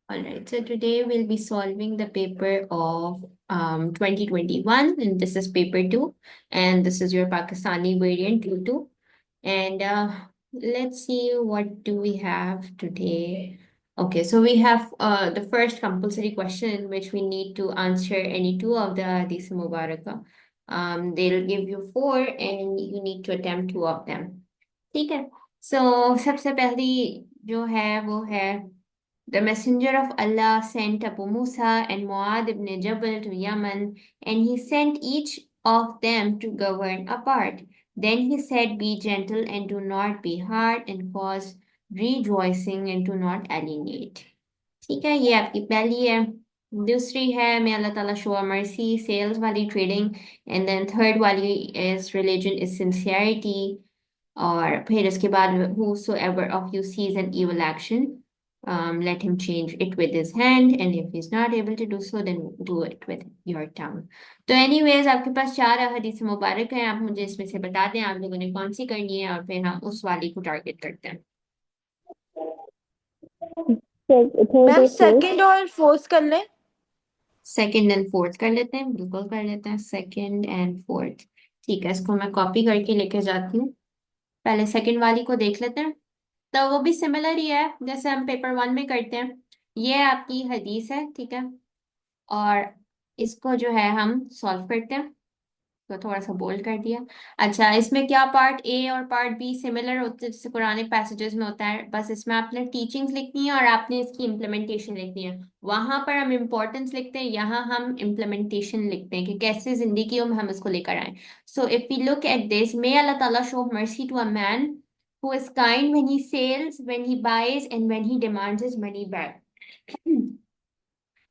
All right, so today we'll be solving the paper of 2021, and this is paper two, and this is your Pakistani variant 2. And let's see, what do we have today? Okay, so we have the first compulsory question in which we need to answer any two of the Hadith Mubarakah. They'll give you four, and you need to attempt two of them. ठीक है? So सबसे पहली जो है वो है the messenger of Allah sent Abu Musa and Muad ibn Jabal to Yemen, and he sent each of them to govern apart. Then he said, be gentle and do not be hard, and cause rejoicing and do not alienate. ठीक है, ये आपकी पहली है. दूसरी है, may Allah Ta'ala show mercy, sales वाली trading, and then third वाली is religion is sincerity. और फिर इसके बाद whosoever of you sees an evil action, let him change it with his hand, and if he's not able to do so, then do it with your tongue. तो anyways आपके पास चार हदीस मुबारक हैं, आप मुझे इसमें से बता दें आप लोगों ने कौन सी करनी है, और फिर हम उस वाली को टारगेट करते हैं. मैम सेकंड और फोर्थ कर लें. सेकंड एंड फोर्थ कर लेते हैं, बिल्कुल कर लेते हैं, सेकंड एंड फोर्थ. ठीक है, इसको मैं कॉपी करके लेके जाती हूँ. पहले सेकंड वाली को देख लेते हैं. तो वो भी सिमिलर ही है जैसे हम पेपर वन में करते हैं. ये आपकी हदीस है, ठीक है, और इसको जो है हम सॉल्व करते हैं. तो थोड़ा सा बोल्ड कर दिया. अच्छा, इसमें क्या पार्ट ए और पार्ट बी सिमिलर होते हैं जैसे कुरानी पैसेजेस में होता है, बस इसमें आपने टीचिंग्स लिखनी है और आपने इसकी इम्प्लीमेंटेशन लिखनी है. वहां पर हम इम्पोर्टेंस लिखते हैं, यहाँ हम इम्प्लीमेंटेशन लिखते हैं कि कैसे जिंदगी में हम इसको लेकर आए. So if we look at this, may अल्लाह ताला show mercy to a man who is kind when he sells, when he buys, and when he demands his money back.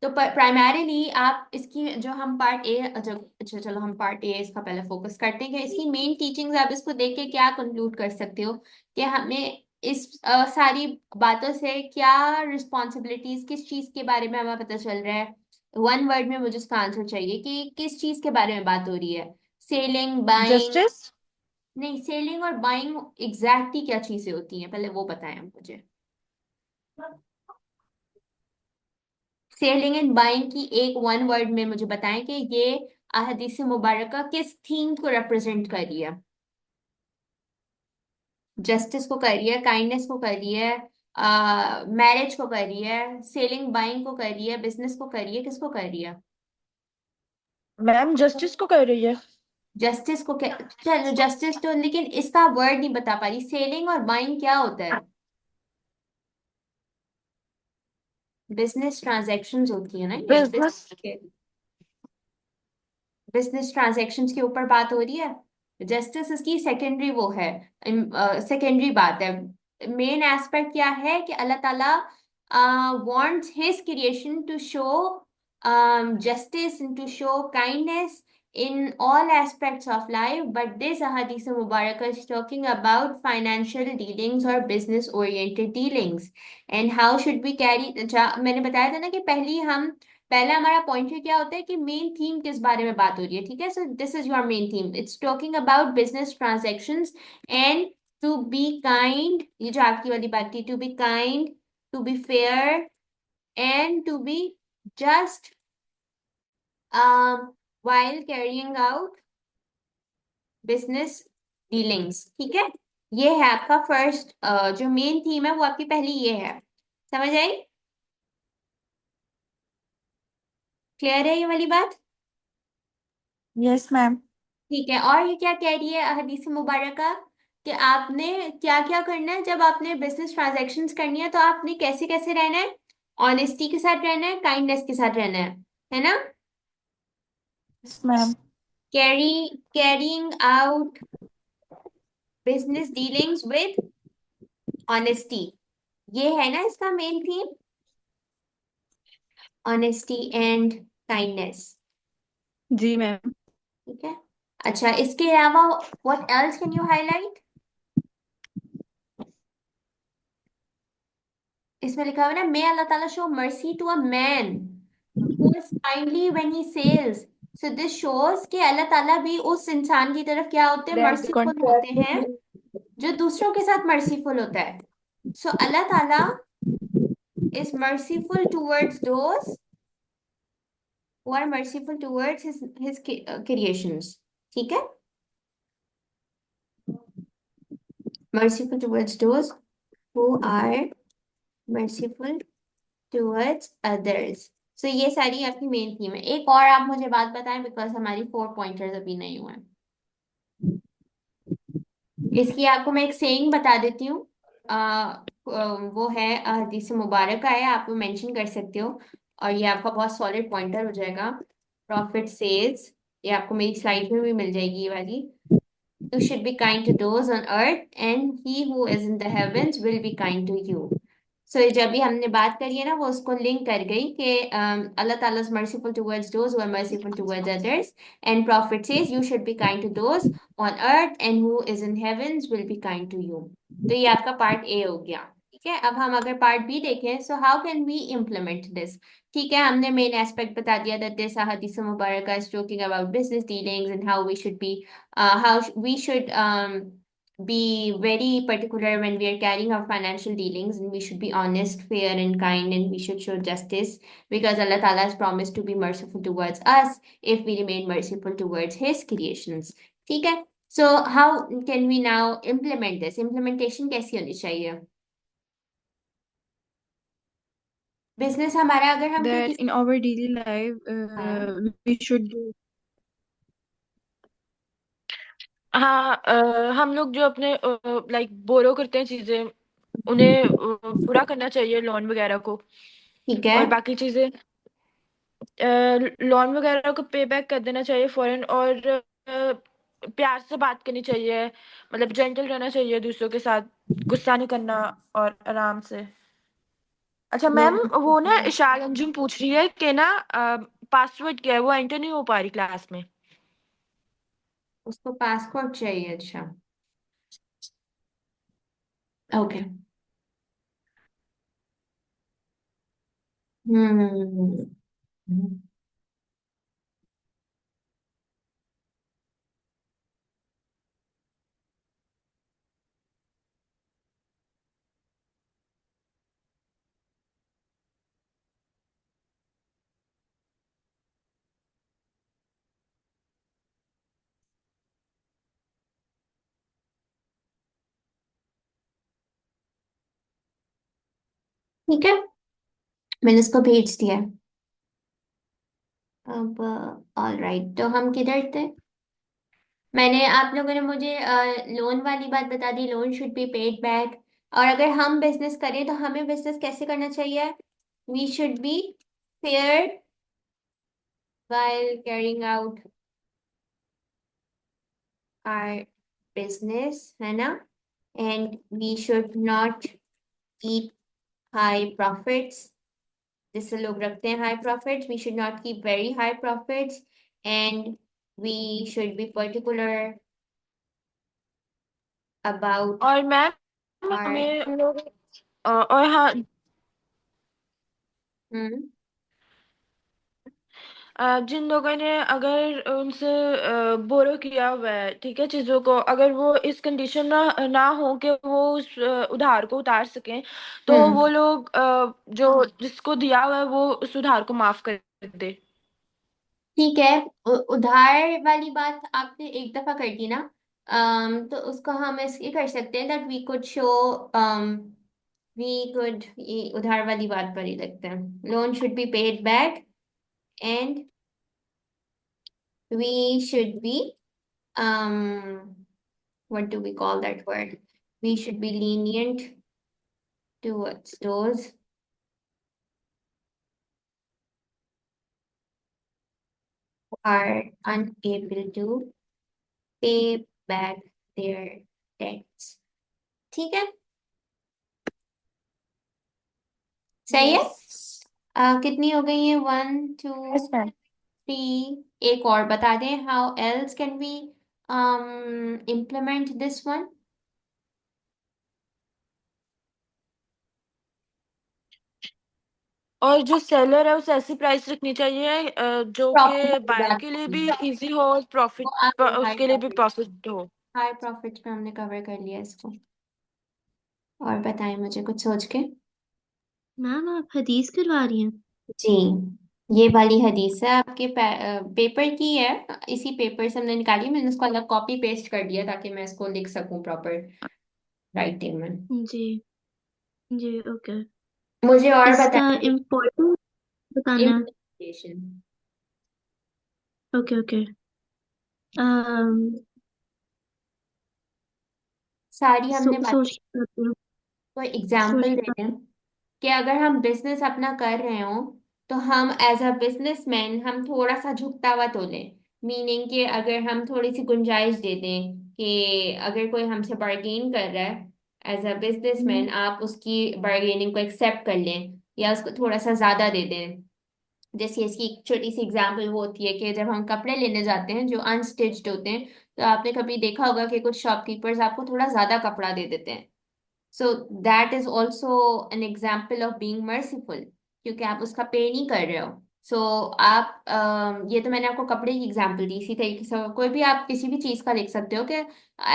तो प्राइमरीली आप इसकी जो हम पार्ट ए, अच्छा चलो हम part A इसका पहले फोकस करते हैं कि इसकी मेन टीचिंग्स आप इसको देख के क्या कंक्लूड कर सकते हो कि हमें इस सारी बातों से क्या रिस्पॉन्सिबिलिटीज, किस चीज के बारे में हमें पता चल रहा है. वन वर्ड में मुझे इसका आंसर चाहिए कि किस चीज के बारे में बात हो रही है. Selling, buying. जस्टिस. नहीं, सेलिंग और बाइंग एग्जैक्टली क्या चीजें होती हैं, पहले वो बताएं आप मुझे. सेलिंग एंड बाइंग की एक वन वर्ड में मुझे बताएं कि ये अहदीस मुबारका किस थीम को रिप्रेजेंट कर रही है. जस्टिस को कर रही है, काइंडनेस को कर रही है, मैरिज को कर रही है, सेलिंग बाइंग को कर रही है, बिजनेस को कर रही है, किसको कर रही है? मैम जस्टिस को कर रही है. जस्टिस को चलो जस्टिस तो, लेकिन इसका वर्ड नहीं बता पा रही. सेलिंग और बाइंग क्या होता है? बिजनेस ट्रांजैक्शंस होती है ना, ये बिजनेस. बिजनेस ट्रांजैक्शंस के ऊपर बात हो रही है. जस्टिस इसकी सेकेंडरी वो है, सेकेंडरी बात है. मेन एस्पेक्ट क्या है कि अल्लाह ताला wants his creation to show justice and to show kindness in all aspects of life, but this ahadith mubarakah is talking about financial dealings or business oriented dealings. And how should we carry, मैंने बताया था ना कि पहला हमारा point क्या होता है कि मेन थीम किस बारे में बात हो रही है. ठीक है, so this is your main theme. It's talking about business transactions and to be kind. ये जो आपकी वाली बात थी, to be kind, to be fair, and to be just while carrying out business dealings. ठीक है, ये है आपका फर्स्ट जो मेन थीम है, वो आपकी पहली ये है. समझ आई? क्लियर है ये वाली बात? Yes ma'am. ठीक है, और ये क्या कह रही है हदीस मुबारक कि आपने क्या क्या करना है जब आपने बिजनेस ट्रांजैक्शंस करनी है, तो आपने कैसे कैसे रहना है. ऑनेस्टी के साथ रहना है, काइंडनेस के साथ रहना है ना. Yes ma'am. Carrying out business dealings with honesty, ये है ना इसका main theme. Honesty and kindness. जी मैम. ठीक है. अच्छा, इसके अलावा what else can you highlight? इसमें लिखा हुआ है ना, मे अल्लाह ताला show mercy to a man who is kindly when he sells. So this shows कि अल्लाह ताला भी उस इंसान की तरफ क्या होते हैं, दैट मर्सीफुल होते कॉन्ट्रैक्ट. हैं जो दूसरों के साथ मर्सीफुल होता है. सो अल्लाह ताला is merciful towards those who are merciful towards his creations. ठीक है, merciful towards those who are merciful towards others. So ये सारी आपकी मेन थीम है। एक और आप मुझे बात बताएं, बिकॉज हमारी 4 पॉइंटर्स अभी नहीं हुए हैं। इसकी आपको मैं एक सेइंग बता देती हूँ। वो है हदीस मुबारक का है, आप वो मेंशन कर सकते हो, और ये आपका बहुत सॉलिड पॉइंटर हो जाएगा। प्रॉफिट सेज, ये आपको मेरी स्लाइड में भी मिल जाएगी ये वाली। You should be kind to those on earth, and he who is in the heavens will be kind to you. So जब भी हमने बात करी है ना, वो उसको लिंक कर गई कि अल्लाह ताला is merciful towards those who are merciful towards others, and prophet says you should be kind to those on earth, and who is in heavens will be kind to you. तो ये आपका part A हो गया। ठीक है, अब हम अगर पार्ट बी देखें, so how can we implement this. ठीक है, हमने मेन एस्पेक्ट बता दिया दैट दिस हदीस मुबारक is talking about business dealings and how we should be we should be very particular when we are carrying our financial dealings, and we should be honest, fair, and kind, and we should show justice, because Allah Ta'ala has promised to be merciful towards us if we remain merciful towards His creations. ठीक है, so how can we now implement this? Implementation कैसी होनी चाहिए? Business हमारा अगर हम कोई That किसी in our daily life, हाँ we should हाँ हम लोग जो अपने लाइक बोरो करते हैं चीजें, उन्हें पूरा करना चाहिए लोन वगैरह को। ठीक है और बाकी चीजें लोन वगैरह को पे बैक कर देना चाहिए फौरन। और प्यार से बात करनी चाहिए, मतलब जेंटल रहना चाहिए दूसरों के साथ, गुस्सा नहीं करना, और आराम से। अच्छा मैम, वो ना लोग इशार अंजुम पूछ रही है कि ना पासवर्ड क्या है, वो एंटर नहीं हो पा रही क्लास में। उसको पासपोर्ट चाहिए, अच्छा ओके। हम्म ठीक है, मैंने उसको भेज दिया। अब ऑल राइट, तो हम किधर थे? मैंने, आप लोगों ने मुझे लोन वाली बात बता दी, loan should be paid back. और अगर हम बिजनेस करें तो हमें बिजनेस कैसे करना चाहिए? We should be fair while carrying out our business, है ना? And we should not keep high profits, जिससे लोग रखते हैं high profits, we should not keep very high profits, and we should be particular about और ma'am our हमें हम लोग और हाँ, हम्म जिन लोगों ने अगर उनसे बोरो किया हुआ है, ठीक है, चीजों को, अगर वो इस कंडीशन ना ना हो कि वो उस उधार को उतार सकें, तो वो हम्म लोग जो जिसको दिया हुआ है वो उस उधार को माफ कर दे। ठीक है, उधार वाली बात आपने एक दफा कर दी ना। तो उसको हम ऐसे कर सकते हैं that we could show, we could, ये उधार वाली बात पर ही लगते हैं, loan should be paid back, and we should be what do we call that word? We should be lenient towards those who are unable to pay back their debts. ठीक है, सही है। यस। कितनी हो गई है? One two yes ma'am. Three. एक और बता दें, how else can we implement this one? और जो सेलर है उसे ऐसी प्राइस रखनी चाहिए जो कि बायर के लिए प्रॉफिट, भी इजी हो और वो प्रॉफिट, आ गई हाई उसके लिए भी प्रॉफिट। प्रॉफिट हो। हाई प्रॉफिट में हमने कवर कर लिया इसको। और बताएं मुझे कुछ सोच के। मैम आप हदीस करवा रही हैं? जी, ये वाली हदीस है आपके पेपर की है। इसी पेपर से हमने निकाली, मैंने उसको अलग कॉपी पेस्ट कर दिया ताकि मैं इसको लिख सकूं प्रॉपर राइटिंग में। जी। जी ओके। मुझे और इसका बताइए। इम्पोर्टेंट बताना है? Implementation okay okay. अम, सारी हमने बातें। सोच के बताती हूँ। कोई सोच एग्जाम्पल के दे बताती दें कि अगर हम बिजनेस अपना कर रहे हो तो हम एज अ बिजनेसमैन हम थोड़ा सा झुकता हुआ तोलें। मीनिंग कि अगर हम थोड़ी सी गुंजाइश दे दें कि अगर कोई हमसे बार्गेन कर रहा है, एज अ हूँ। बिजनेसमैन आप उसकी बार्गेनिंग को एक्सेप्ट कर लें या उसको थोड़ा सा ज्यादा दे दें। जैसे इसकी एक छोटी सी एग्जांपल वो होती है कि जब हम कपड़े लेने जाते हैं जो अनस्टिच्ड होते हैं, तो आपने कभी देखा होगा कि कुछ शॉपकीपर्स आपको थोड़ा ज्यादा कपड़ा दे देते हैं। So that is also an example of being merciful, क्योंकि आप उसका पे नहीं कर रहे हो। सो आप ये तो मैंने आपको कपड़े की एग्जाम्पल दी, इसी तरीके से कोई भी आप किसी भी चीज का लिख सकते हो कि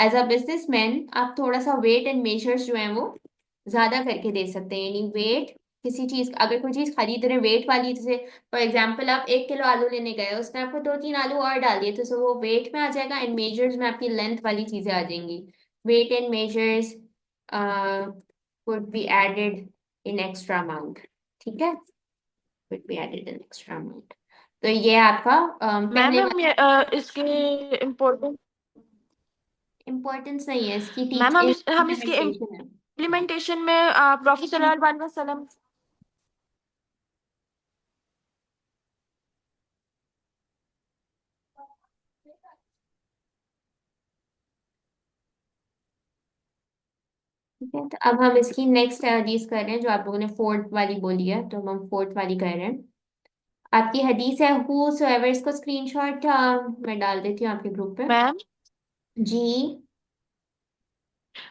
एज अ बिजनेसमैन आप थोड़ा सा वेट एंड मेजर्स जो है वो ज्यादा करके दे सकते हैं। यानी वेट, किसी चीज अगर कोई चीज खरीद रहे हैं वेट वाली, जैसे फॉर एग्जाम्पल आप 1 किलो आलू लेने गए, उसमें आपको 2-3 आलू और डाल दिए तो सो वो वेट में आ जाएगा, एंड मेजर्स में आपकी लेंथ वाली चीजें आ जाएंगी। Weight and measures would be added in extra amount। ठीक है, would be added in extra amount। तो ये आपका मैम पहले हम वाला ये इसके इम्पोर्टेंट इम्पोर्टेंस नहीं है, इसकी टीच मैम हम इसकी इम्प्लीमेंटेशन है। इम्प्लीमेंटेशन में प्रॉफेसर सल्लल्लाहु अलैहि वसल्लम। ठीक है, तो अब हम इसकी नेक्स्ट हदीस कर रहे हैं जो आप लोगों ने फोर्थ वाली बोली है, तो हम फोर्थ वाली कर रहे हैं। आपकी हदीस है हु सो एवर, इसको स्क्रीनशॉट मैं डाल देती हूँ आपके ग्रुप पे। मैम जी।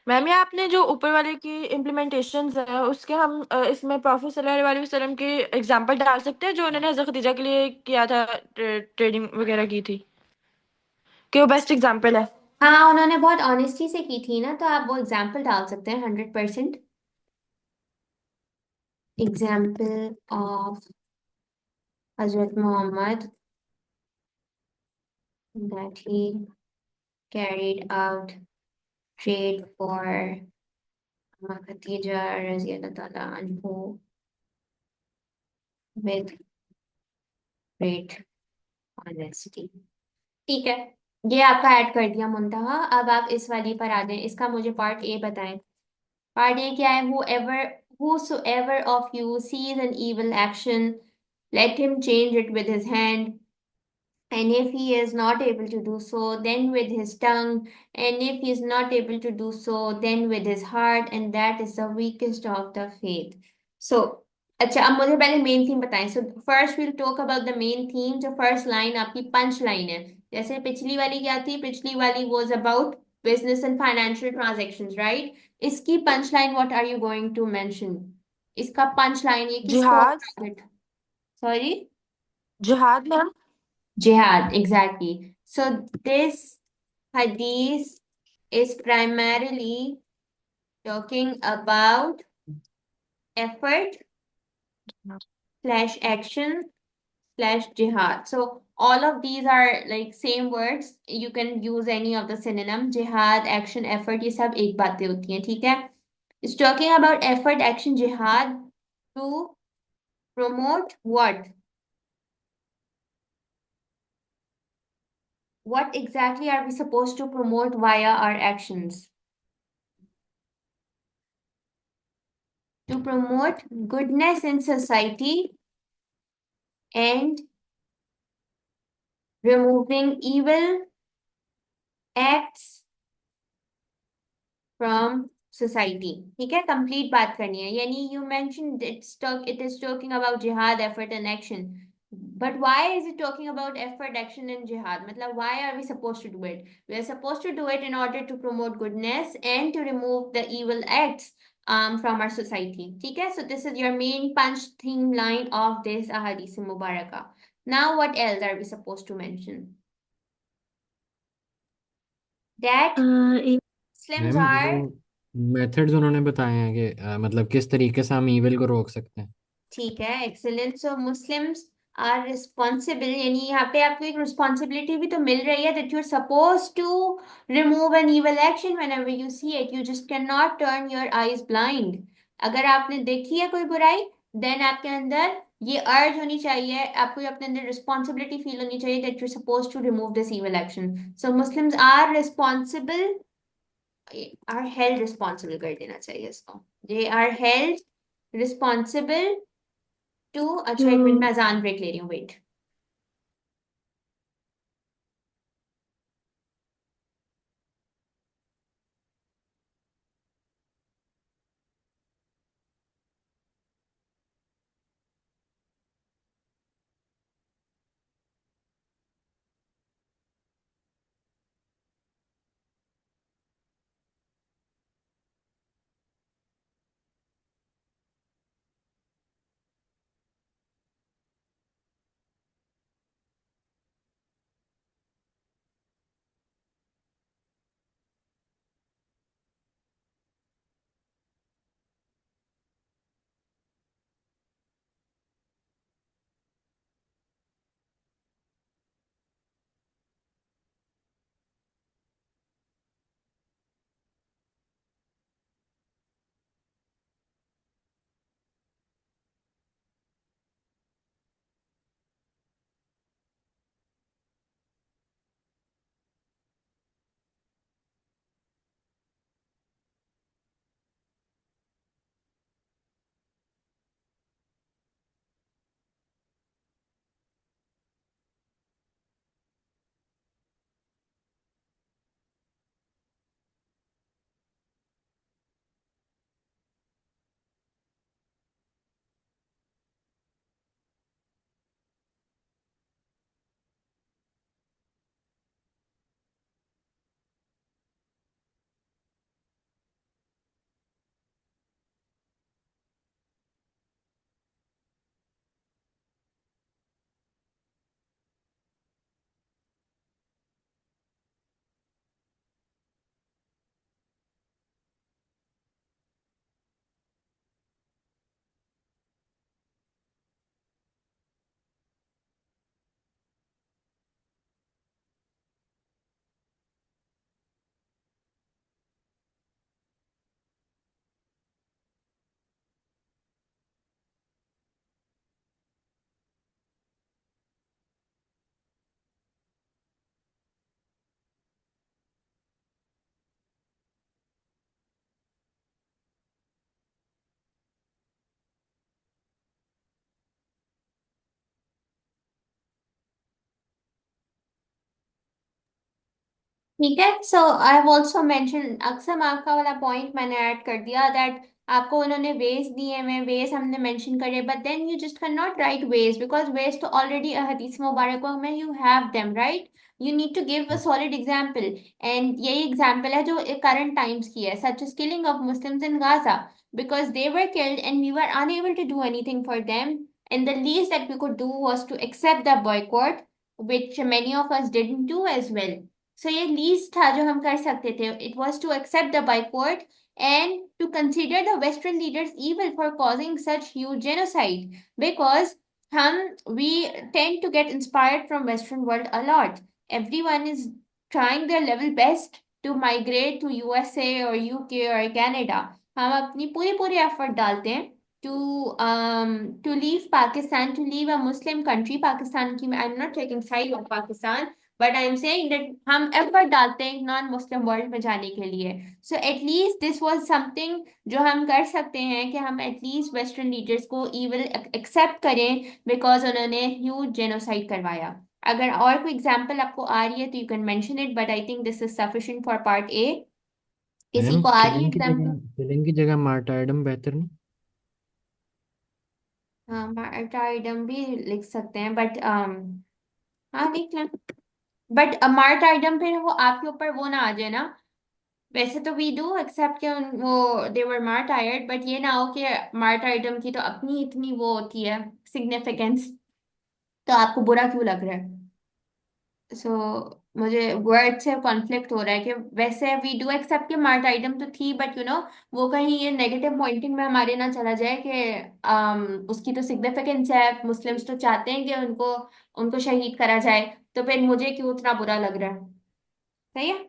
मैम ये आपने जो ऊपर वाले की इम्प्लीमेंटेशंस है उसके हम इसमें प्रॉफेसर सल्लल्लाहु अलैहि वसल्लम की एग्जांपल डाल सकते हैं जो उन्होंने हज़रत खदीजा के लिए किया था, ट्रेडिंग वगैरह की थी, कि वो बेस्ट एग्जांपल है। हाँ, उन्होंने बहुत ऑनेस्टी से की थी ना, तो आप वो एग्जाम्पल डाल सकते हैं 100%। Example of Hazrat Mohammad that he carried out trade for Khadija Raziyallahu Ta'ala anhu with great honesty। ठीक है, ये आपका ऐड कर दिया मुंतहा। अब आप इस वाली पर आ जाएं, इसका मुझे पार्ट ए बताएं। पार्ट ए क्या है? whosoever of you sees an evil action, let him change it with his hand. And if he is not able to do so, then with his tongue. And if he is not able to do so, then with his heart. And that is the weakest of the faith। So, अच्छा, अब मुझे पहले main theme बताएं। So first will talk about the main theme. जो first line आपकी punch line है, जैसे पिछली वाली क्या थी? पिछली वाली was about business and financial transactions, right? इसकी punch line what are you going to mention? इसका पंच लाइन ये किसको jihad. Target? Sorry? Jihad ma'am. Jihad, exactly. So this hadith is primarily talking about effort slash action slash jihad. So all of these are like same words. You can use any of the synonym. Jihad, action, effort, ये सब एक बातें होती हैं, ठीक है? It's talking about effort, action, jihad to promote what? What exactly are we supposed to promote via our actions? To promote goodness in society and removing evil acts from society। ठीक है, कंप्लीट बात करनी है। यानी you mentioned it is talking about jihad, effort and action, but why is it talking about effort, action and jihad? मतलब why are we supposed to do it? We are supposed to do it in order to promote goodness and to remove the evil acts from our society। ठीक है, so this is your main punch theme line of this ahadith mubarakah। Now what else are we supposed to mention? That एक Muslims ma'am वो are methods उन्होंने बताए हैं कि मतलब किस तरीके से हम ईविल को रोक सकते हैं। ठीक है, excellent. So Muslims are responsible, यानी यहाँ पे आपको एक रिस्पॉन्सिबिलिटी भी तो मिल रही है that you are suppose to remove an evil action whenever you see it, you just can not turn your eyes blind. अगर आपने देखी है कोई बुराई, देन आपके अंदर ये अर्ज होनी चाहिए, आपको अपने अंदर रिस्पॉन्सिबिलिटी फील होनी चाहिए that you are suppose to remove this evil action. So Muslims are responsible, are held responsible कर देना चाहिए इसको। They are held responsible to, अच्छा एक मिनट to मैं अजान ब्रेक ले रही हूँ, वेट। ठीक है, सो आई हैव ऑल्सो मेंशन, अक्सर मार्क का वाला पॉइंट मैंने ऐड कर दिया दैट आपको उन्होंने वेज दिए हैं, वेज हमने मेंशन करे, but then you just can not write ways because ways तो ऑलरेडी हदीस मुबारक में you have them, right? You need to give a solid example, and यही एग्जाम्पल है जो करंट टाइम्स की है, such is killing of Muslims in Gaza because they were killed and we were unable to do anything for them, and the least that we could do was to accept the boycott, which many of us didn't do as well. So ये least था जो हम कर सकते थे, it was to accept the boycott and to consider the Western leaders evil for causing such huge genocide, because हम we tend to get inspired from Western world a lot. Everyone is trying their level best to migrate to USA or UK or Canada. हम अपनी पूरी पूरी effort डालते हैं to leave Pakistan, to leave a Muslim country, Pakistan की, I'm not taking side of Pakistan, but I am saying that हम effort डालते हैं नॉन मुस्लिम वर्ल्ड में जाने के लिए। So at least this was something जो हम कर सकते हैं कि हम एटलीस्ट वेस्टर्न लीडर्स को इविल एक्सेप्ट करें बिकॉज उन्होंने ह्यूज जेनोसाइड करवाया। अगर और कोई एग्जांपल आपको आ रही है तो you can mention it, but I think this is sufficient for part A. किसी मैम को आ रही है किलिंग की एग्जांपल? जगह किलिंग की जगह मार्टायरडम बेहतर नहीं? हाँ, मार्टाइडम भी लिख सकते हैं, बट हाँ लिख लें, बट मार्टाइडम फिर वो आपके ऊपर वो ना आ जाए ना। वैसे तो वी डू एक्सेप्ट कि वो दे वर मार्टायर्ड, बट ये ना हो कि मार्टायरडम की तो अपनी इतनी वो होती है सिग्निफिकेंस, तो आपको बुरा क्यों लग रहा है? सो मुझे वर्ड से कॉन्फ्लिक्ट हो रहा है कि वैसे वी डू एक्सेप्ट कि मार्टाइडम तो थी, बट वो कहीं ये नेगेटिव पॉइंटिंग में हमारे ना चला जाए कि उसकी तो सिग्निफिकेंस है, मुस्लिम्स तो चाहते हैं कि उनको उनको शहीद करा जाए, तो फिर मुझे क्यों उतना बुरा लग रहा है। सही है।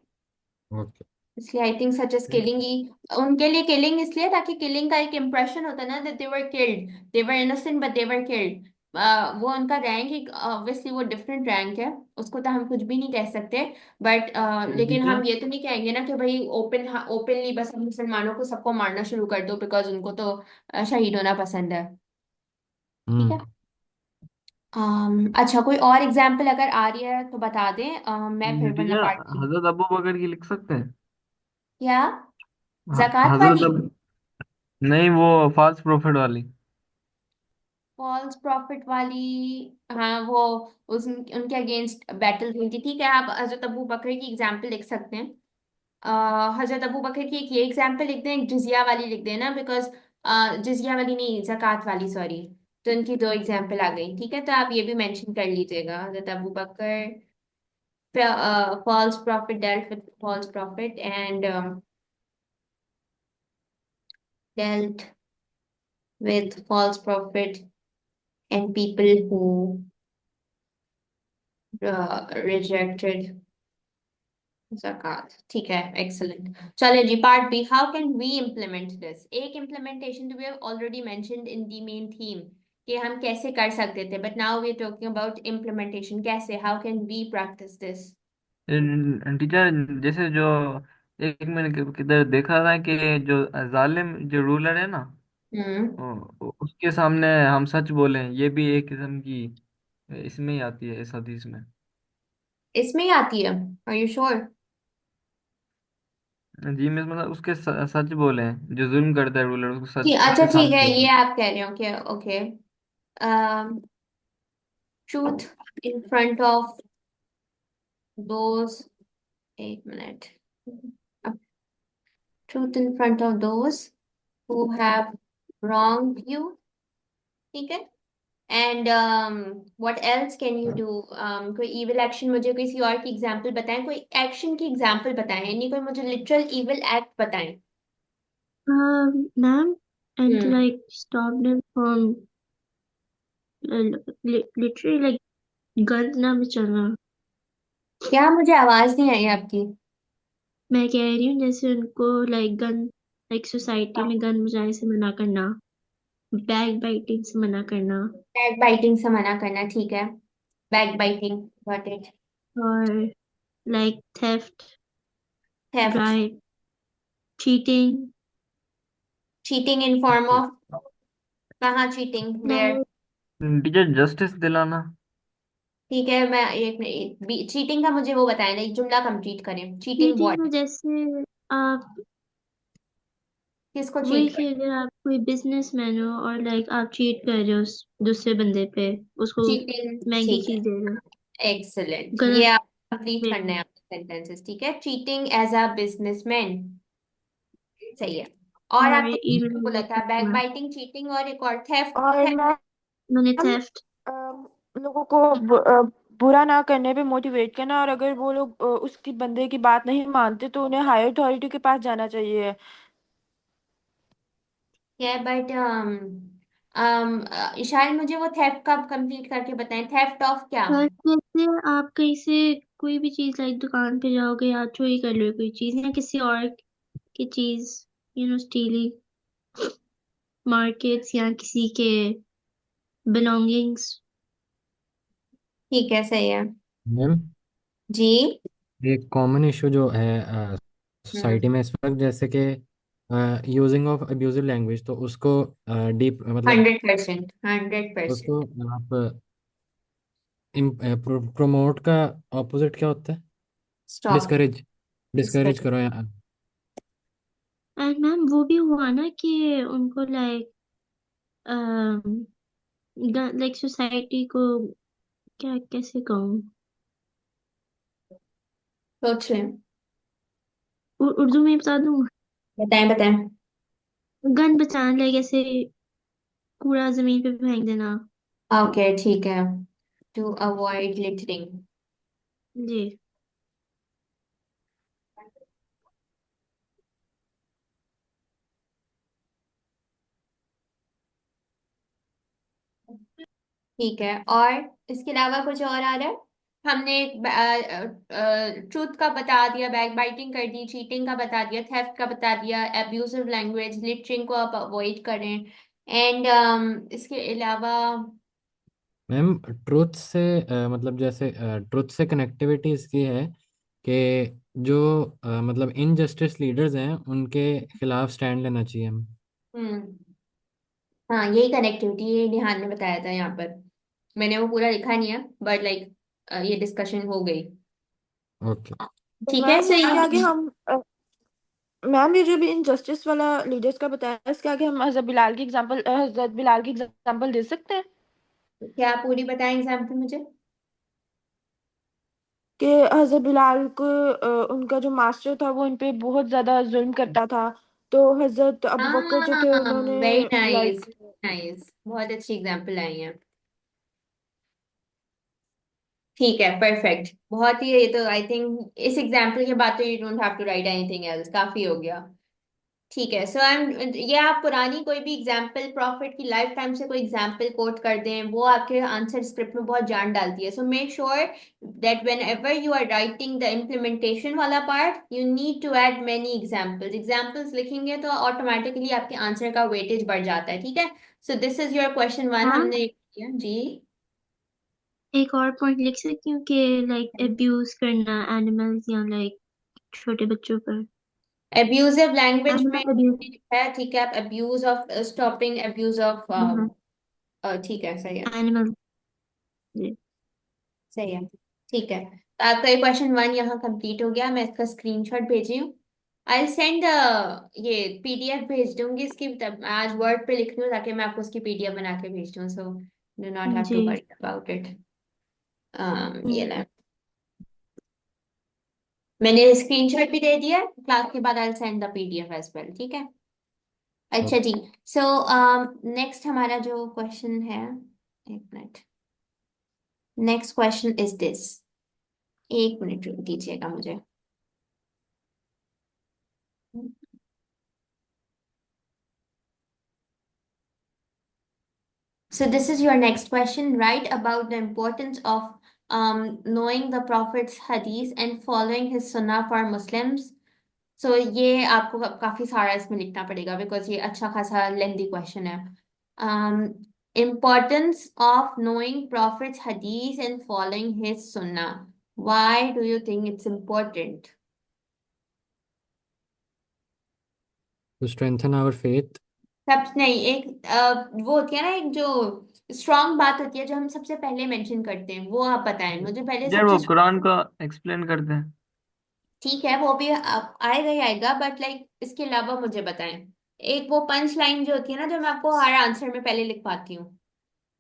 ओके। इसलिए I think such as killing ही, उनके लिए किलिंग इसलिए ताकि किलिंग का एक इम्प्रेशन होता है ना, that they were killed, they were innocent but they were killed. वो उनका रैंक एक ऑब्वियसली वो डिफरेंट रैंक है, उसको तो हम कुछ भी नहीं कह सकते। बट लेकिन टीचर। हम ये तो नहीं कहेंगे ना कि भाई ओपनली बस हम मुसलमानों को सबको मारना शुरू कर दो बिकॉज उनको तो शहीद होना पसंद है। ठीक है। हम्म। अच्छा, कोई और एग्जाम्पल अगर आ रही है तो बता दें, मैं फिर वरना टीचर, पार्ट की। हजरत अबू बकर की लिख सकते हैं? क्या? जक़ात हजरत वाली? अब नहीं, वो फॉल्स प्रॉफिट वाली। फॉल्स प्रॉफिट वाली? हाँ, वो उनके अगेंस्ट बैटल हुई थी। ठीक है, आप हजरत अबू बकर की एग्जाम्पल लिख सकते हैं। हजरत अबू बकर की एक ये एग्जाम्पल लिख दें, एक जिजिया वाली लिख दें ना, बिकॉज जिजिया वाली नहीं, जक़ात वाली, सॉरी। तो इनकी दो एग्जाम्पल आ गई। ठीक है, तो आप ये भी मेंशन कर लीजिएगा, हजरत Abu Bakr false prophet, dealt with false prophet and dealt with false prophet and people who rejected zakat। ठीक है, एक्सलेंट। चले जी, part B, how can we implement this. एक इम्प्लीमेंटेशन तो we have already mentioned in the main theme कि हम कैसे कर सकते थे, but now we are talking about implementation, कैसे, how can we practise this. Teacher, जैसे जो एक मैंने किधर देखा था कि जो जालिम जो रूलर है ना, हम्म। उसके सामने हम सच बोलें, ये भी एक किस्म की इसमें ही आती है, इस हदीस में। इसमें ही आती है? Are you sure? जी मैं मतलब उसके सच बोलें, जो जुल्म करता है रूलर, उसको सच ठीक, अच्छा उसके ठीक है, सामने ये बोलें। आप कह रहे हो कि okay, truth in front of those, एक minute, truth in front of those who have wronged you। ठीक है। And what else can you do. कोई इविल एक्शन, मुझे किसी और की एग्जांपल बताएं, कोई एक्शन की एग्जांपल बताएं, यानी कोई मुझे लिटरल इविल एक्ट बताएं। Ma'am, and to hmm. like stop them from literally like गंद ना मचाना। क्या? मुझे आवाज नहीं आई आपकी। मैं कह रही हूँ जैसे उनको लाइक गन लाइक सोसाइटी में गन बजाने से मना करना, बैक बाइटिंग से मना करना, बैक बाइटिंग से मना करना, ठीक है। Backbiting, got it. और like theft, theft? Bribe, cheating, cheating in form of? कहाँ cheating, where? Like teacher, justice दिलाना। ठीक है, मैं एक चीटिंग का मुझे वो बताएं ना, एक जुमला कंप्लीट करें, चीटिंग चीटिंग में व्हाट? जैसे आप किसको वही चीट कि अगर आप कोई बिजनेसमैन हो और लाइक आप चीट कर रहे हो उस दूसरे बंदे पे, उसको चीटिंग, महंगी ठीक है, चीज दे रहे हो, एक्सलेंट, ये गलत आप कंप्लीट वे करने में। हैं आपके सेंटेंसेस। ठीक है, चीटिंग एज अ बिजनेसमैन, सही है। और और आपको इवन क्या बोला था? बैक बाइटिंग, चीटिंग और एक और थेफ्ट। और मैंने मैम, थेफ्ट। लोगों को बुरा ना करने पे मोटिवेट करना, और अगर वो लोग उसकी बंदे की बात नहीं मानते तो उन्हें हायर अथॉरिटी के पास जाना चाहिए। है, बट शायद मुझे वो थेफ्ट का कंप्लीट करके बताएं, थेफ्ट ऑफ क्या? पर जैसे आप कहीं से कोई भी चीज लाइक दुकान पे जाओगे या चोरी कर लो कोई चीज या किसी और की चीज, स्टीलिंग, मार्केट्स या किसी के बिलोंगिंग्स। ठीक है, सही है। मैम, जी। एक कॉमन इशू जो है हम्म। सोसाइटी में इस वक्त, जैसे कि यूजिंग ऑफ अब्यूजिव लैंग्वेज, तो उसको डीप मतलब 100%, 100%। उसको आप प्रमोट का ऑपोजिट क्या होता है? स्टॉप। डिस्करेज, इसका। डिस्करेज करो या एंड मैम वो भी हुआ ना कि उनको लाइक लाइक सोसाइटी को क्या कैसे कहूँ, सोच रहे हैं। उर्दू में बता दूँ। बताएं बताएं। गन बचाने लाइक ऐसे कूड़ा जमीन पे फेंक देना। ओके, ठीक है, टू अवॉइड लिटरिंग। जी। ठीक है, और इसके अलावा कुछ और आ रहा है? हमने ट्रूथ का बता दिया, बैक बाइटिंग कर दी, चीटिंग का बता दिया, थेफ्ट का बता दिया, एब्यूजिव लैंग्वेज, लिटरिंग को आप अवॉइड करें, एंड इसके अलावा मैम ट्रुथ से मतलब जैसे ट्रुथ से कनेक्टिविटी इसकी है कि जो मतलब इनजस्टिस लीडर्स हैं उनके खिलाफ स्टैंड लेना चाहिए हम। हम्म, हाँ यही कनेक्टिविटी, ये निहाल ने बताया था यहाँ पर। मैंने वो पूरा लिखा नहीं है, बट लाइक ये डिस्कशन हो गई। ओके। तो ठीक है, मैम सो इसके आगे ये हम मैम ये जो भी इनजस्टिस वाला लीडर्स का बताया, इसके आगे हम हजरत बिलाल की एग्जांपल दे सकते हैं क्या आप पूरी बताएं एग्जाम्पल मुझे? कि हजरत बिलाल को उनका जो मास्टर था वो इन पे बहुत ज्यादा जुल्म करता था। तो हजरत अबू बकर जो थे हाँ, उन्होंने वेरी नाइस, लाइक नाइस, बहुत अच्छी एग्जाम्पल आई है। ठीक है, परफेक्ट, बहुत ही, ये तो आई थिंक इस एग्जाम्पल के बाद तो you don't have to write anything else, काफी हो गया। ठीक है, सो आई एम, ये आप पुरानी कोई भी एग्जाम्पल, प्रॉफिट की लाइफ टाइम से कोई एग्जाम्पल कोट कर दें, वो आपके आंसर स्क्रिप्ट में बहुत जान डालती है। So make sure that whenever you are writing the implementation वाला part, you need to add many examples. Examples लिखेंगे तो ऑटोमेटिकली आपके आंसर का वेटेज बढ़ जाता है, ठीक है? So this is your question one, ma'am हमने ये किया जी। एक और पॉइंट लिख सकती हूँ कि लाइक अब्यूज करना एनिमल्स या लाइक छोटे बच्चों पर। एब्यूजिव लैंग्वेज में एनिमल अब्यूज। है, ठीक है, आप abuse of stopping, abuse of, हाँ, ठीक है, सही है, एनिमल। सही है। ठीक है, तो आपका ये क्वेश्चन वन यहाँ कंप्लीट हो गया, मैं इसका स्क्रीनशॉट भेजी हूँ। आई सेंड, ये पीडीएफ भेज दूंगी इसकी, तब आज वर्ड पे लिख रही हूँ ताकि मैं आपको उसकी पीडीएफ बना के भेज दूँ, so do not have to जी। Worry about it. ये ले, मैंने स्क्रीनशॉट भी दे दिया, क्लास के बाद I send the PDF as well, ठीक है? अच्छा जी। सो नेक्स्ट हमारा जो क्वेश्चन है, एक minute, next question is this, एक मिनट रुक दीजिएगा मुझे। So this is your next question. Write about the importance of knowing the Prophet's hadith and following his sunnah for Muslims. So ये आपको काफी सारा इसमें लिखना पड़ेगा because ये अच्छा खासा lengthy question है. Importance of knowing Prophet's hadith and following his sunnah. Why do you think it's important? To strengthen our faith. सब नहीं, एक वो होती है ना, एक जो स्ट्रांग बात होती है जो हम सबसे पहले मेंशन करते हैं, वो आप बताएं मुझे पहले यार वो सबसे। कुरान का एक्सप्लेन करते हैं। ठीक है, वो भी आएगा ही आएगा, बट लाइक इसके अलावा मुझे बताएं एक वो पंच लाइन जो होती है ना, जो मैं आपको हर आंसर में पहले लिख पाती हूँ।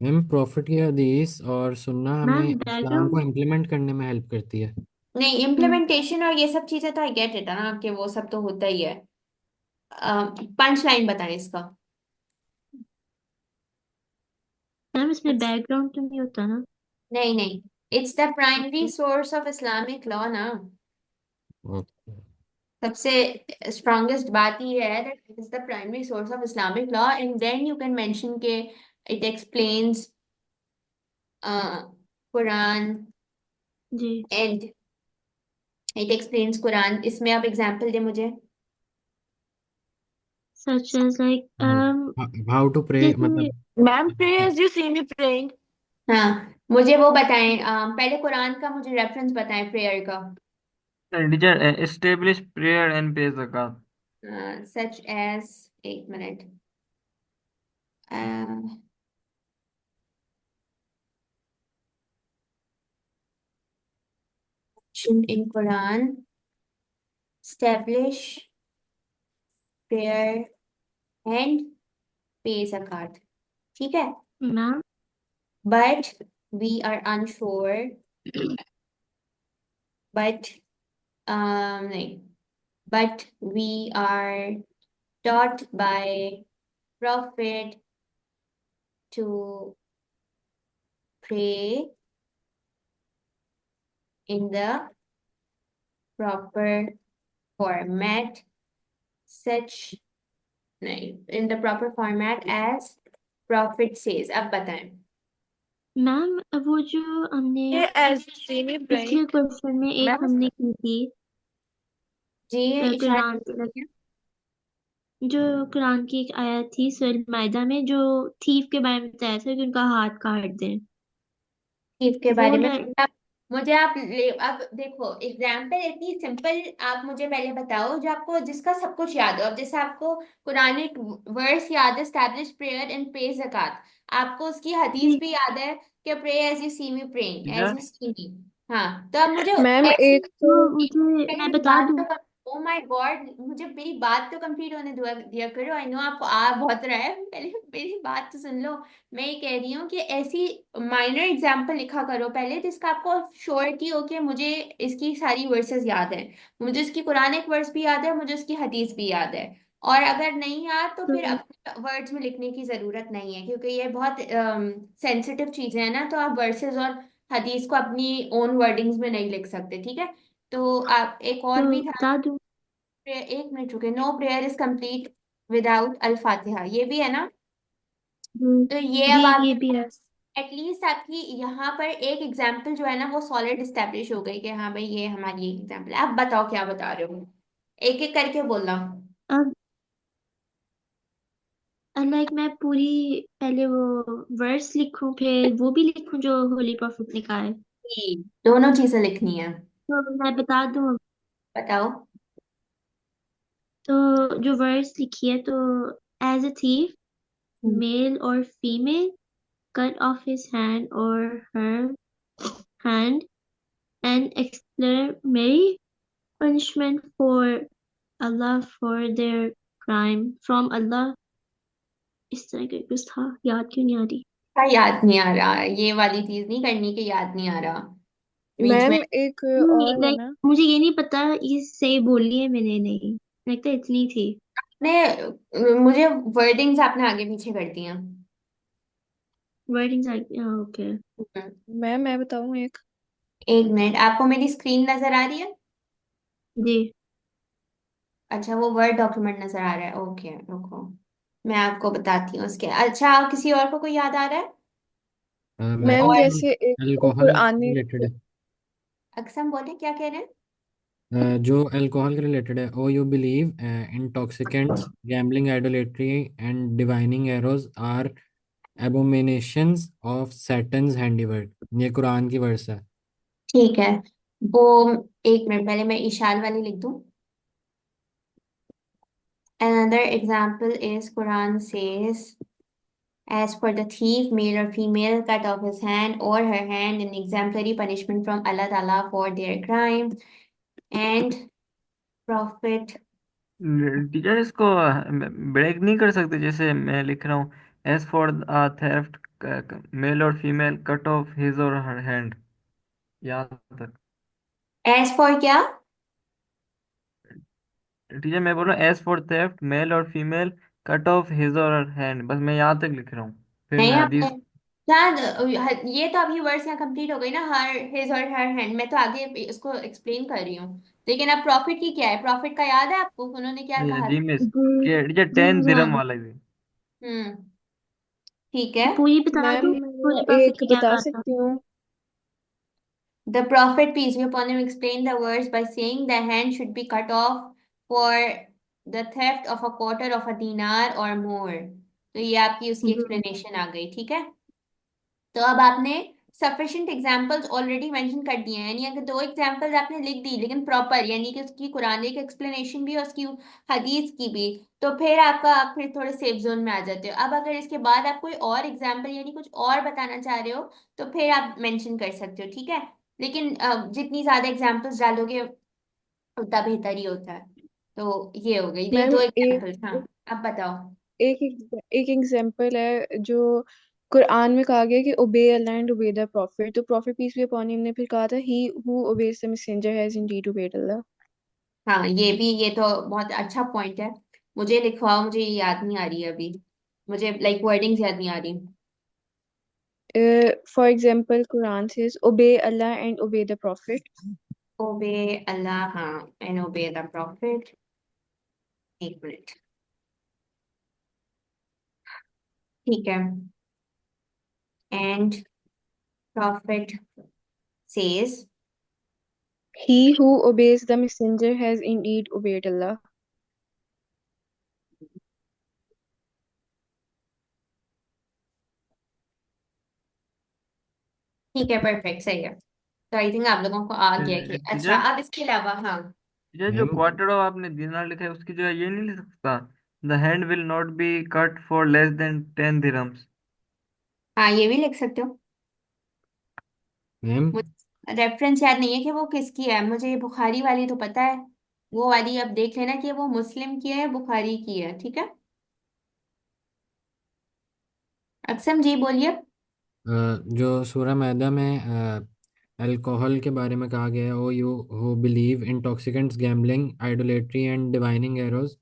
मैम प्रॉफिट की हदीस और सुन्ना हमें मैम इस्लाम को बैकग्राउंड। इम्प्लीमेंट करने में हेल्प करती है। नहीं, इम्प्लीमेंटेशन और ये सब चीजें तो आई गेट इट है ना, कि वो सब तो होता ही है। पंच लाइन बताएं इसका। मैम इसमें बैकग्राउंड तो नहीं होता ना? नहीं नहीं, it's the primary source of Islamic law ना। ओके। सबसे स्ट्रॉन्गेस्ट बात ही है that it is the primary source of Islamic law, and then you can mention के इट एक्सप्लेन्स कुरान, जी। And it explains Quran. इसमें आप एग्जांपल दे मुझे। Such as like how to pray जैसे मतलब। Ma'am pray as you see me praying. हाँ, मुझे वो बताएं, पहले कुरान का मुझे रेफरेंस बताएं प्रेयर का। टीचर एस्टेब्लिश प्रेयर एंड पे ज़कात। सच एज, एक minute, in Quran, establish prayer and pay zakat, ठीक है? Ma'am But we are unsure, but नहीं, but we are taught by Prophet to pray in the proper format, such नहीं, in the proper format as Prophet says. अब बताएं। Ma'am वो जो हमने ये एज सेमी पिछले ब्रेक क्वेश्चन में एक मैम हमने की थी जी कुरान इशारा जो कुरान की एक आयत थी सूरह मायदा में जो थीफ के बारे में बताया था कि उनका हाथ काट दें चीफ के वो बारे में लाइक मुझे आप अब देखो एग्जाम्पल इतनी सिंपल आप मुझे पहले बताओ जो आपको जिसका सब कुछ याद हो। अब जैसे आपको कुरानिक वर्स याद है स्टैब्लिश प्रेयर एंड पे ज़कात, आपको उसकी हदीस जी भी याद है कि pray as you see me praying as teacher you see me. हाँ तो अब मुझे मैम ऐसी एक तो तो मुझे मैं मेरी बता बात दूं तो ओ माय गॉड मुझे मेरी बात तो कंप्लीट होने दिया दिया करो। आई नो आपको आ बहुत रहा है, पहले मेरी बात तो सुन लो। मैं ये कह रही हूँ कि ऐसी माइनर एग्जाम्पल लिखा करो पहले जिसका आपको श्योरिटी हो कि मुझे इसकी सारी वर्सेस याद है, मुझे इसकी कुरान एक वर्स भी याद है, मुझे उसकी हदीस भी याद है। और अगर नहीं याद तो तो फिर अपने वर्ड्स में लिखने की जरूरत नहीं है क्योंकि ये बहुत सेंसिटिव चीजें हैं ना, तो आप वर्सेस और हदीस को अपनी ओन वर्डिंग्स में नहीं लिख सकते, ठीक है। तो आप एक और भी था बता दूं एक मिनट रुके, no prayer is complete without al Fatiha, ये भी है ना। हम्म, तो ये जी अब ये आपके भी है पास एटलीस्ट आपकी यहाँ पर एक एग्जाम्पल जो है ना वो सॉलिड स्टैब्लिश हो गई कि हाँ भाई ये हमारी एक एग्जाम्पल है। आप बताओ क्या बता रहे हो, एक एक करके बोलना। अब लाइक मैं पूरी पहले वो वर्स लिखूं फिर वो भी लिखूं जो होली प्रॉफिट ने कहा है जी, दोनों चीजें लिखनी है। तो मैं बता दूं बताओ। तो जो वर्स लिखी है तो as a thief hmm, male और female cut off his hand or her hand and exemplary punishment for Allah for their crime from Allah इस तरह का कुछ था याद क्यों नहीं आ रही क्या याद नहीं आ रहा, ये वाली चीज नहीं करनी कि याद नहीं आ रहा बीच में। मैम एक नहीं और है लाइक ना। मुझे ये नहीं पता ये सही बोली है मैंने नहीं लगता इतनी थी ने मुझे वर्डिंग्स आपने आगे पीछे कर दी हैं। वर्डिंग्स ओके मैम मैं बताऊं एक। एक मिनट, आपको मेरी स्क्रीन नजर आ रही है? जी अच्छा वो वर्ड डॉक्यूमेंट नजर आ रहा है, ओके रुको मैं आपको बताती हूँ उसके। अच्छा किसी और को कोई याद आ रहा है? मैम मैम और जो जैसे एक तो अल्कोहल कुरानी रिलेटेड है, अक्सम बोले क्या कह रहे हैं? जो अल्कोहल के रिलेटेड है, O you believe intoxicants gambling idolatry and divining arrows are abominations of Satan's handiwork, ये कुरान की वर्स है। ठीक है वो एक मिनट पहले मैं इशाल वाली लिख दूं। Another example is Quran says, as for the thief, male or female, cut off his hand or her hand in exemplary punishment from Allah Ta'ala for their crime. And Prophet, teacher इसको break नहीं कर सकते? जैसे मैं लिख रहा हूँ, as for theft mail और फीमेल कट ऑफ हिज और हर हैंड, यहाँ तक। as for क्या? टीचर मैं बोल रहा हूँ, एज फॉर थेफ्ट मेल और फीमेल कट ऑफ हिज और हर हैंड, बस मैं यहाँ तक लिख रहा हूँ। फिर नहीं मैं आपने हदीस। क्या ये तो अभी वर्ड्स यहाँ कंप्लीट हो गई ना, हर हिज और हर हैंड, मैं तो आगे इसको एक्सप्लेन कर रही हूँ। लेकिन अब प्रॉफिट की क्या है, प्रॉफिट का याद है आपको उन्होंने क्या कहा जी था? मिस, जी के टीचर जी 10 मुझे दिरहम याद है वाला भी। हम्म, ठीक है। पूरी बता मैम दूं पूरी मैं प्रॉफिट एक ने क्या बता कहा था सकती हूँ। The Prophet, peace be upon him, explained the verse by saying the hand should be cut off for the theft of a quarter of a dinar or more. तो ये आपकी उसकी जी एक्सप्लेनेशन आ गई, ठीक है। तो अब आपने सफिशिएंट एग्जांपल्स ऑलरेडी मेंशन कर दिए हैं, यानी अगर दो एग्जांपल्स आपने लिख दी लेकिन प्रॉपर, यानी कि उसकी कुरानिक एक्सप्लेनेशन भी और उसकी हदीस की भी, तो फिर आप फिर थोड़े सेफ जोन में आ जाते हो। अब अगर इसके बाद आप कोई और एग्जांपल यानी कुछ और बताना चाह रहे हो तो फिर आप मेंशन कर सकते हो, ठीक है। लेकिन जितनी ज्यादा एग्जांपल्स डालोगे उतना बेहतर ही होता है। तो ये हो गई, ये मैम दो एक एग्जांपल्स। हाँ अब बताओ। एक एक एग्जांपल है जो कुरान में कहा गया कि obey Allah and obey the prophet, तो prophet peace be upon him ने फिर कहा था he who obeys the messenger has indeed obeyed Allah. हाँ ये तो बहुत अच्छा पॉइंट है। मुझे लिखवाओ, मुझे ये याद नहीं आ रही है अभी, मुझे लाइक वर्डिंग्स याद नहीं आ रही। For example Quran says obey Allah and obey the prophet. Obey Allah, हाँ, एंड ओबे द प्रॉफिट। एक मिनट, ठीक है। And Prophet says, He who obeys the messenger has indeed obeyed Allah. ठीक है, perfect, सही है। तो आई थिंक आप लोगों को आ गया कि अच्छा, टीचर, अब इसके अलावा हाँ। ये जो मैम क्वार्टर ऑफ आपने दिनार लिखा है उसकी जगह ये नहीं लिख सकता? The hand will not be cut for less than 10 dirhams. हाँ, ये भी लिख सकते हो। मैम मुझे रेफरेंस याद नहीं है कि वो किसकी है, मुझे ये बुखारी वाली तो पता है। वो वाली अब देख लेना कि वो मुस्लिम की है, बुखारी की है, ठीक है। अक्सम जी बोलिए। जो सूरह मैदा में अल्कोहल के बारे में कहा गया है, O you who believe intoxicants, gambling, idolatry and divining arrows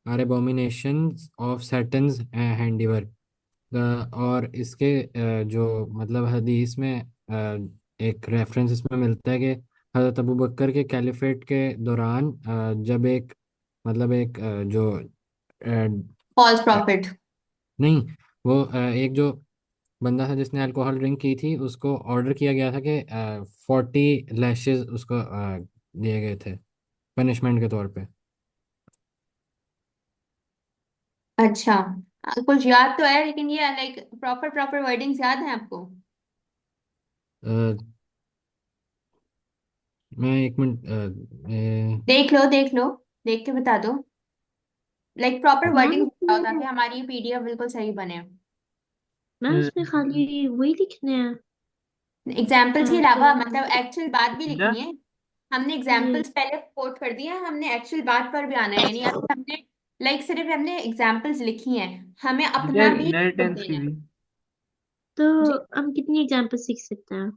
are abominations of Satan's handiwork. और इसके जो मतलब हदीस में एक रेफरेंस इसमें मिलता है कि हज़रत अबू बकर के कैलिफेट के दौरान जब एक मतलब एक जो फॉल्स अ, प्रॉफिट। नहीं, वो एक जो बंदा था जिसने अल्कोहल ड्रिंक की थी, उसको ऑर्डर किया गया था कि 40 लैशेस उसको दिए गए थे पनिशमेंट के तौर पे। अच्छा, कुछ याद तो है, लेकिन ये लाइक प्रॉपर प्रॉपर वर्डिंग्स याद है आपको? अ, मैं एक मिनट देख लो देख लो, देख के बता दो। लाइक प्रॉपर मैम वर्डिंग्स बताओ ताकि इसमें हमारी पीडीएफ बिल्कुल सही बने। मैम इसमें खाली वही लिखने हैं। एग्जाम्पल्स के अलावा तो मतलब एक्चुअल बात भी टीचर, लिखनी है। हमने जी एग्जाम्पल्स पहले कोट कर दिया, हमने एक्चुअल बात पर भी आना है, यानी अभी हमने लाइक सिर्फ हमने एग्जाम्पल्स लिखी हैं, हमें अपना टीचर भी नए input टेंस की देना है। भी। तो जी, हम कितनी एग्जाम्पल सीख सकते हैं?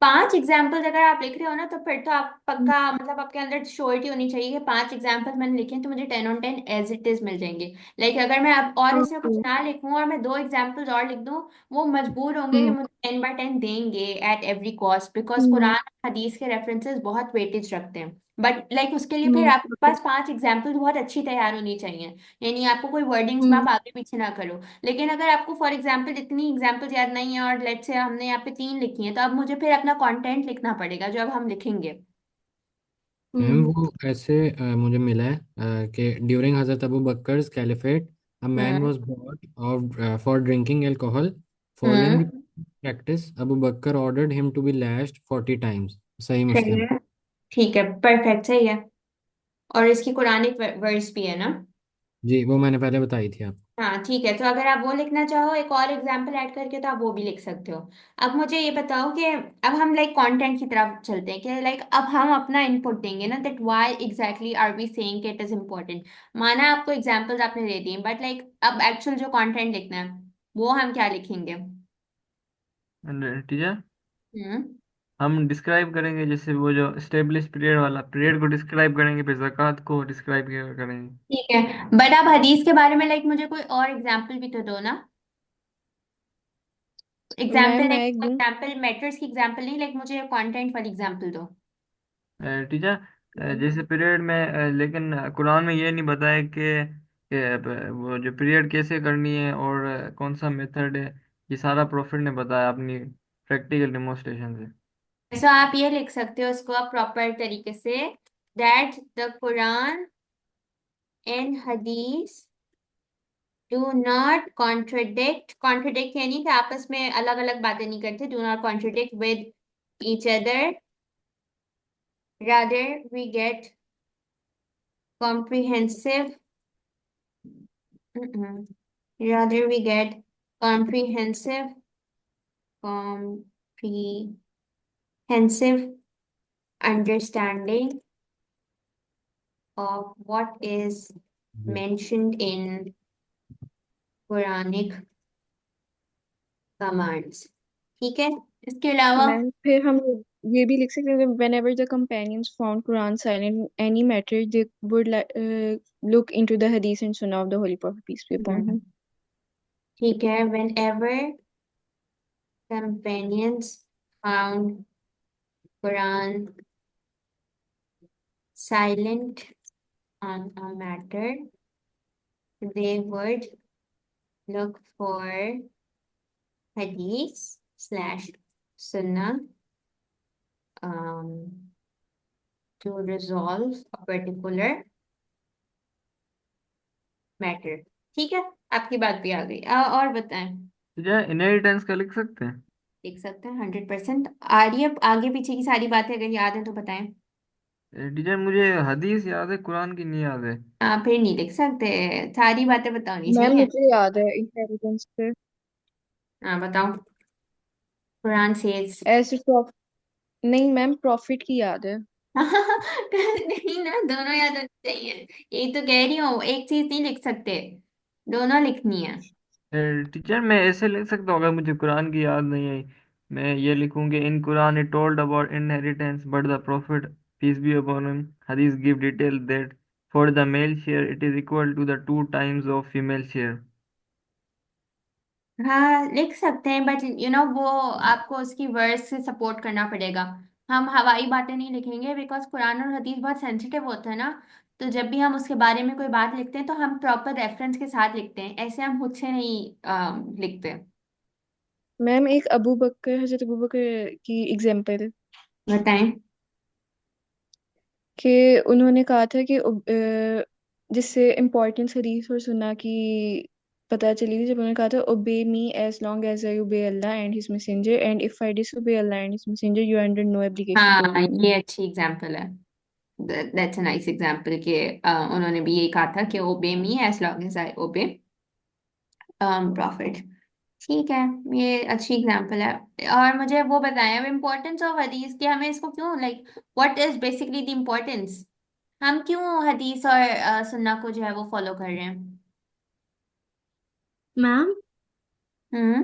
5 एग्जाम्पल्स अगर आप लिख रहे हो ना, तो फिर तो आप हम्म, पक्का मतलब आपके अंदर श्योरिटी होनी चाहिए कि 5 एग्जाम्पल्स मैंने लिखे हैं तो मुझे 10 on 10 एज इट इज मिल जाएंगे। लाइक अगर मैं अब और इसमें कुछ ओके। ना लिखूं और मैं 2 एग्जाम्पल्स और लिख दूं, वो मजबूर होंगे कि हम्म, मुझे 10/10 देंगे एट एवरी कॉस्ट, बिकॉज हम्म, कुरान और हदीस के रेफरेंसेस बहुत वेटेज रखते हैं। बट लाइक उसके लिए फिर आपके ओके। पास 5 एग्जाम्पल्स बहुत अच्छी तैयार होनी चाहिए, यानी आपको कोई वर्डिंग्स में हम्म, आप आगे पीछे ना करो। लेकिन अगर आपको फॉर एग्जाम्पल इतनी एग्जाम्पल्स याद नहीं है और लेट्स से हमने यहाँ पे 3 लिखी हैं, तो अब मुझे फिर अपना कंटेंट लिखना पड़ेगा जो अब हम लिखेंगे। मैम हम्म, वो ऐसे मुझे मिला है कि ड्यूरिंग हजरत Abu Bakr's caliphate a man hmm. Was brought off for drinking alcohol, following hmm. Practice Abu Bakr ordered him to be lashed 40 times. सही सही मुस्लिम। है, ठीक है, परफेक्ट, सही है। और इसकी कुरानिक वर्स भी है ना? जी, वो मैंने पहले बताई थी आप। हाँ ठीक है, तो अगर आप वो लिखना चाहो एक और एग्जाम्पल ऐड करके, तो आप वो भी लिख सकते हो। अब मुझे ये बताओ कि अब हम लाइक कंटेंट की तरफ चलते हैं कि लाइक अब हम अपना इनपुट देंगे ना, that why exactly are we saying it is important. माना आपको एग्जाम्पल्स आपने दे दिए, बट लाइक अब एक्चुअल जो कंटेंट लिखना है वो हम क्या लिखेंगे? Teacher, hmm. हम डिस्क्राइब करेंगे, जैसे वो जो स्टेब्लिश पीरियड वाला पीरियड को डिस्क्राइब करेंगे, फिर ज़कात को डिस्क्राइब करेंगे। ठीक है, बट आप हदीस के बारे में लाइक मुझे कोई और एग्जाम्पल भी तो दो ना। मैम एग्जाम्पल मैं लाइक एक दूं? एग्जाम्पल मैटर्स की एग्जाम्पल नहीं, लाइक मुझे कंटेंट वाली एग्जाम्पल दो। टीचर, जैसे पीरियड में लेकिन कुरान में ये नहीं बताया कि वो जो पीरियड कैसे करनी है और कौन सा मेथड है। ये सारा प्रॉफिट ने बताया अपनी प्रैक्टिकल डेमोन्स्ट्रेशन से। सो आप ये लिख सकते हो उसको आप प्रॉपर तरीके से, दैट द कुरान एंड हदीस डू नॉट कॉन्ट्रडिक्ट, कॉन्ट्रडिक्ट यानी कि आपस में अलग अलग बातें नहीं करते, do not contradict with each other, rather we get comprehensive, rather we get comprehensive, comprehensive understanding of what is जी mentioned in Quranic commands। ठीक है, इसके अलावा मैम फिर हम ये भी लिख सकते हैं whenever the companions found Quran silent in any matter they would look into the hadith and sunnah of the Holy Prophet peace be upon hmm, him। ठीक है, whenever companions found Quran silent on a matter, they would look for hadith slash sunnah to resolve a particular matter. ठीक है, आपकी बात भी आ गई। और बताएं। टीचर इनहेरिटेंस का लिख सकते हैं? लिख सकते हैं 100%। आर्य आगे पीछे की सारी बातें अगर याद है तो बताएं। टीचर मुझे हदीस याद है, कुरान की नहीं याद है। फिर नहीं लिख सकते, सारी बातें बतानी मैम चाहिए। मुझे याद है इनहेरिटेंस पे। हाँ बताओ। कुरान सेज। ऐसे प्रॉफ नहीं मैम, प्रॉफिट की याद है। नहीं ना, दोनों याद होनी चाहिए। यही तो कह रही हूँ, एक चीज नहीं लिख सकते, दोनों लिखनी है। टीचर मैं ऐसे लिख सकता हूँ, अगर मुझे कुरान की याद नहीं आई, मैं ये लिखूंगी, in Quran it told about inheritance but the prophet peace be upon him hadith give detail that for the male share it is equal to the 2 times of female share. हाँ लिख सकते हैं, बट वो आपको उसकी words से support करना पड़ेगा। हम हवाई बातें नहीं लिखेंगे, बिकॉज कुरान और हदीस बहुत सेंसिटिव होता है ना। तो जब भी हम उसके बारे में कोई बात लिखते हैं तो हम प्रॉपर रेफरेंस के साथ लिखते हैं, ऐसे हम खुद से नहीं लिखते। मैम एक हजरत अबू बकर की एग्जांपल बताएं। कि उन्होंने कहा था कि जिससे इम्पोर्टेंस हदीस और सुन्ना की पता चली थी, जब उन्होंने कहा था obey me as long as I obey Allah and his messenger and if I disobey Allah and his messenger you are under no obligation to हाँ ओबे मी। ये अच्छी एग्जाम्पल है। दैट्स अ नाइस एग्जाम्पल कि उन्होंने भी यही कहा था कि obey me as long as I obey prophet. ठीक है, ये अच्छी एग्जाम्पल है। और मुझे वो बताएं अब इम्पोर्टेंस ऑफ हदीस, कि हमें इसको क्यों what is basically the importance, हम क्यों हदीस और सुन्ना को जो है वो फॉलो कर रहे हैं। मैम हम्म।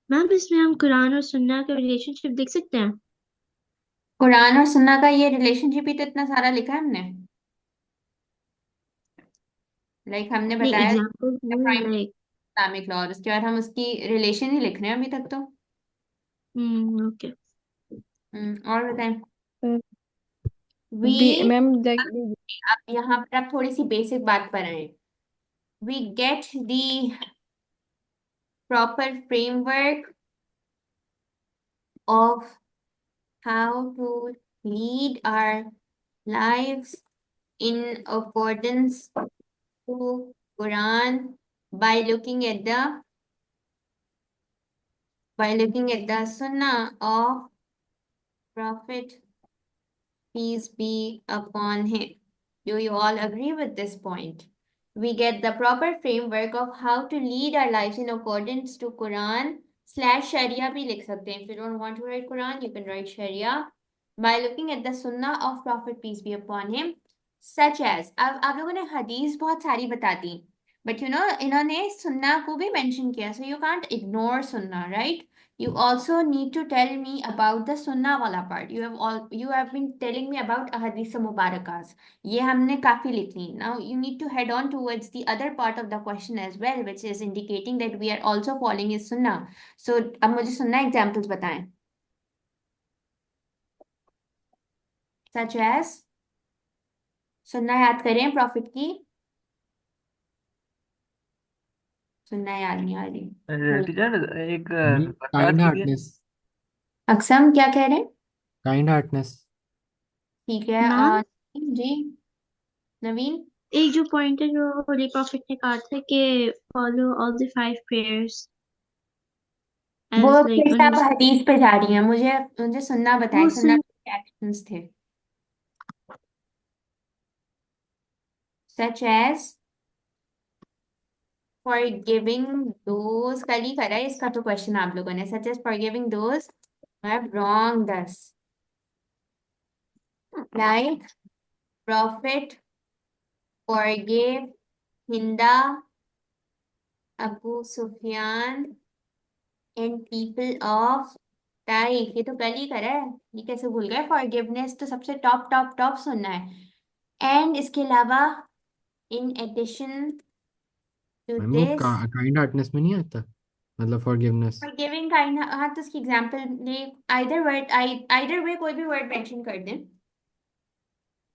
मैम इसमें हम कुरान और सुन्ना का रिलेशनशिप देख सकते हैं। कुरान और सुन्ना का ये रिलेशनशिप ही तो इतना सारा लिखा है हमने। हमने नहीं बताया example prime like. Islamic law, और उसके बाद हम उसकी रिलेशन ही लिख रहे हैं अभी तक तो। ओके। और बताएं। वी मैम अब यहाँ पर आप थोड़ी सी बेसिक बात पर आए। We get the proper framework of how to lead our lives in accordance to Quran by looking at the Sunnah of Prophet peace be upon him. Do you all agree with this point? We get the proper framework of how to lead our lives in accordance to Quran slash Sharia भी लिख सकते हैं. If you don't want to write Quran, you can write Sharia by looking at the Sunnah of Prophet peace be upon him, such as अब आप लोगों ने हदीस बहुत सारी बता दी, but इन्होंने सुन्ना को भी mention किया, so you can't ignore sunnah, right? You also need to tell me about the sunnah wala part. You have been telling me about ahadith mubarakas. ये हमने काफी लिख ली. Now you need to head on towards the other part of the question as well, which is indicating that we are also following his sunnah. So अब मुझे sunnah examples बताएं. Such as सुन्ना याद करें प्रॉफिट की. सुन्ना याद नहीं आ रही. भूल. टीचर एक काइंड ज़कात की भी। हार्टनेस। अक्सम क्या कह रहे हैं. Kind Hartness. ठीक है. मैम जी नवीन. एक जो पॉइंट है जो होली प्रॉफिट ने कहा था कि फॉलो ऑल द 5 prayers वो एज फिर लाइक से आप हदीस पे जा रही हैं, मुझे मुझे सुनना बताएं, वो सुनना सुन एक्शंस थे. सच एज forgiving those, कल ही करा है इसका तो क्वेश्चन आप लोगों ने. Such as forgiving those who have wronged us, like prophet forgave Hinda, Abu Sufyan and people of Taif. ये तो कल ही करा है, ये कैसे भूल गए. फॉरगिवनेस तो सबसे टॉप टॉप टॉप सुनना है. एंड इसके अलावा in addition to मैम वो this, काइंड हार्टनेस में नहीं आता, मतलब फॉरगिवनेस। forgiving kind, हाँ तो उसकी एग्जाम्पल ले. either way कोई भी वर्ड मेंशन कर दें.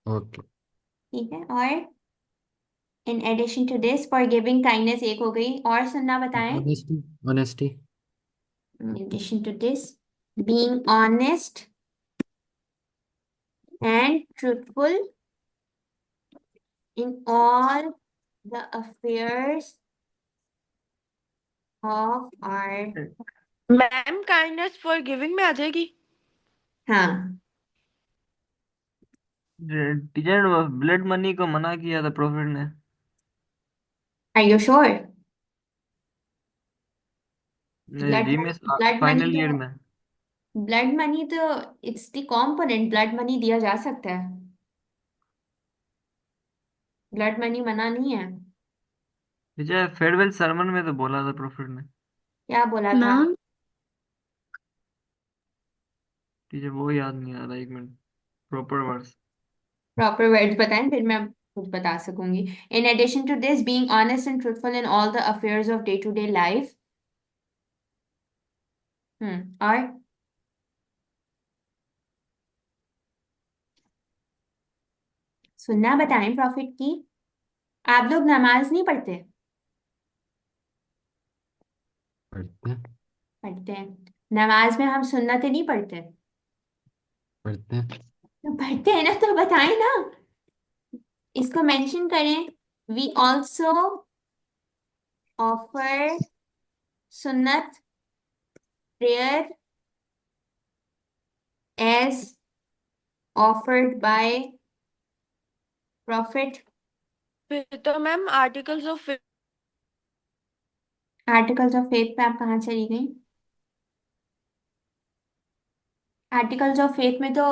ओके। ठीक है. और in addition to this, forgiving kindness एक हो गई, और सुनना बताएं. Honesty. Honesty. In addition to this, being honest and truthful in all the affairs of our ma'am kindness for giving में आ जाएगी। हाँ टीचर ब्लड मनी को मना किया था प्रॉफिट ने। are you sure blood जी miss, blood money final year तो में। blood money तो it's the component blood money दिया जा सकता है blood money मना नहीं है टीचर फेयरवेल सरमन में तो बोला था प्रॉफिट ने। क्या बोला था मैम टीचर वो याद नहीं आ रहा, एक minute, proper words. Proper words बताएं फिर मैं कुछ बता सकूंगी in addition to this being honest and truthful in all the affairs of day to day life और सुनना बताएं प्रॉफिट की आप लोग नमाज नहीं पढ़ते पढ़ते हैं। पढ़ते हैं नमाज में हम सुन्नतें नहीं पढ़ते पढ़ते हैं। तो पढ़ते हैं ना तो बताएं ना इसको मेंशन करें वी ऑल्सो ऑफर सुन्नत prayer as offered by prophet फिर तो ma'am articles of articles of faith पे आप कहाँ चली गई आर्टिकल्स ऑफ फेथ में तो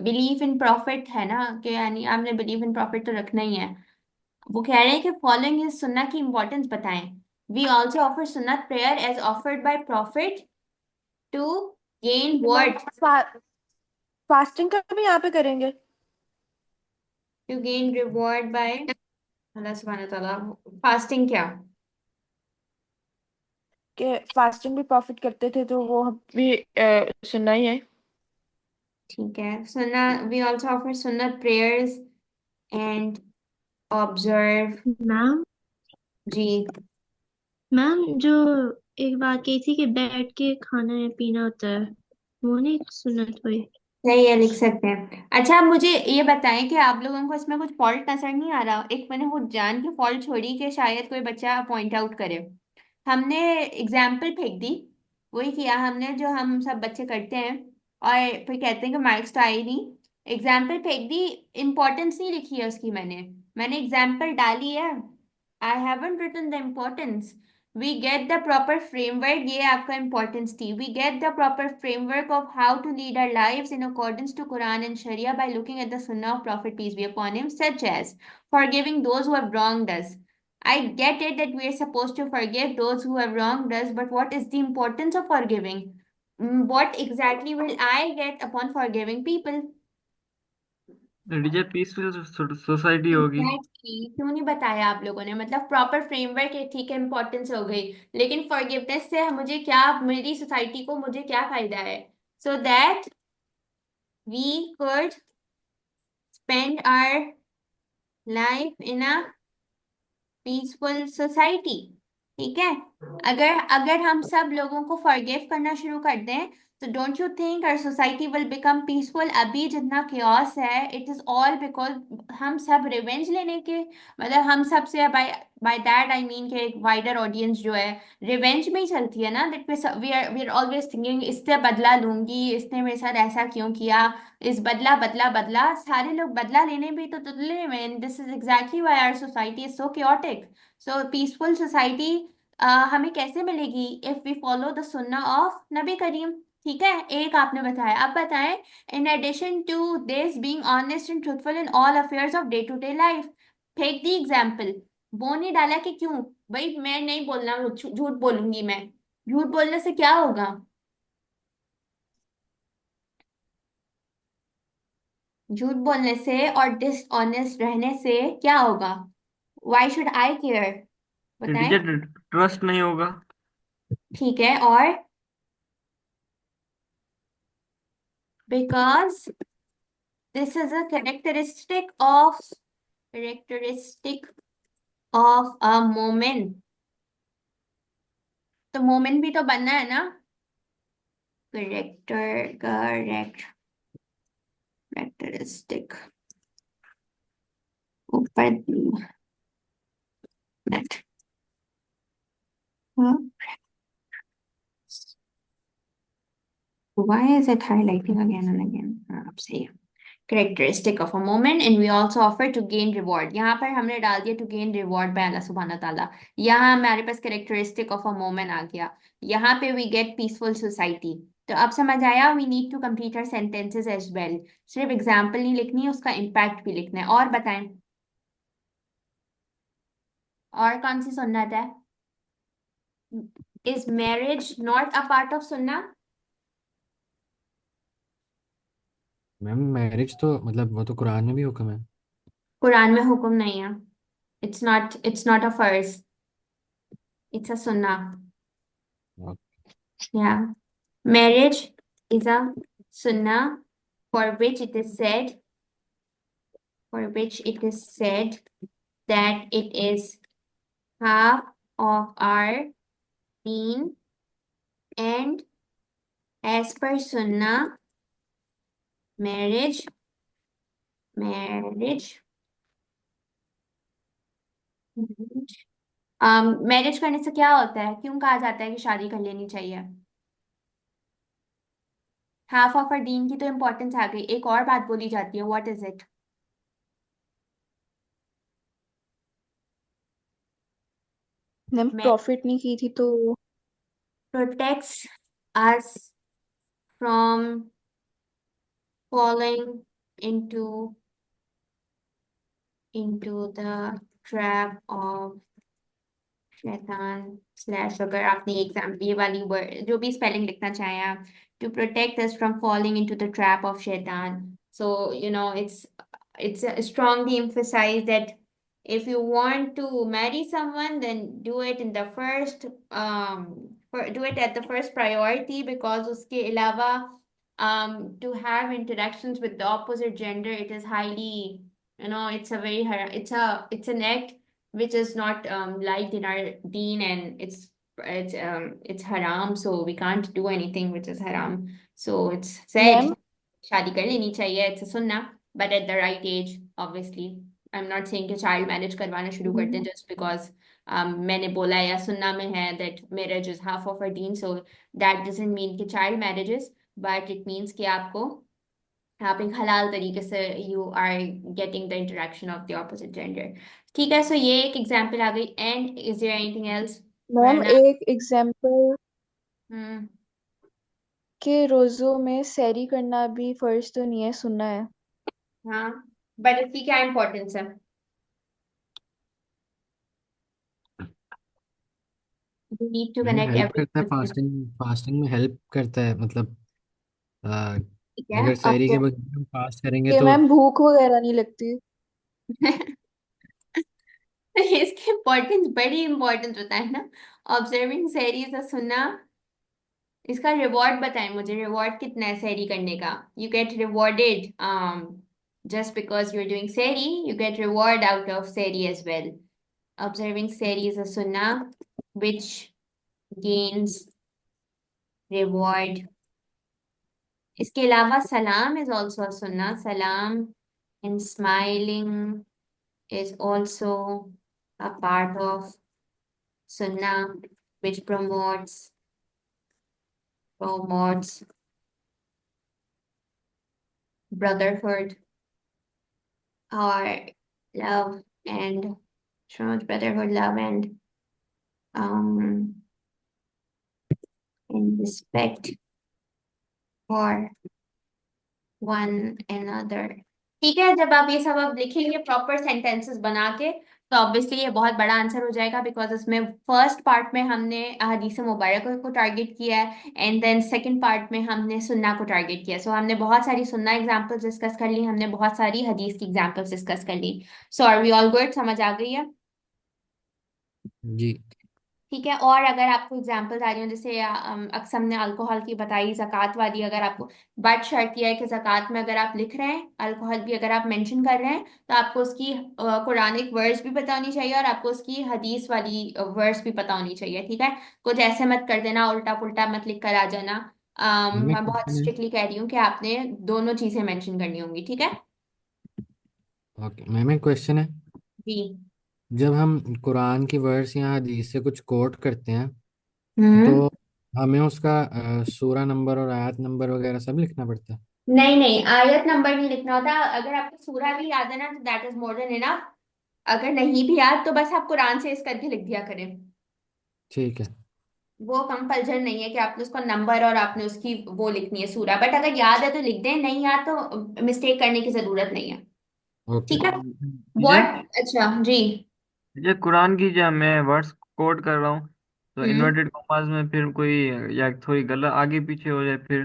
बिलीफ इन प्रॉफिट है ना कि यानी आपने बिलीव इन प्रॉफिट तो रखना ही है वो कह रहे हैं कि फॉलोइंग इज सुन्ना की इंपॉर्टेंस बताएं वी ऑल्सो ऑफर सुन्नत prayer as offered by prophet to gain what fasting का भी यहाँ पे करेंगे। टू गेन रिवॉर्ड बाय अल्लाह सुब्हानहू व तआला फास्टिंग क्या कि फास्टिंग भी प्रॉफिट करते थे तो वो भी सुनना ही है। ठीक है सुन्ना वी ऑल्सो ऑफर सुन्नत प्रेयर्स एंड ऑब्जर्व मैम जी मैम जो एक बात कही थी कि बैठ के खाना या पीना होता है वो नहीं सुन्नत हुई सही है लिख सकते हैं अच्छा आप मुझे ये बताएं कि आप लोगों को इसमें कुछ फॉल्ट नजर नहीं आ रहा एक मैंने वो जान के फॉल्ट छोड़ी कि शायद कोई बच्चा पॉइंट आउट करे हमने एग्जाम्पल फेंक दी वही किया हमने जो हम सब बच्चे करते हैं और फिर कहते हैं कि मार्क्स तो आए नहीं एग्जाम्पल फेंक दी इम्पोर्टेंस नहीं लिखी है उसकी मैंने एग्जाम्पल डाली है I haven't written the importance we get the proper framework ये आपका इम्पोर्टेंस थी we get the proper framework of how to lead our lives in accordance to Quran and sharia by looking at the सुन्ना of prophet peace be upon him such as forgiving those who have wronged us I get it that we are supposed to forgive those who have wronged us, but what is the importance of forgiving? What exactly will I get upon forgiving people? Teacher peaceful society होगी। Exactly. क्यों नहीं बताया आप लोगों ने मतलब proper framework है ठीक है इम्पोर्टेंस हो गई लेकिन फॉरगिवनेस से मुझे क्या मेरी सोसाइटी को मुझे क्या फायदा है so that we could spend our life in a peaceful society ठीक है अगर अगर हम सब लोगों को फॉरगिव करना शुरू कर दें तो don't you think our society will become peaceful अभी जितना क्योस है इट इज ऑल बिकॉज हम सब रिवेंज लेने के मतलब हम सब से by by that I mean के एक वाइडर ऑडियंस जो है रिवेंज में ही चलती है ना that we are always thinking इससे बदला लूंगी इसने मेरे साथ ऐसा क्यों किया इस बदला बदला बदला सारे लोग बदला लेने भी तो तुतले में and this is exactly why our society is so chaotic so peaceful society हमें कैसे मिलेगी इफ वी फॉलो द सुन्ना ऑफ नबी करीम ठीक है एक आपने बताया अब बताएं in addition to this being honest and truthful in all affairs of day to day life take the example वो नहीं डाला कि क्यों भाई मैं नहीं बोलना झूठ बोलूंगी मैं झूठ बोलने से क्या होगा झूठ बोलने से और डिसऑनेस्ट रहने से क्या होगा वाई शुड आई केयर बताएं टीचर ट्रस्ट नहीं होगा। ठीक है और because this is a characteristic of a moment तो मोमेंट भी तो बनना है ना characteristic ऊपर that why is it highlighting again and again? आप सही है. Characteristic of a moment, and we also offer to gain reward. यहाँ पर हमने डाल दिया to gain reward by Allah subhanahu wa ta'ala. यहाँ हमारे पास characteristic of a moment आ गया. यहाँ पे we get peaceful society. तो अब समझ आया, we need to complete our sentences as well. सिर्फ example नहीं लिखनी है, उसका impact भी लिखना है. और बताएं, और कौन सी सुन्नत है? Is marriage not a part of sunnah? Ma'am marriage तो मतलब वो तो कुरान में भी हुक्म है। कुरान में हुक्म नहीं है. It's not a farz. It's a sunnah. Yeah. Marriage is a sunnah for which it is said that it is half of our deen, and as per sunnah, marriage marriage करने से क्या होता है? क्यों कहा जाता है कि शादी कर लेनी चाहिए? हाफ ऑफ आवर दीन की तो इम्पोर्टेंस आ गई. एक और बात बोली जाती है, what is it? Ma'am profit नहीं की थी तो protects us from falling into the trap of शैतान स्लैश, अगर आपने एग्जाम ये वाली वर्ड जो भी स्पेलिंग लिखना चाहें आप, to protect us from falling into the trap of Shaitan. So you know it's strongly emphasized that if you want to marry someone, then do it in the first do it at the first priority, because उसके अलावा to have interactions with the opposite gender, it is highly, it's a very it's an act which is not liked in our deen, and it's haram, so we can't do anything which is haram. So it's said ma'am शादी कर लेनी चाहिए, it's a sunnah, but at the right age, obviously. I'm not saying कि child marriage करवाना शुरू कर दें just because मैंने बोला या सुन्ना में है that marriage is half of our deen, so that doesn't mean कि child marriages, but it means कि आप एक हलाल तरीके से you are getting the interaction of the opposite gender. ठीक है, so ये एक example आ गई. And is there anything else? Ma'am वरना एक एग्जांपल हम्म के रोजों में सैरी करना भी फर्ज तो नहीं है, सुनना है। हाँ, but इसकी क्या importance है? You need to ma'am connect help everything करता है, with the. फास्टिंग में हेल्प करता है, मतलब आ, ठीक है, अगर सैरी के अब बाद हम फास्ट करेंगे कि तो मैम भूख वगैरह नहीं लगती। इसकी इम्पोर्टेंस बड़ी इम्पोर्टेंस होता है ना. ऑब्जर्विंग सैरी इज अ सुन्ना. इसका रिवॉर्ड बताएं मुझे, रिवॉर्ड कितना है सैरी करने का? You get rewarded just because you're doing sehri, you get reward out of sehri as well. Observing sehri is a sunnah which gains reward. इसके अलावा सलाम is also a sunnah. Salam and smiling is also a part of sunnah which promotes brotherhood or love and promotes brotherhood, love, um and respect for one another. ठीक है, जब आप ये सब अब लिखेंगे प्रॉपर सेंटेंसेस बना के, तो ऑब्वियसली ये बहुत बड़ा आंसर हो जाएगा, बिकॉज इसमें फर्स्ट पार्ट में हमने हदीस मुबारक को टारगेट किया है, एंड देन सेकंड पार्ट में हमने सुन्ना को टारगेट किया. सो हमने बहुत सारी सुन्ना एग्जांपल्स डिस्कस कर ली, हमने बहुत सारी हदीस की एग्जांपल्स डिस्कस कर ली. सो आर वी ऑल गुड? समझ आ गई है? जी। ठीक है. और अगर आपको एग्जांपल्स आ रही हो, जैसे अक्सर हमने अल्कोहल की बताई, ज़कात वाली, अगर आपको, बट शर्त यह है कि ज़कात में अगर आप लिख रहे हैं, अल्कोहल भी अगर आप मेंशन कर रहे हैं, तो आपको उसकी कुरानिक वर्स भी पता होनी चाहिए, और आपको उसकी हदीस वाली वर्स भी पता होनी चाहिए. ठीक है, कुछ ऐसे मत कर देना, उल्टा पुल्टा मत लिख कर आ जाना. मैम एक मैं बहुत क्वेश्चन है। स्ट्रिक्टली कह रही हूँ कि आपने दोनों चीजें मेंशन करनी होंगी, ठीक है? ओके मैम एक क्वेश्चन है। जी। जब हम कुरान की वर्स या हदीस से कुछ कोट करते हैं तो हम्म। हमें उसका सूरा नंबर और आयत नंबर वगैरह सब लिखना पड़ता है? नहीं नहीं, आयत नंबर नहीं लिखना होता। अगर आपको सूरा भी याद है ना, तो that is more than enough. अगर नहीं भी याद तो बस आप कुरान से इस करके लिख दिया करें। ठीक है। वो कंपल्जन नहीं है कि आपने उसका नंबर और आपने उसकी वो लिखनी है सूरा, बट अगर याद है तो लिख दें, नहीं याद तो मिस्टेक करने की जरूरत नहीं है। ओके। ठीक है। Teacher, what? अच्छा जी। टीचर कुरान की जब मैं वर्ड्स कोड कर रहा हूँ तो हम्म। इन्वर्टेड कॉमास में फिर कोई या थोड़ी गलत आगे पीछे हो जाए फिर।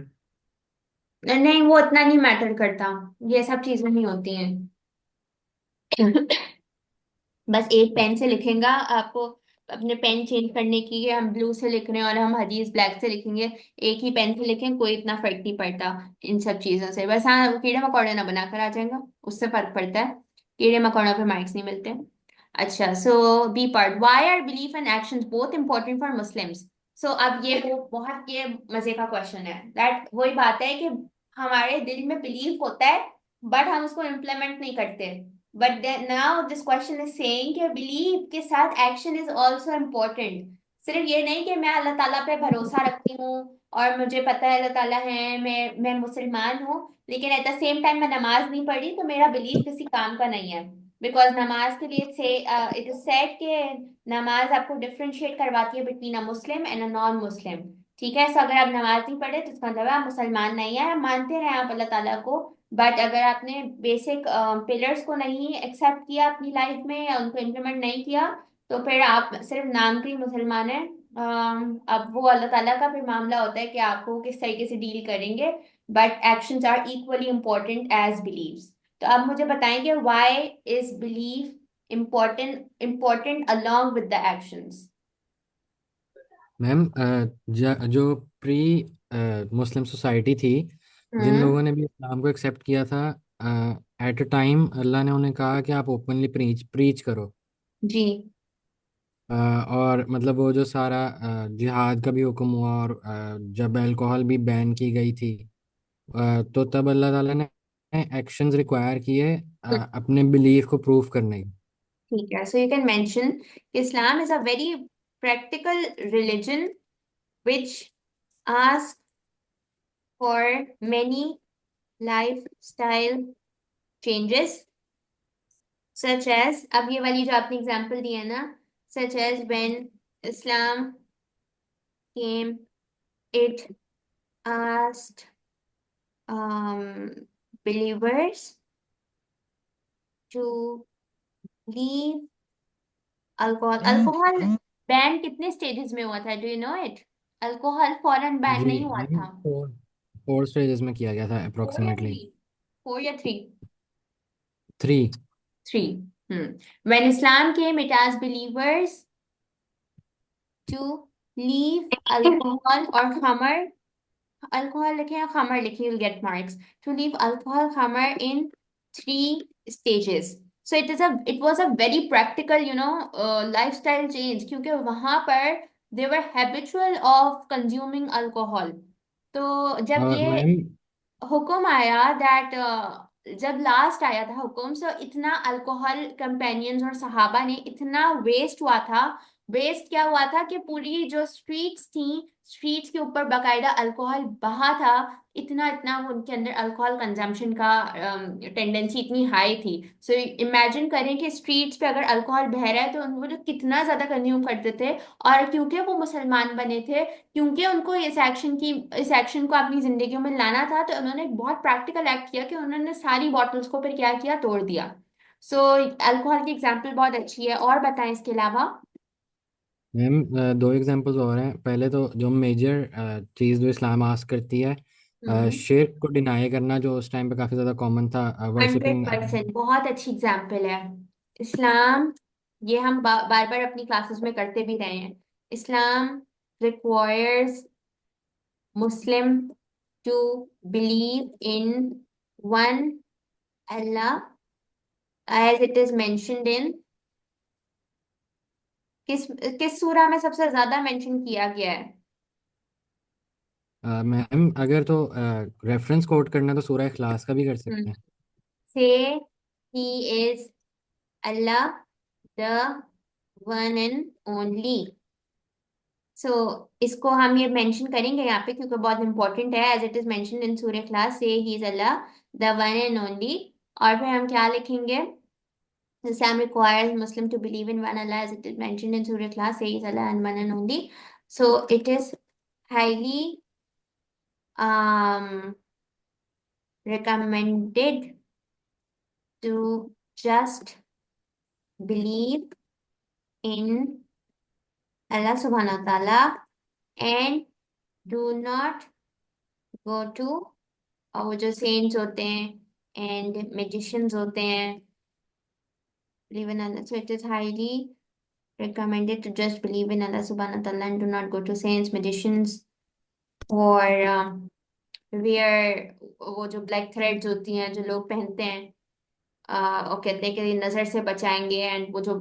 नहीं, वो इतना नहीं मैटर करता। ये सब चीजें नहीं होती हैं। बस एक पेन से लिखेगा आपको। अपने पेन चेंज करने की है, हम ब्लू से लिख रहे हैं और हम हदीस ब्लैक से लिखेंगे। एक ही पेन से लिखें, कोई इतना फर्क नहीं पड़ता इन सब चीजों से। बस हाँ, कीड़े मकोड़े ना बनाकर आ जाएगा, उससे फर्क पड़ता है। कीड़े मकोड़ों पे मार्क्स नहीं मिलते। अच्छा, so B part, why are belief and actions both important for Muslims? So अब ये वो बहुत ये मजे का क्वेश्चन है। दैट वही बात है कि हमारे दिल में बिलीफ होता है, बट हम उसको इम्प्लीमेंट नहीं करते। But now this question is saying कि बिलीव के साथ एक्शन इज आल्सो इम्पोर्टेंट। सिर्फ ये नहीं कि मैं अल्लाह ताला पे भरोसा रखती हूँ और मुझे पता है अल्लाह ताला है, मैं मुसलमान हूँ, लेकिन एट द सेम टाइम मैं नमाज नहीं पढ़ी तो मेरा बिलीव किसी काम का नहीं है। बिकॉज नमाज के लिए से इट इज सेड कि नमाज आपको डिफरेंशिएट करवाती है between a Muslim and a non Muslim. ठीक है, सो अगर आप नमाज नहीं पढ़े तो इसका मतलब है आप मुसलमान नहीं है, आप मानते रहे आप अल्लाह ताला को, बट अगर आपने बेसिक पिलर्स को नहीं एक्सेप्ट किया अपनी लाइफ में या उनको इम्प्लीमेंट नहीं किया, तो फिर आप सिर्फ नाम के ही मुसलमान हैं। अब वो अल्लाह ताला का फिर मामला होता है कि आपको किस तरीके से डील करेंगे। But actions are equally important as beliefs. तो अब मुझे बताएंगे why is belief important along with the actions? Ma'am जो प्री मुस्लिम सोसाइटी थी, जिन हम्म। लोगों ने भी इस्लाम को एक्सेप्ट किया था, एट अ टाइम अल्लाह ने उन्हें कहा कि आप ओपनली प्रीच प्रीच करो। जी। और मतलब वो जो सारा जिहाद का भी हुक्म हुआ, और जब अल्कोहल भी बैन की गई थी, तो तब अल्लाह ताला ने एक्शंस रिक्वायर किए अपने बिलीफ को प्रूव करने की। ठीक है, so you can mention Islam is a very practical religion which asks for many lifestyle changes, such as, अब ये वाली जो आपने एग्जांपल दी है ना, such as when Islam came, it asked believers to leave alcohol. Alcohol ban कितने stages में हुआ था, do you know it? Alcohol फौरन बैन जी नहीं हुआ मैम, था। 4 स्टेजेस में किया गया था फोर या अप्रोक्सीमेटली। थ्री? फोर या three? 3। Three. When Islam came, it asked believers to leave alcohol or khamar. Alcohol लिखें या khamar लिखें, you'll get marks. To leave alcohol, khamar in 3 stages. So it was a very practical, lifestyle change, क्योंकि वहां पर they were habitual of consuming alcohol. तो जब और ये मैम हुक्म आया दैट, जब लास्ट आया था हुक्म, सो इतना अल्कोहल कंपेनियंस और सहाबा ने इतना वेस्ट हुआ था। वेस्ट क्या हुआ था कि पूरी जो स्ट्रीट्स थी, स्ट्रीट्स के ऊपर बकायदा अल्कोहल बहा था। इतना इतना वो उनके अंदर अल्कोहल कंजम्पशन का टेंडेंसी इतनी हाई थी। सो इमेजिन करें कि स्ट्रीट्स पे अगर अल्कोहल बह रहा है तो वो लोग कितना ज्यादा कंज्यूम करते थे। और क्योंकि वो मुसलमान बने थे, क्योंकि उनको इस एक्शन को अपनी जिंदगी में लाना था, तो उन्होंने एक बहुत प्रैक्टिकल एक्ट किया कि उन्होंने सारी बॉटल्स को फिर क्या किया, तोड़ दिया। सो अल्कोहल की एग्जाम्पल बहुत अच्छी है, और बताएं इसके अलावा। मैम 2 एग्जांपल्स और हैं। पहले तो जो मेजर चीज़ जो इस्लाम आस्क करती है, हम्म। शिर्क को डिनाई करना, जो उस टाइम पे काफ़ी ज़्यादा कॉमन था, हंड्रेड वर्शिपिंग। परसेंट बहुत अच्छी एग्जाम्पल है। इस्लाम, ये हम बार बार अपनी क्लासेस में करते भी रहे हैं। इस्लाम requires Muslim to believe in one Allah, as it is mentioned in, किस किस सूरा में सबसे ज्यादा मेंशन किया गया है? मैम अगर तो रेफरेंस कोट करना है तो सूरह इखलास का भी कर सकते हैं। Say he is Allah the one and only. So इसको हम ये मेंशन करेंगे यहाँ पे क्योंकि बहुत इंपॉर्टेंट है। As it is mentioned in सूरह इखलास, say he is Allah the one and only. और फिर हम क्या लिखेंगे? Islam requires Muslim to believe in one Allah as it is mentioned in Surah Ikhlas, says Allah and one and only. So it is highly recommended to just believe in Allah subhanahu wa ta'ala and do not go to वो जो saints होते हैं and magicians होते हैं, believe in Allah. So it is highly recommended to just believe in Allah subhanahu wa ta'ala and do not go to saints, magicians or wear वो जो black threads होती हैं जो लोग पहनते हैं और कहते हैं कि ये नजर से बचाएंगे। एंड वो जो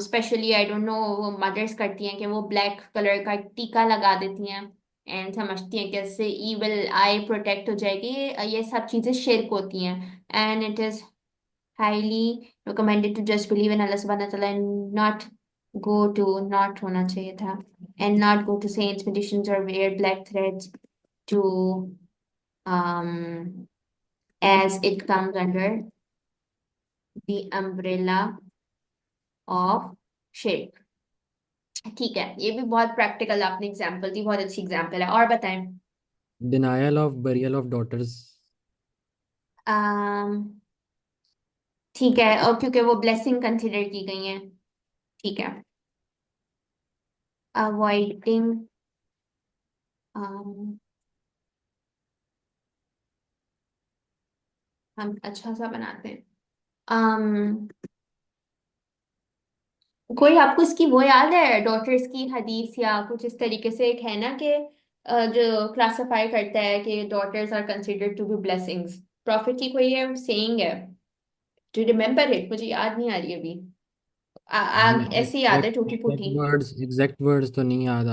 स्पेशली आई डोंट नो वो मदर्स करती हैं कि वो ब्लैक कलर का टीका लगा देती हैं एंड समझती हैं कि इससे इविल आई प्रोटेक्ट हो जाएगी। ये सब चीजें शिर्क होती हैं and it is highly recommended to just believe in Allah subhanahu wa ta'ala and not go to, not होना चाहिए था, and not go to saints, magicians or wear black threads to um as it comes under the umbrella of shirk। ठीक है, ये भी बहुत practical आपने example दी, बहुत अच्छी एग्जांपल है। और बताएं। Denial of burial of daughters. um, ठीक है, और क्योंकि वो ब्लेसिंग कंसिडर की गई हैं। ठीक है। अवॉइडिंग हम अच्छा सा बनाते हैं। कोई आपको इसकी वो याद है डॉटर्स की हदीस या कुछ इस तरीके से? एक है ना कि जो क्लासिफाई करता है कि daughters are considered to be blessings. Prophet की कोई है सेइंग है? Do remember it? मुझे याद नहीं आ रही अभी। ऐसे याद है टूटी फूटी। एग्जैक्ट वर्ड्स तो नहीं याद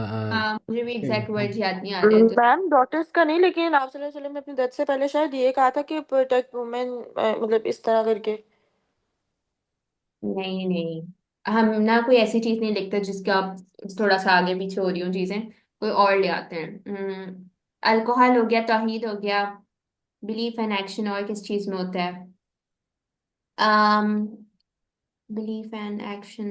मुझे भी एग्जैक्ट वर्ड्स याद नहीं आ रहे तो। मैम डॉटर्स का नहीं, लेकिन आप सल्लल्लाहु अलैहि वसल्लम ने अपनी डेथ से पहले शायद ये कहा था कि प्रोटेक्ट वुमेन, मतलब इस तरह करके। नहीं नहीं, हम ना कोई ऐसी चीज नहीं लिखते जिसके आप थोड़ा सा आगे पीछे हो रही हो चीजें, कोई और ले आते हैं। अल्कोहल हो गया, तौहीद हो गया, बिलीफ एंड एक्शन और किस चीज में होता है? बिलीफ एंड एक्शन,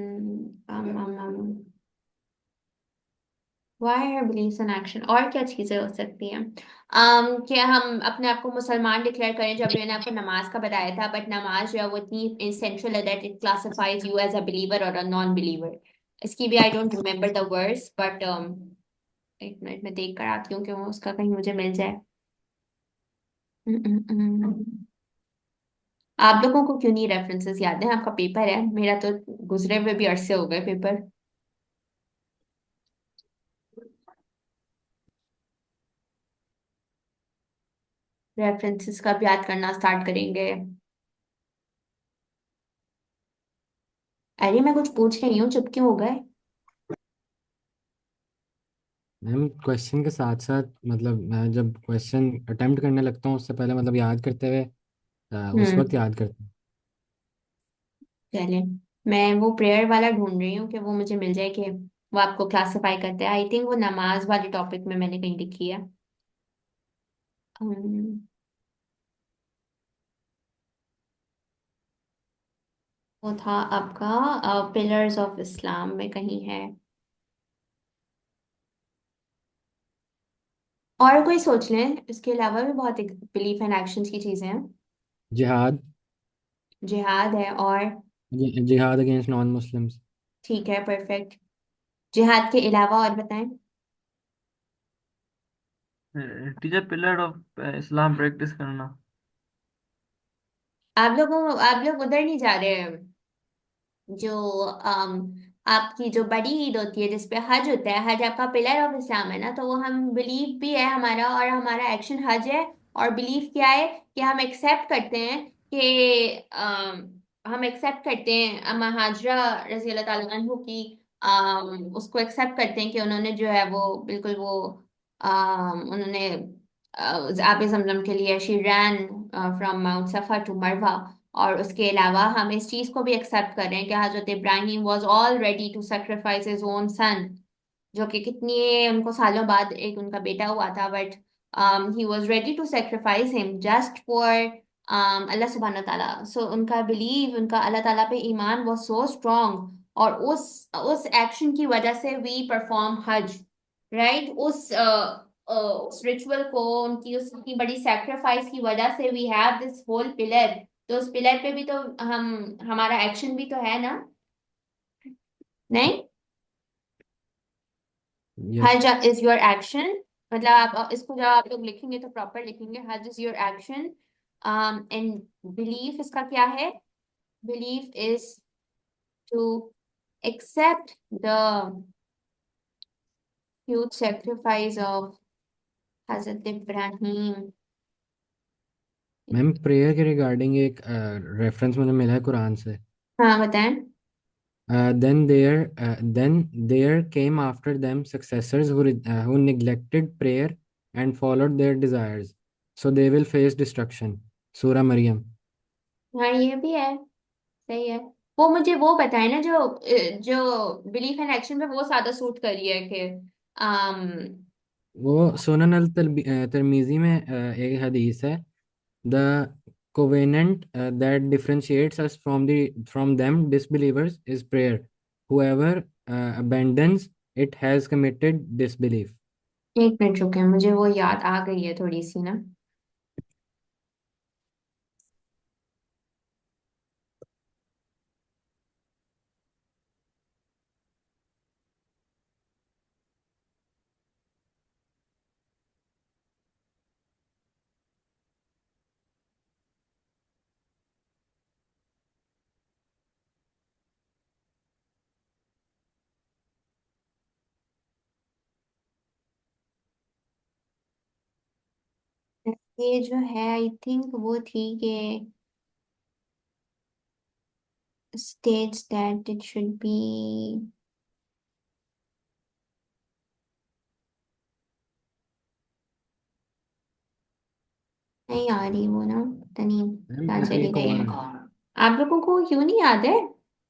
वाई है बिलीफ एंड एक्शन, और क्या चीजें हो सकती हैं? क्या हम अपने आप को मुसलमान डिक्लेयर करें? जब मैंने आपको नमाज का बताया था, बट नमाज जो है वो इतनी एसेंशियल है that it classifies you as a believer or a non believer. इसकी भी I don't remember the words but एक मिनट में देख कर आती हूँ कि वो उसका कहीं मुझे मिल जाए। हम्म, हम्म, हम्म। आप लोगों को क्यों नहीं रेफरेंसेस याद है? आपका पेपर है, मेरा तो गुजरे हुए भी अरसे हो गए पेपर। रेफरेंसेस का भी याद करना स्टार्ट करेंगे। अरे मैं कुछ पूछ रही हूँ, चुप क्यों हो गए? मैम क्वेश्चन के साथ साथ मतलब मैं जब क्वेश्चन अटेम्प्ट करने लगता हूँ उससे पहले मतलब याद करते हुए उस वक्त हम्म, याद करता हूँ। चले, मैं वो प्रेयर वाला ढूंढ रही हूँ कि वो मुझे मिल जाए कि वो आपको क्लासिफाई करते हैं। आई थिंक वो नमाज वाले टॉपिक में मैंने कहीं लिखी है। हम्म, वो था आपका पिलर्स ऑफ इस्लाम में कहीं है। और कोई सोच लें, इसके अलावा भी बहुत बिलीफ एंड एक्शंस की चीजें हैं। जिहाद। जिहाद है और? जिहाद अगेंस्ट नॉन मुस्लिम्स। ठीक है, परफेक्ट। जिहाद के अलावा और बताएं। Teacher pillar of Islam practice करना। आप लोग उधर नहीं जा रहे हैं जो आपकी जो बड़ी ईद होती है जिसपे हज होता है? हज आपका पिलर ऑफ इस्लाम है ना, तो वो हम बिलीव भी है हमारा और हमारा एक्शन हज है। और बिलीव क्या है कि हम एक्सेप्ट करते हैं कि हम एक्सेप्ट करते हैं अम्मा हाजरा रजी अल्लाह ताला अन्हु की, उसको एक्सेप्ट करते हैं कि उन्होंने जो है वो बिल्कुल वो उन्होंने आबे जमजम के लिए शी रैन फ्रॉम माउंट सफा टू मरवा। और उसके अलावा हम इस चीज को भी एक्सेप्ट कर रहे हैं कि हजरत इब्राहिम was all ready to sacrifice his own son, जो कि कितनी उनको सालों बाद एक उनका बेटा हुआ था, but he was ready to sacrifice him just for Allah सुब्हानहू ताला। सो उनका बिलीव, उनका अल्लाह ताला पे ईमान वाज सो स्ट्रॉन्ग, और उस एक्शन की वजह से वी परफॉर्म हज, राइट। उस रिचुअल को, उनकी उस इतनी बड़ी सेक्रीफाइस की वजह से we have this whole pillar. तो उस पिलर पे भी तो हम, हमारा एक्शन भी तो है ना, नहीं? यस। हज इज योर एक्शन, मतलब आप इसको जब आप लोग लिखेंगे तो प्रॉपर लिखेंगे, हज is your action. And belief इसका क्या है? Belief is to accept the huge sacrifice of Hazrat Ibrahim. मैम प्रेयर के रिगार्डिंग एक रेफरेंस मुझे मिला है कुरान से। हाँ बताएं। Then there came after them successors who neglected prayer and followed their desires, so they will face destruction. सूरा मरियम। हाँ ये भी है, सही है। वो मुझे वो बताए ना, जो बिलीफ एंड एक्शन पे वो ज्यादा सूट करी है कि वो सुनन अल तिरमिजी में एक हदीस है, the covenant that differentiates us from them disbelievers is prayer. Whoever abandons it has committed disbelief. एक मिनट रुके, मुझे वो याद आ गई है थोड़ी सी ना। ये जो है आई थिंक वो थी कि states that it should be, नहीं आ रही वो ना, पता नहीं मैम कहाँ चली एक गई और है। है। आप लोगों को क्यों नहीं याद है?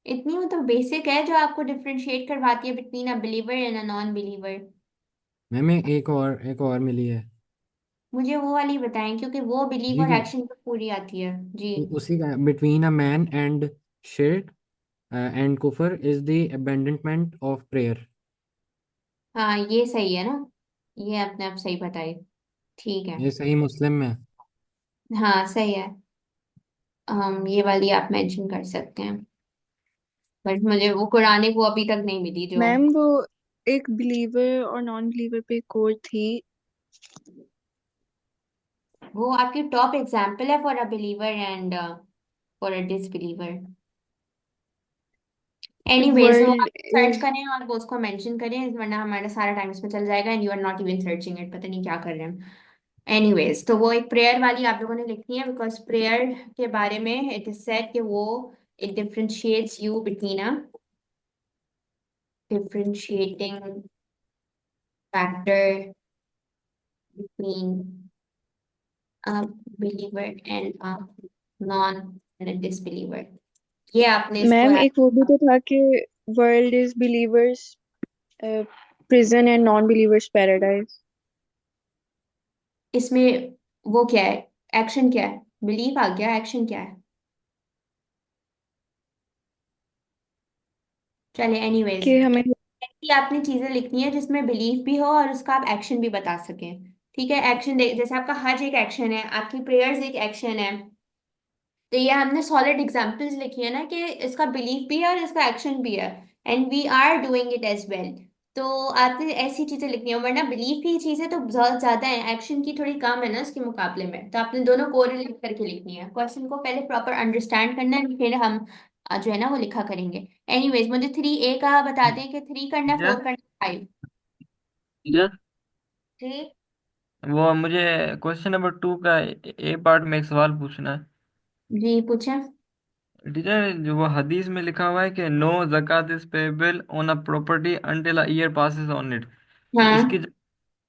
इतनी वो तो बेसिक है जो आपको डिफरेंशिएट करवाती है between a believer and a non believer. Ma'am एक और मिली है। मुझे वो वाली बताएं, क्योंकि वो बिलीव जी और जी। एक्शन पर पूरी आती है जी। उसी का between a man and shirk and kufr is the abandonment of prayer. हाँ ये सही है ना, ये अपने आप सही बताई, ठीक है। ये सही मुस्लिम में है। हाँ सही है। ये वाली आप मेंशन कर सकते हैं, बट मुझे वो कुरानिक वो अभी तक नहीं मिली जो। मैम वो एक बिलीवर और नॉन बिलीवर पे कोड थी। वो आपकी टॉप एग्जाम्पल है for a believer and for a disbeliever. Anyways वो वर्ल्ड आप सर्च इज करें और वो उसको मेंशन करें, वरना हमारा सारा टाइम इसमें चल जाएगा and you are not even searching it, पता नहीं क्या कर रहे हैं। एनीवेज तो वो एक प्रेयर वाली आप लोगों ने लिखनी है, बिकॉज प्रेयर के बारे में इट इज सेड कि वो it differentiates you between a differentiating factor between a believer and a non and a disbeliever। ये आपने इसको मैम एक वो भी तो था कि world is believers prison and non believers paradise. इसमें वो क्या है, एक्शन क्या है? बिलीफ आ गया, एक्शन क्या है? चले एनीवेज, कि हमें ऐसी आपने चीजें लिखनी है जिसमें बिलीफ भी हो और उसका आप एक्शन भी बता सकें। ठीक है, एक्शन जैसे आपका हज एक एक्शन है, आपकी प्रेयर्स एक एक्शन है। तो ये हमने सॉलिड एग्जांपल्स लिखी है ना कि इसका बिलीफ भी है और इसका एक्शन भी है, and we are doing it as well. तो आपने ऐसी चीजें लिखनी है, वरना बिलीफ की चीजें तो बहुत ज्यादा है, एक्शन की थोड़ी कम है ना उसके मुकाबले में। तो आपने दोनों कोरिलेट करके लिखनी है, क्वेश्चन को पहले प्रॉपर अंडरस्टैंड करना है, फिर हम जो है ना वो लिखा करेंगे। एनीवेज मुझे 3A का बता दें कि 3 करना है, 4 टीचर, करना है, 5? टीचर, जी। वो मुझे क्वेश्चन नंबर 2 का ए पार्ट में एक सवाल पूछना है। जी पूछे। टीचर, जो वो हदीस में लिखा हुआ है कि no zakat is payable on a property until a year passes on it, तो इसकी हाँ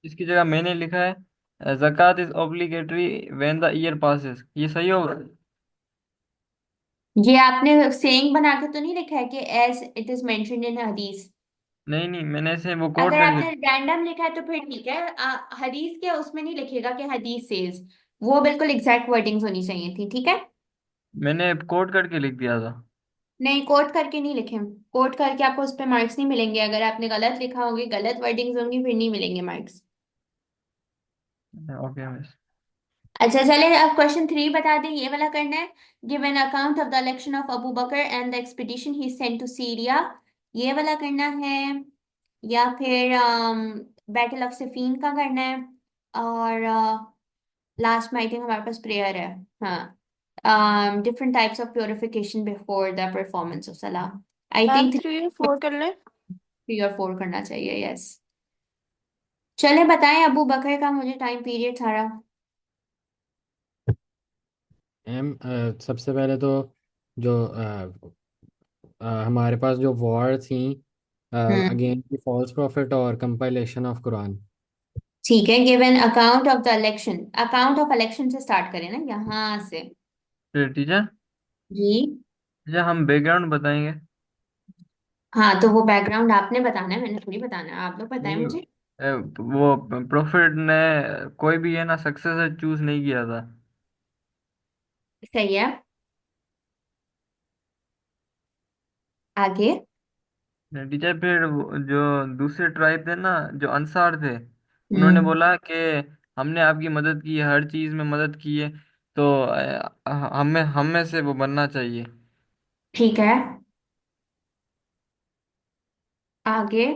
इसकी जगह मैंने लिखा है zakat is obligatory when the year passes, ये सही होगा? ये आपने सेइंग बना के तो नहीं लिखा है कि as it is mentioned in हदीस? नहीं नहीं, मैंने ऐसे वो कोट अगर करके आपने रैंडम लिखा है तो फिर ठीक है। हदीस के उसमें नहीं लिखेगा कि हदीस सेज, वो बिल्कुल एग्जैक्ट वर्डिंग्स होनी चाहिए थी, ठीक है? मैंने कोट करके लिख दिया था। नहीं, कोट करके नहीं लिखे। कोट करके आपको उस पर मार्क्स नहीं मिलेंगे। अगर आपने गलत लिखा होगी, गलत वर्डिंग्स होंगी, फिर नहीं मिलेंगे मार्क्स। Okay miss. अच्छा चले, अब क्वेश्चन 3 बता दें, ये वाला करना है। Give an account of the election of अबू बकर and the expedition he sent to Syria, ये वाला करना है। या फिर बैटल ऑफ सिफीन का करना है। और लास्ट में आई थिंक हमारे पास प्रेयर है। हाँ, different types of purification before the performance of सलाह। आई मैम थिंक 3 और 4 कर लें। 3 और 4 करना चाहिए, यस। चले बताएं अबू बकर का मुझे टाइम पीरियड सारा। मैम सबसे पहले तो जो हमारे पास जो वॉर थी हम्म, अगेंस्ट द फॉल्स प्रॉफिट और कंपाइलेशन ऑफ कुरान। ठीक है। Give an account of the election, account of election से स्टार्ट करें ना, यहाँ से। फिर टीचर, जी। टीचर हम बैकग्राउंड बताएंगे? हाँ, तो वो बैकग्राउंड आपने बताना है, मैंने थोड़ी बताना है। आप लोग बताएं नहीं, मुझे। वो प्रॉफिट ने कोई भी है ना सक्सेसर चूज नहीं किया था। सही है। आगे। टीचर फिर जो दूसरे ट्राइब थे ना, जो अंसार थे, उन्होंने हम्म, बोला कि हमने आपकी मदद की है, हर चीज में मदद की है, तो हमें हमें से वो बनना चाहिए। ठीक है। आगे।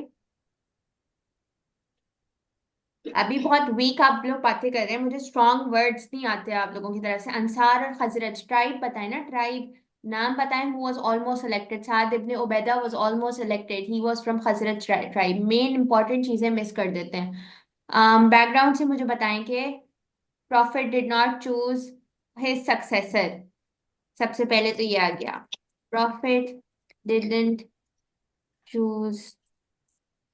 अभी बहुत वीक आप लोग बातें कर रहे हैं, मुझे स्ट्रॉन्ग वर्ड्स नहीं आते आप लोगों की तरफ से। अंसार और खजरज, ट्राइब बताएं ना, ट्राइब नाम बताएं। Who was almost elected? Saad ibn Ubaida was almost elected, he was from Khazraj tribe. Main important चीजें मिस कर देते हैं। बैकग्राउंड से मुझे बताएं कि prophet did not choose his successor. सबसे पहले तो ये आ गया, prophet didn't choose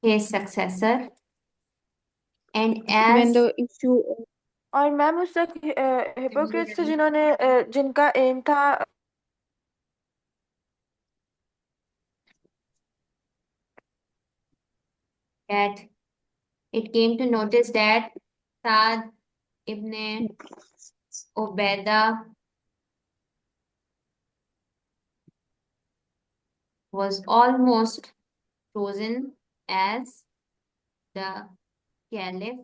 his successor and when as the issue और मैम उस तक हिपोक्रेट्स थे जिन्होंने जिनका एम था। that it came to notice that Saad ibn Ubaidah was almost chosen as the caliph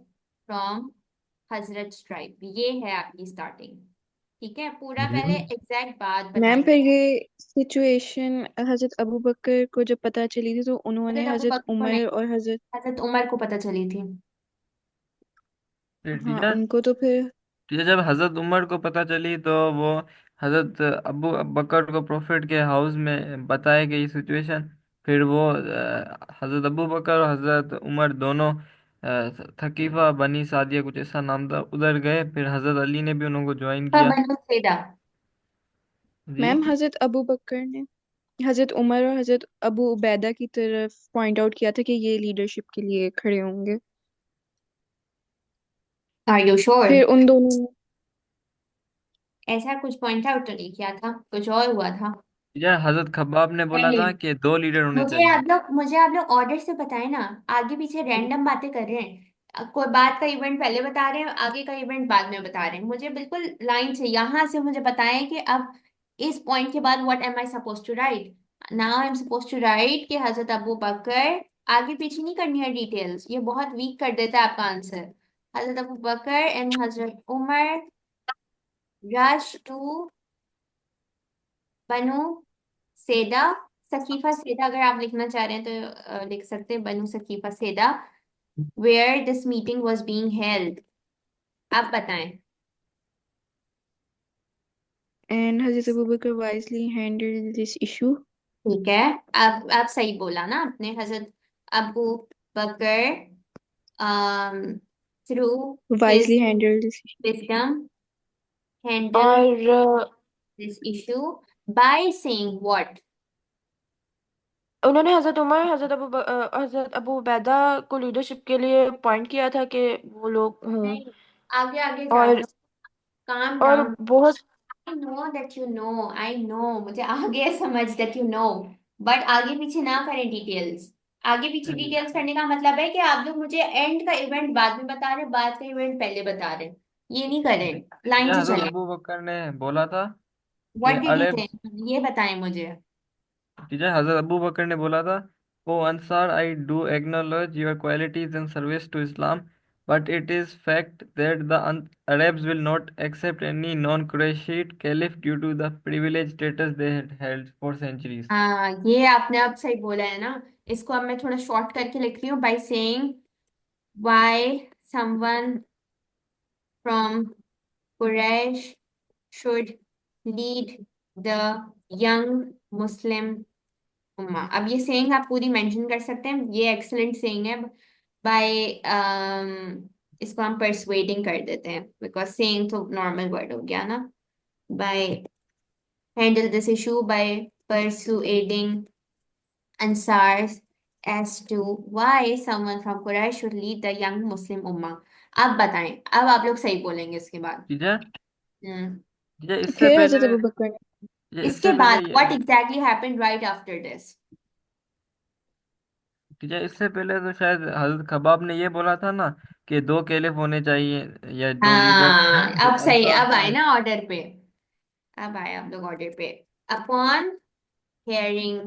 from Hazrat tribe। ये है आपकी स्टार्टिंग, ठीक है? पूरा जी पहले एग्जैक्ट बात मैम बताएं। फिर ये सिचुएशन हजरत अबू बकर को जब पता चली थी तो उन्होंने हजरत अबू हजरत बकर को नहीं, उमर और हजरत हजरत उमर को पता चली थी। फिर हाँ टीचर, उनको तो फिर जब हजरत उमर को पता चली तो वो हजरत अबू बकर को प्रॉफिट के हाउस में बताई गई सिचुएशन। फिर वो हजरत अबू बकर और हजरत उमर दोनों थकीफा बनी सादिया कुछ ऐसा नाम था, उधर गए। फिर हजरत अली ने भी उनको ज्वाइन किया। बनु सैदा। जी। मैम हजरत अबू बकर ने हजरत उमर और हजरत अबू उबैदा की तरफ पॉइंट आउट किया था कि ये लीडरशिप के लिए खड़े होंगे। Are you sure? फिर उन दोनों ने ऐसा कुछ पॉइंट आउट तो नहीं किया था, कुछ और हुआ था। यार हजरत खब्बाब ने बोला नहीं, था कि दो लीडर होने चाहिए। मुझे आप लोग ऑर्डर से बताएं ना। आगे पीछे रैंडम बातें कर रहे हैं। कोई बात का इवेंट पहले बता रहे हैं, आगे का इवेंट बाद में बता रहे हैं। मुझे बिल्कुल लाइन से यहाँ से मुझे बताएं कि अब इस पॉइंट के बाद what am I suppose to write. Now I am suppose to write कि हजरत अबू बकर, आगे पीछे नहीं करनी है डिटेल्स, ये बहुत वीक कर देता है आपका आंसर। हजरत अबू बकर and Hazrat Umar rush to बनु सेदा, सकीफा सेदा अगर आप लिखना चाह रहे हैं तो लिख सकते हैं Banu Saqifa Saida, where this meeting was being held. आप बताएं। And Hazrat Abu Bakr wisely handle this issue. ठीक है, आप सही बोला ना आपने। Hazrat Abu Bakr through his wisely handle this wisdom handle और this issue by saying what. उन्होंने हजरत अबू उबैदा को लीडरशिप के लिए अपॉइंट किया था कि वो लोग हों। नहीं, आगे आगे और जाओ, काम और डाउन। बहुत I know that you know, I know, मुझे आगे समझ that you know, बट आगे पीछे ना करें डिटेल्स। आगे पीछे डिटेल्स करने का मतलब है कि आप लोग मुझे एंड का इवेंट बाद में बता रहे, बाद का इवेंट पहले बता रहे। ये नहीं करें, लाइन टीचर से हजरत चलें। अबू बकर ने बोला था कि व्हाट डिड ही से, अरब ये बताएं मुझे। टीचर हजरत अबू बकर ने बोला था, O Ansar, I do acknowledge your qualities and service to Islam, but it is fact that the Arabs will not accept any non-Qurayshite caliph due to the privileged status they had held for centuries. हाँ, ये आपने अब सही बोला है ना। इसको अब मैं थोड़ा शॉर्ट करके लिख रही हूँ, by saying why someone from Quraysh should lead the young Muslim उम्मा। अब ये सेइंग आप पूरी मेंशन कर सकते हैं, ये एक्सलेंट सेइंग है। बाय इसको हम परसुएडिंग कर देते हैं, बिकॉज सेइंग तो नॉर्मल वर्ड हो गया ना। By handle this issue by persuading ansars as to why someone from Quraysh should lead the young Muslim ummah। अब बताएं, अब आप लोग सही बोलेंगे इसके बाद। टीचर हम्म टीचर इससे फिर पहले हजरत अबू बकर ने इसके बाद what exactly happened right after this? Teacher इससे पहले तो शायद हजरत खबाब ने ये बोला था ना कि दो कैलिफ होने चाहिए या दो लीडर। हाँ, फिर अब सही, अंसार अब आए से ना ऑर्डर पे। अब आए आप लोग ऑर्डर पे। Upon hearing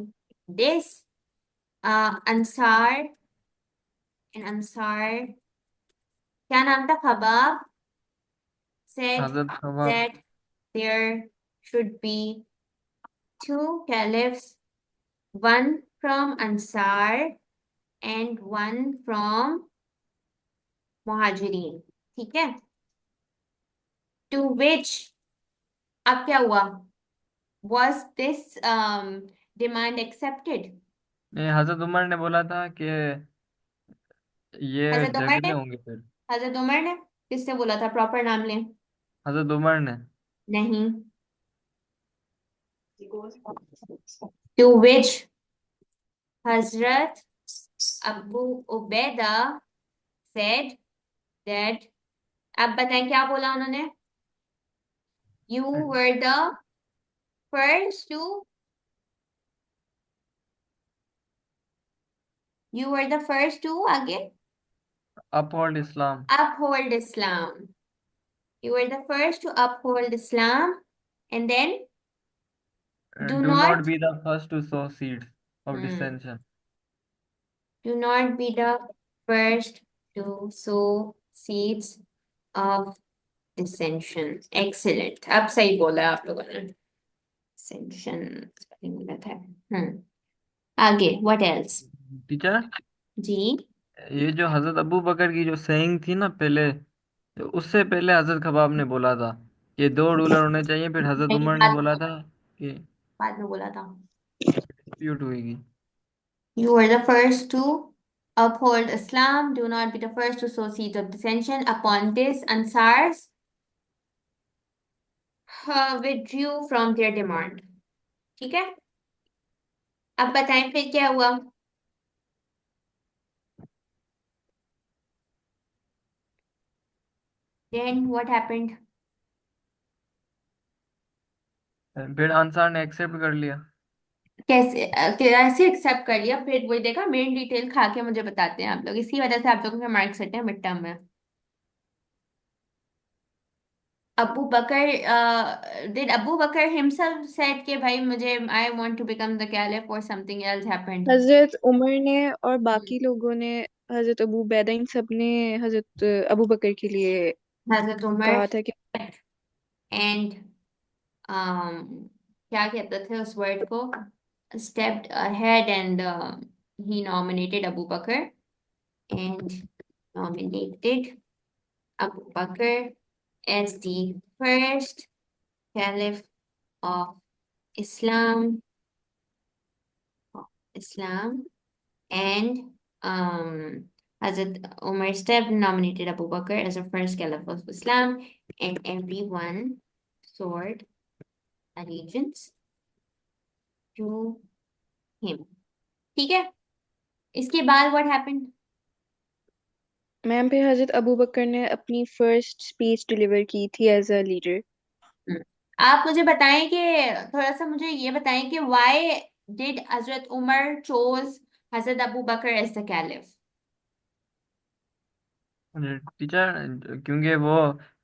this, Ansar Ansar क्या नाम था, खबाब said Hazrat खबाब that there should be two caliphs, one from Ansar and one from Muhajirin। ठीक है, to which अब क्या हुआ, was this demand accepted? ने हजरत उमर ने बोला था कि ये हजरत उमर ने झगड़े होंगे फिर। हजरत उमर ने किसने बोला था, प्रॉपर नाम लें। हजरत उमर ने नहीं, to which Hazrat Abu Ubaidah said that, अब बताएं क्या बोला उन्होंने। You were the first to आगे uphold Islam, uphold Islam। You were the first to uphold Islam, and then do do not not be the first to sow seeds of hmm, dissension. do not be the first to sow seeds of dissension। Excellent, अब सही बोला है आप लोगों ने। dissension spelling गलत है। आगे what else? टीचर जी, ये जो हजरत अबू बकर की जो सेइंग थी ना पहले, तो उससे पहले हजरत खबाब ने बोला था ये दो रूलर होने चाहिए, फिर हजरत नहीं, उमर ने बोला था कि बाद में बोला था। Dispute हुएगी। You were the first to uphold Islam. Do not be the first to sow seeds of dissension. Upon this, Ansars withdrew from their demand। ठीक है, अब बताएं फिर क्या हुआ। Then what happened? फिर अंसार ने एक्सेप्ट कर लिया। कैसे एक्सेप्ट कर लिया, फिर वही देखा, मेन डिटेल खा के मुझे बताते हैं आप लोग, इसी वजह से आप लोगों के मार्क्स सेट है मिड टर्म में। अबू बकर did Abu Bakr himself said कि भाई मुझे I want to become the caliph or something else happened? हजरत उमर ने और बाकी लोगों ने, हजरत अबू बैदा, इन सब ने हजरत अबू बकर के लिए हजरत उमर कहा था कि एंड क्या कहते थे उस वर्ड को, stepped ahead and he nominated Abu Bakr and nominated Abu Bakr as the first caliph of Islam and Hazrat Umar stepped nominated Abu Bakr as the first caliph of Islam, and everyone swore allegiance to him। ठीक है, इसके बाद what happened? Ma'am फिर हजरत Abu बकर ने अपनी first speech deliver की थी as a leader. आप मुझे बताएं कि थोड़ा सा मुझे ये बताएं कि why did Hazrat Umar chose Hazrat Abu Bakr as the caliph? Teacher क्योंकि वो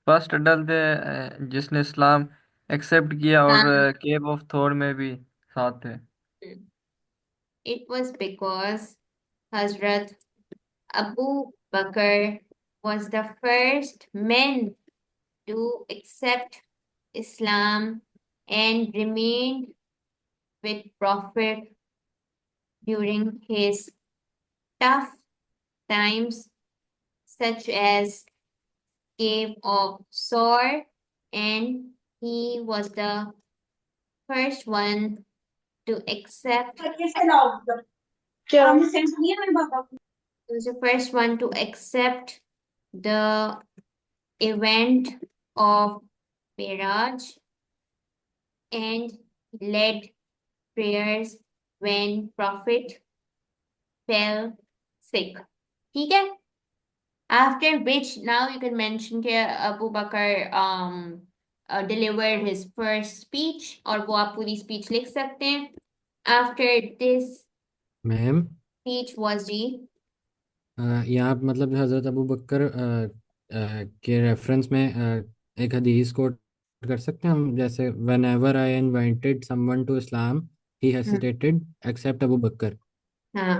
फर्स्ट अडल्ट थे जिसने इस्लाम एक्सेप्ट किया, और हाँ, केव ऑफ थोर में भी साथ थे। it was because Hazrat Abu Bakr was the first man to accept Islam and remained with Prophet during his tough times, such as Cave of Sor, and he was the first one to accept. क्या? He was the first one to accept the event of Miraj and led prayers when Prophet fell sick. ठीक है? After which now you can mention कि Abu Bakr delivered his first speech, और वो आप पूरी speech लिख सकते हैं. After this ma'am speech was जी. यहाँ पे मतलब हज़रत अबू बकर के रेफरेंस में एक हदीस कोट कर सकते हैं हम, जैसे whenever I invited someone to Islam he hesitated except Abu Bakr. हाँ,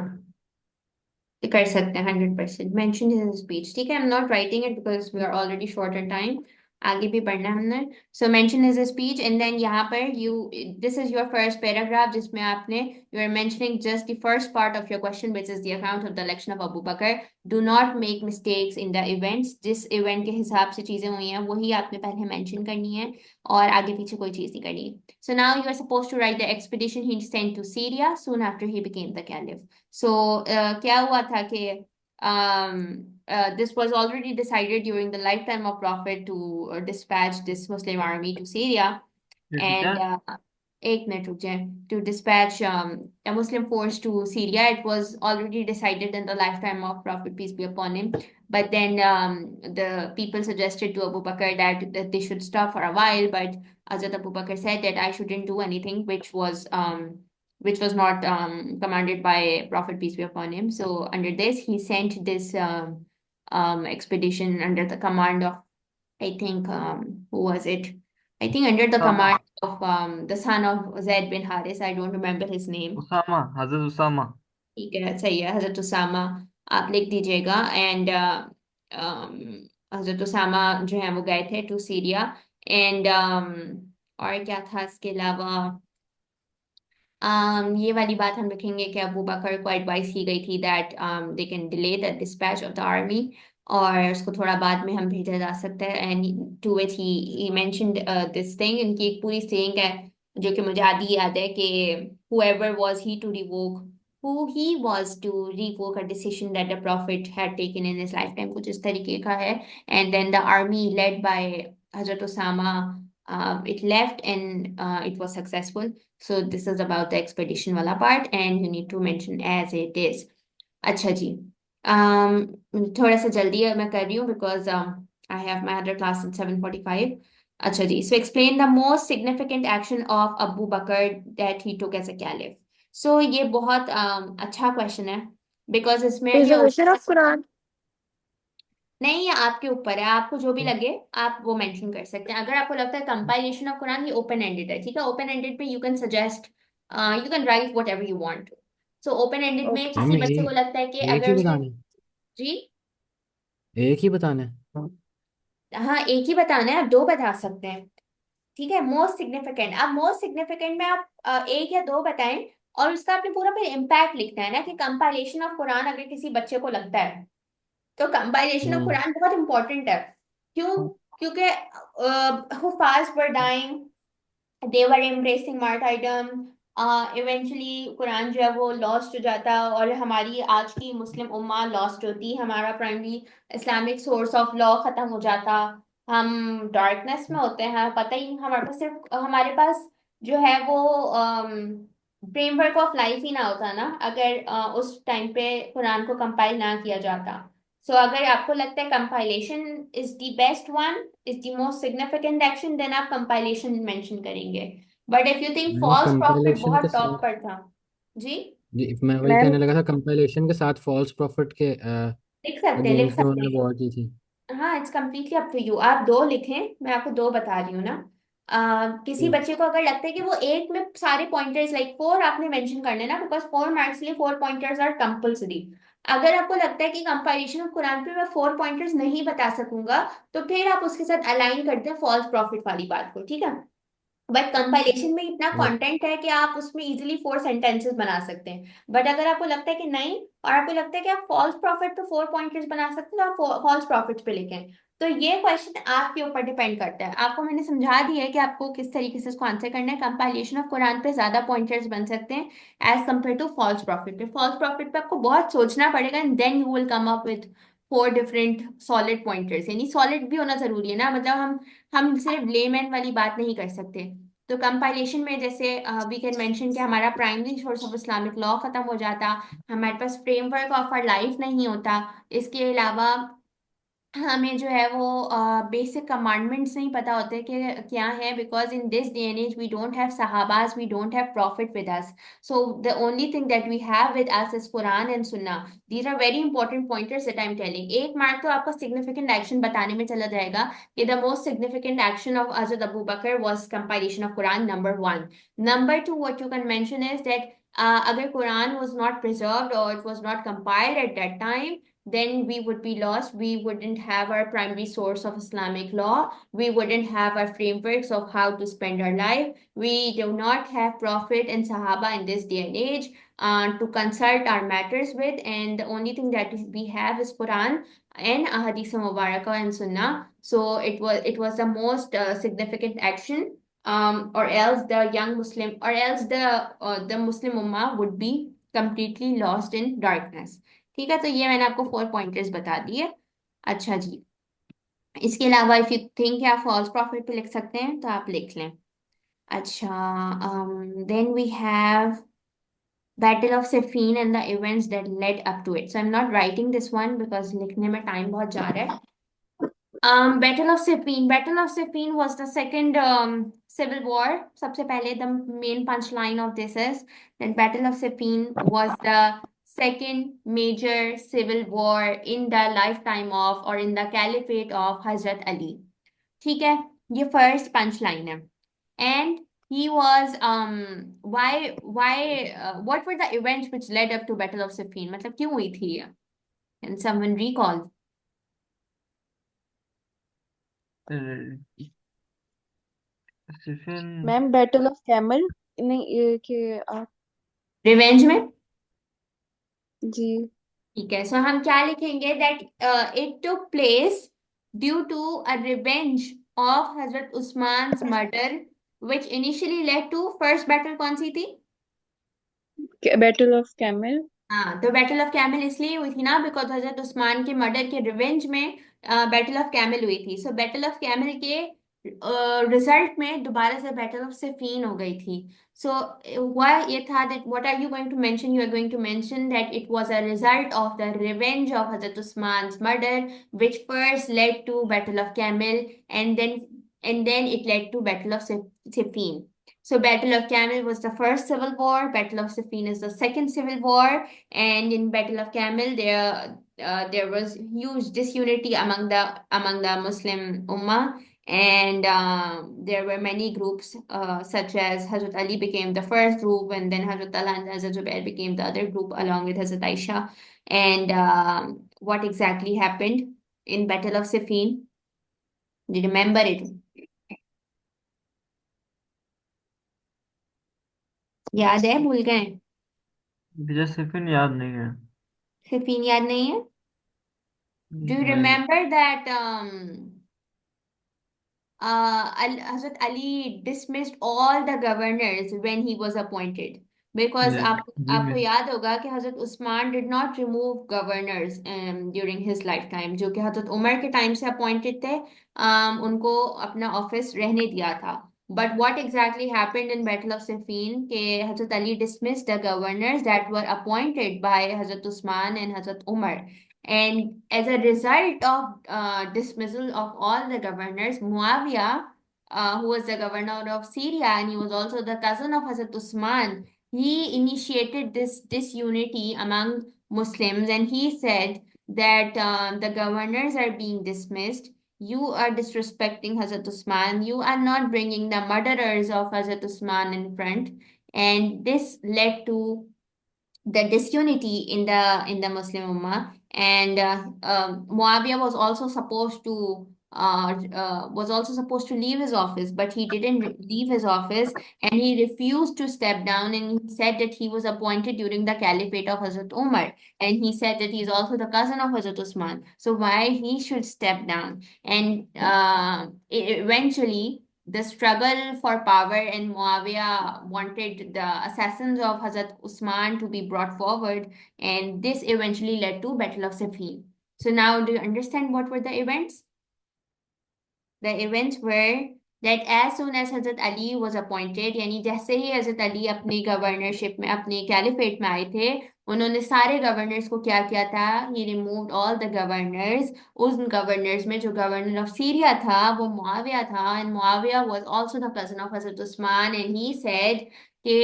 कर सकते हैं 100%. Mention in speech. ठीक है, I am not writing it because we are already short on time. आगे भी पढ़ना है हमने. So mention is speech and then यहाँ पर you, this is your first paragraph जिसमें आपने you are mentioning just the first part of your question which is the account of the election of अबू बकर. Do not make mistakes in the events. जिस event के हिसाब से चीजें हुई हैं वही आपने पहले मेंशन करनी है और आगे पीछे कोई चीज नहीं करनी. So now you are suppose to write the expedition he sent to Syria soon after he became the caliph. So क्या हुआ था कि this was already decided during the lifetime of Prophet to dispatch this Muslim army to Syria, and teacher एक minute रुक जाए, to dispatch a Muslim force to Syria. It was already decided in the lifetime of Prophet, peace be upon him. But then the people suggested to Abu Bakr that they should stop for a while, but Hazrat Abu Bakr said that I shouldn't do anything which was not commanded by Prophet, peace be upon him. So under this, he sent this expedition under the command of, I think, who was it? I think under the Usama command of the son of Zaid bin Haris. I don't remember his name. Usama हजरत उसामा। ठीक है, सही है, हजरत उसामा. आप लिख दीजिएगा. And हजरत उसामा जो है वो गए थे टू सीरिया. एंड और क्या था इसके अलावा? ये वाली बात हम लिखेंगे कि अबू बकर को एडवाइस की गई थी that they can delay the dispatch of the army, और उसको थोड़ा बाद में हम भेजा जा सकता है. And to which he mentioned this thing. इनकी एक पूरी सेइंग है जो कि मुझे आधी याद है कि whoever was he to revoke, who he was to revoke a decision that the prophet had taken in his lifetime, कुछ इस तरीके का है. And then the army led by Hazrat Osama, it left and it was successful. So this is about the expedition वाला part and you need to mention as it is. अच्छा जी. थोड़ा सा जल्दी मैं कर रही हूँ because I have my other class at 7:45. अच्छा जी. So explain the most significant action of Abu Bakr that he took as a caliph. So ये बहुत अच्छा question है because इसमें ये Preservation of Quran. नहीं, ये आपके ऊपर है, आपको जो भी लगे आप वो मेंशन कर सकते हैं. अगर आपको लगता है कंपाइलेशन ऑफ कुरान, ये ओपन एंडेड है. ठीक है, ओपन एंडेड पे you can suggest, you can write whatever you want. So open ended में Okay. किसी मैम बच्चे को लगता है कि एक ही अगर उसने, बताना है, जी एक ही बताना है। हाँ एक ही बताना है, आप दो बता सकते हैं. ठीक है, मोस्ट सिग्निफिकेंट, आप मोस्ट सिग्निफिकेंट में आप एक या दो बताएं और उसका आपने पूरा फिर इम्पैक्ट लिखना है ना कि कंपाइलेशन ऑफ कुरान अगर किसी बच्चे को लगता है तो कंपाइलेशन ऑफ हम्म। कुरान बहुत इंपॉर्टेंट है. क्यों? क्योंकि हुफाज were dying, they were embracing martyrdom. Eventually Quran जो है वो लॉस्ट हो जाता और हमारी आज की मुस्लिम उम्मा लॉस्ट होती, हमारा primary Islamic source of law खत्म हो जाता. हम डार्कनेस में होते हैं, पता ही नहीं, हमारे पास सिर्फ हमारे पास जो है वो फ्रेमवर्क ऑफ लाइफ ही ना होता ना, अगर उस टाइम पे कुरान को कंपाइल ना किया जाता। सो अगर आपको लगता है compilation is the best one, is the most significant action, then आप कंपाइलेशन मेंशन करेंगे। But if you think ma'am false prophet compilation के बहुत टॉप साथ, पर था। जी, जी मैं वही मैम कहने लगा था, कंपाइलेशन के साथ फॉल्स प्रॉफिट के लिख सकते हैं, लिख अगेंस्ट जो सकते उन्होंने हैं। वॉर की थी। हाँ, it's completely up to you, आप दो लिखें, मैं आपको दो बता रही हूँ ना। किसी ठीक। बच्चे को अगर लगता है कि वो एक में सारे पॉइंटर्स लाइक फोर आपने मेंशन करने ना, बिकॉज 4 मार्क्स लिए 4 पॉइंटर्स आर कंपल्सरी। अगर आपको लगता है कि कंपाइलेशन ऑफ कुरान पे मैं 4 पॉइंटर्स नहीं बता सकूंगा, तो फिर आप उसके साथ अलाइन करते हैं फॉल्स प्रॉफिट वाली बात को, ठीक है। बट कंपाइलेशन में इतना ओ, कंटेंट है कि आप उसमें इजीली 4 सेंटेंसेस बना सकते हैं। बट अगर आपको लगता है कि नहीं, और आपको लगता है कि आप फॉल्स प्रॉफिट पे 4 पॉइंटर्स बना सकते हैं, तो आप फॉल्स प्रॉफिट पे लिखें। तो ये क्वेश्चन आपके ऊपर डिपेंड करता है। आपको मैंने समझा दिया है कि आपको किस तरीके से इसको आंसर करना है। कंपाइलेशन ऑफ कुरान पे ज्यादा पॉइंटर्स बन सकते हैं as compare to false prophet पे। फॉल्स प्रॉफिट पे आपको बहुत सोचना पड़ेगा, and then you will come up with 4 different solid pointers. यानी सॉलिड भी होना जरूरी है ना, मतलब हम सिर्फ लेमैन वाली बात नहीं कर सकते। तो कंपाइलेशन में जैसे वी कैन मेंशन कि हमारा primary source of Islamic law खत्म हो जाता, हमारे पास फ्रेमवर्क ऑफ आवर लाइफ नहीं होता। इसके अलावा हमें जो है वो बेसिक कमांडमेंट्स नहीं पता होते कि क्या है, because in this day and age we don't have सहाबाज, we don't have prophet with us. So the only thing that we have with us is Quran and सुन्ना। These are very important pointers that I am telling. एक mark तो आपका significant action बताने में चला जाएगा कि the most significant action of Hazrat Abu Bakr was compilation of Quran, number one. Number two, what you can mention is that अगर Quran was not preserved और it was not compiled at that time, then we would be lost. We wouldn't have our primary source of Islamic law. We wouldn't have our frameworks of how to spend our life. We do not have Prophet and Sahaba in this day and age to consult our matters with. And the only thing that we have is Quran and Ahadith Mubarakah and Sunnah. So it was the most significant action. Or else the young Muslim, or else the Muslim Ummah would be completely lost in darkness. ठीक है, तो ये मैंने आपको 4 pointers बता दिए। अच्छा जी, इसके अलावा इफ यू थिंक आप फॉल्स प्रॉफिट पे लिख सकते हैं तो आप लिख लें। अच्छा, then we have battle of Siffin and the events that led up to it. So I am not writing this one because लिखने में टाइम बहुत जा रहा है। Battle of Siffin. Battle of Siffin was the second civil war. सबसे पहले the main punchline of this is that Battle of Siffin was the second major civil war in the lifetime of or in the caliphate of Hazrat Ali. ठीक है, ये first punchline है। And he was what were the events which led up to Battle of Siffin? मतलब क्यों हुई थी ये? Can someone recall? Siffin. Ma'am battle of camel, नहीं ये कि आप रिवेंज में। जी ठीक है, सो हम क्या लिखेंगे that it took place due to a revenge of Hazrat Usman murder which initially led to first battle. कौन सी थी? Battle of camel. हाँ, तो बैटल ऑफ कैमल इसलिए हुई थी ना बिकॉज हजरत उस्मान के मर्डर के रिवेंज में बैटल ऑफ कैमल हुई थी। सो बैटल ऑफ कैमल के रिजल्ट में दोबारा से बैटल ऑफ सिफीन हो गई थी। सो हुआ ये था that what are you going to mention? You are going to mention that it was a result of the revenge of Hazrat Usman murder which first led to battle of camel, and then it led to battle of Siffin. So Battle of Camel was the first civil war. Battle of Siffin is the second civil war. And in Battle of Camel, there was huge disunity among the Muslim Ummah, and there were many groups, such as Hazrat Ali became the first group, and then Hazrat Talha and Hazrat Zubair became the other group along with Hazrat Aisha. And what exactly happened in Battle of Siffin? Do you remember it? याद है, भूल गए? मुझे सिफिन याद नहीं है। सिफीन याद नहीं है? Do you नहीं। remember that Hazrat Ali dismissed all the governors when he was appointed? Because नहीं जी आपको मैं। याद होगा कि हजरत Usman did not remove governors during his lifetime, जो कि हजरत उमर के टाइम से अपॉइंटेड थे, उनको अपना ऑफिस रहने दिया था। But what exactly happened in Battle of Siffin? Ke Hazrat Ali dismissed the governors that were appointed by Hazrat Usman and Hazrat Umar. And as a result of dismissal of all the governors, Muawiyah, who was the governor of Syria and he was also the cousin of Hazrat Usman, he initiated this disunity among Muslims and he said that the governors are being dismissed. You are disrespecting Hazrat Usman. You are not bringing the murderers of Hazrat Usman in front. And this led to the disunity in the Muslim Ummah, and Muawiyah was also supposed to leave his office, but he didn't leave his office, and he refused to step down, and he said that he was appointed during the caliphate of Hazrat Umar, and he said that he's also the cousin of Hazrat Usman, so why he should step down, and eventually the struggle for power and Muawiyah wanted the assassins of Hazrat Usman to be brought forward, and this eventually led to Battle of Siffin. So now, do you understand what were the events? The events were that as soon as Hazrat Ali was appointed, यानी जैसे ही Hazrat Ali अपनी governorship में अपने caliphate में आए थे, उन्होंने सारे गवर्नर्स को क्या किया था? He removed all the governors. उन गवर्नर्स में जो गवर्नर ऑफ सीरिया था वो मुआविया था, and Muawiyah was also the cousin of Hazrat Usman, and he said कि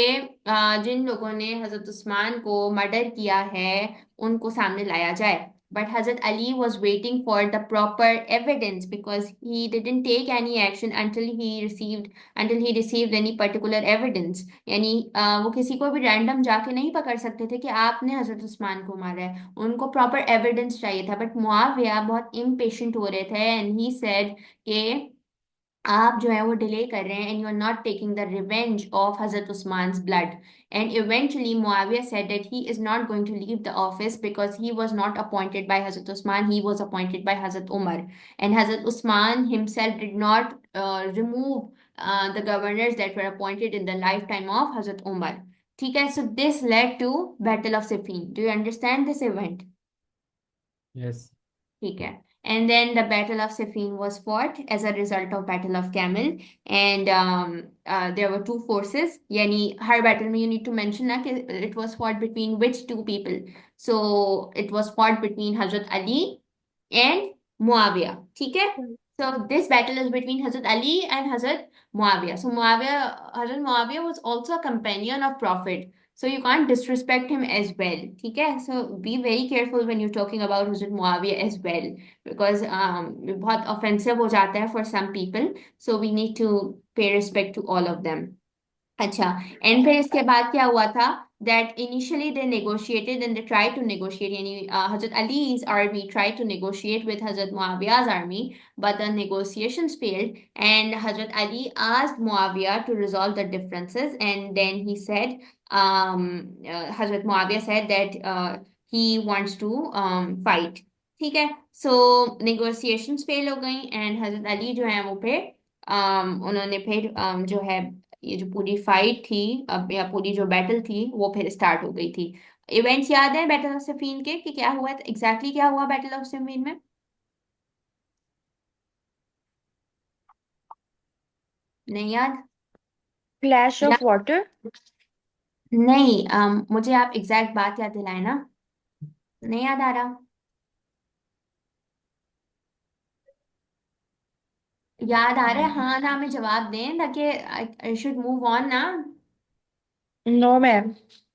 जिन लोगों ने हजरत उस्मान को मर्डर किया है उनको सामने लाया जाए. But Hazrat Ali was waiting for the proper evidence because he didn't take any action until he received any particular evidence. यानी वो किसी को भी रैंडम जाके नहीं पकड़ सकते थे कि आपने हजरत उस्मान को मारा है. उनको प्रॉपर एविडेंस चाहिए था. बट मुआविया बहुत इम्पेशेंट हो रहे थे एंड ही सेड कि आप जो है वो डिले कर रहे हैं and you're not taking the revenge of Hazrat Usman's blood. And eventually Muawiyah said that he is not going to leave the office because he was not appointed by Hazrat Usman, he was appointed by Hazrat Umar. And Hazrat Usman himself did not remove the governors that were appointed in the lifetime of Hazrat Umar. ठीक है, so this led to Battle of Siffin. Do you understand this event? Yes. ठीक है. And then the Battle of Siffin was fought as a result of Battle of Camel, and there were two forces. यानी हर battle में you need to mention ना कि it was fought between which two people. So it was fought between Hazrat Ali and Muawiyah. ठीक है? So this battle is between Hazrat Ali and Hazrat Muawiyah. So Hazrat Muawiyah was also a companion of Prophet. So you can't disrespect him as well. ठीक है? So be very careful when you're talking about Hazrat Muawiyah as well, because बहुत offensive हो जाता है for some people. So we need to pay respect to all of them. अच्छा, and फिर इसके बाद क्या हुआ था? That initially they negotiated and they tried to negotiate. यानी Hazrat Ali's army tried to negotiate with Hazrat Muawiyah's army, but the negotiations failed. And Hazrat Ali asked Muawiyah to resolve the differences, and then he said, Hazrat Muawiyah said that he wants to fight. ठीक है, so negotiations fail हो गई, and Hazrat Ali जो है वो फिर उन्होंने फिर जो है ये जो पूरी फाइट थी अब या पूरी जो बैटल थी वो फिर स्टार्ट हो गई थी. इवेंट्स याद है बैटल ऑफ सिफीन के कि क्या हुआ एग्जैक्टली क्या हुआ बैटल ऑफ सिफीन में? नहीं याद? फ्लैश या, ऑफ वाटर. नहीं, मुझे आप एग्जैक्ट बात याद दिलाए ना. नहीं याद आ रहा? याद आ रहा है? हाँ ना में जवाब दें ताकि आई शुड मूव ऑन ना. No ma'am.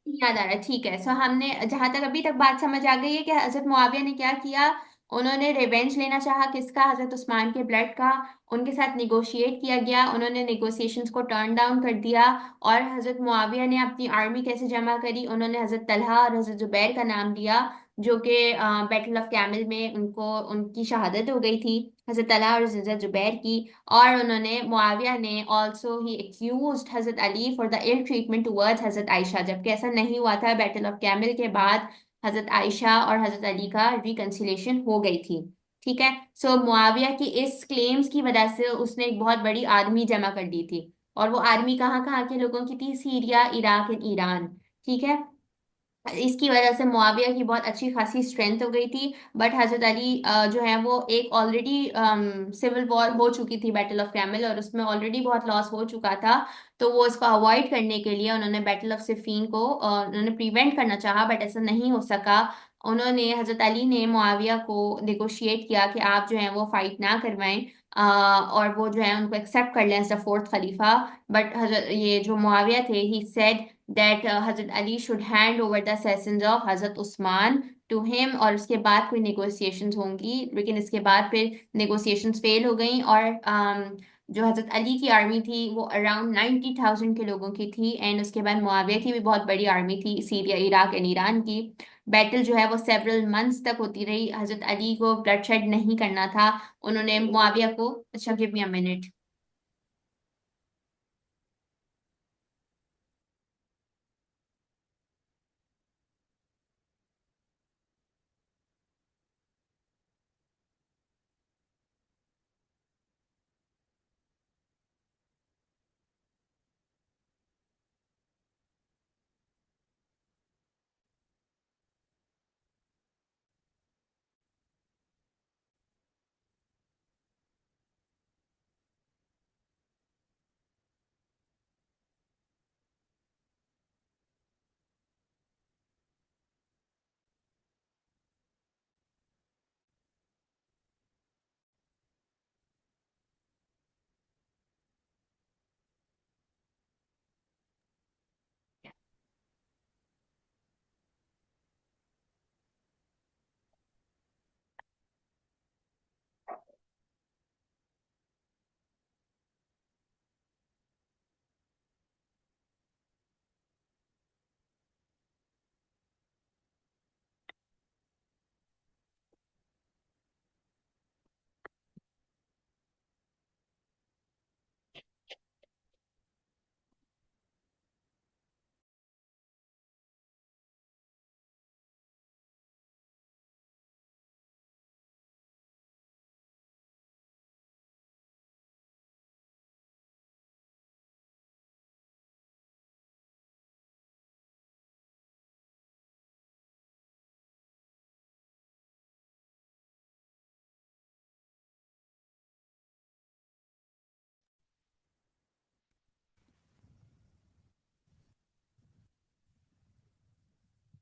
याद आ रहा है, ठीक है. सो हमने जहां तक अभी तक बात समझ आ गई है कि हजरत मुआविया ने क्या किया. उन्होंने रिवेंज लेना चाहा किसका? हजरत उस्मान के ब्लड का. उनके साथ निगोशिएट किया गया, उन्होंने निगोशिएशंस को टर्न डाउन कर दिया. और हजरत मुआविया ने अपनी आर्मी कैसे जमा करी? उन्होंने हजरत तलहा और हजरत जुबैर का नाम लिया, जो कि बैटल ऑफ कैमल में उनकी शहादत हो गई थी, हजरत तलहा और हजरत जुबैर की. और उन्होंने मुआविया ने ऑल्सो ही एक्यूज्ड हजरत अली for the ill treatment towards हजरत आयशा, जबकि ऐसा नहीं हुआ था. बैटल ऑफ कैमल के बाद हजरत आयशा और हजरत अली का रिकंसिलेशन हो गई थी. ठीक है, सो मुआविया की इस क्लेम्स की वजह से उसने एक बहुत बड़ी आर्मी जमा कर दी थी. और वो आर्मी कहाँ कहाँ के लोगों की थी? Syria, Iraq and Iran. ठीक है, इसकी वजह से मुआविया की बहुत अच्छी खासी स्ट्रेंथ हो गई थी। बट हजरत अली जो है वो एक ऑलरेडी सिविल वॉर हो चुकी थी, बैटल ऑफ कैमल, और उसमें ऑलरेडी बहुत लॉस हो चुका था। तो वो इसको अवॉइड करने के लिए उन्होंने बैटल ऑफ सिफीन को उन्होंने प्रिवेंट करना चाहा, बट ऐसा नहीं हो सका। उन्होंने हजरत अली ने मुआविया को नेगोशिएट किया कि आप जो है वो फाइट ना करवाएं, और वो जो है उनको एक्सेप्ट कर लें एज द फोर्थ खलीफा। बट हजरत ये जो मुआविया थे, he said that Hazrat Ali should hand over the assassins of Hazrat Usman to him, और उसके बाद कोई negotiations होंगी। लेकिन इसके बाद फिर negotiations fail हो गई, और जो हजरत अली की आर्मी थी वो अराउंड 90,000 के लोगों की थी। एंड उसके बाद मुआविया की भी बहुत बड़ी आर्मी थी, सीरिया, इराक एंड ईरान की। बैटल जो है वो सेवरल मंथ्स तक होती रही। हजरत अली को ब्लडशेड नहीं करना था, उन्होंने मुआविया को, अच्छा गिव मी अ मिनट।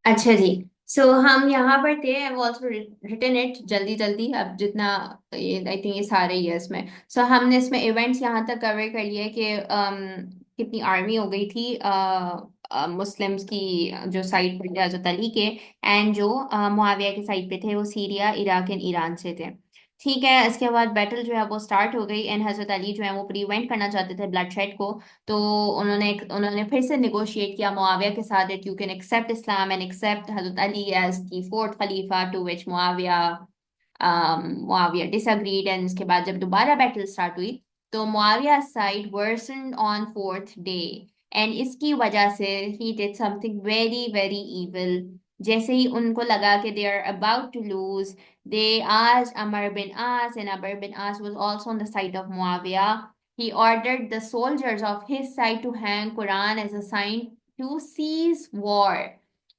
अच्छा जी। सो हम यहाँ पर थे, आई ऑल्सो रिटन इट जल्दी जल्दी, अब जितना, ये आई थिंक ये सारे ही है इसमें। सो हमने इसमें इवेंट्स यहाँ तक कवर कर लिए कि कितनी आर्मी हो गई थी मुस्लिम्स की, जो साइड पे थे हजरत अली के, एंड जो मुआविया के साइड पे थे वो सीरिया, इराक एंड ईरान से थे। ठीक है, इसके बाद बैटल जो है वो स्टार्ट हो गई, एंड हजरत अली जो है वो प्रिवेंट करना चाहते थे ब्लडशेड को। तो उन्होंने फिर से निगोशिएट किया मुआविया के साथ, that you can accept Islam and accept Hazrat Ali as the fourth खलीफा, to which Muawiya disagreed. And इसके बाद जब दोबारा बैटल स्टार्ट हुई, तो Muawiya side version on fourth day, and इसकी वजह से ही did something very very evil. जैसे ही उनको लगा कि they are about to lose, they asked Amr bin As, and Amr bin As was also on the side of Muawiyah. He ordered the soldiers of his side to hang Quran as a sign to cease war.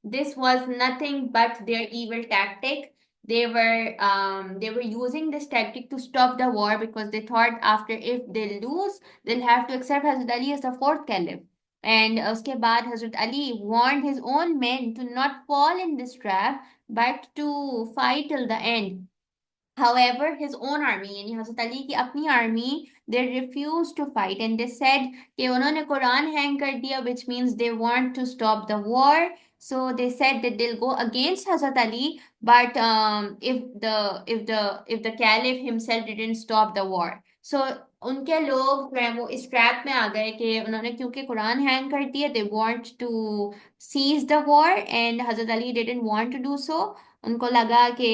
This was nothing but their evil tactic. They were using this tactic to stop the war, because they thought after, if they lose, they'll have to accept Hazrat Ali as the fourth caliph. And उसके बाद Hazrat Ali warned his own men to not fall in this trap, but to fight till the end. However, his own army, यानी हजरत अली की अपनी army, they refused to fight, and they said कि उन्होंने Quran hang कर दिया, which means they want to stop the war. So they said that they'll go against Hazrat Ali, but if the caliph himself didn't stop the war. So उनके लोग जो है वो इस ट्रैप में आ गए कि उन्होंने क्योंकि कुरान हैंग कर दिया, they want to seize the war, and Hazrat Ali didn't want to do so. उनको लगा कि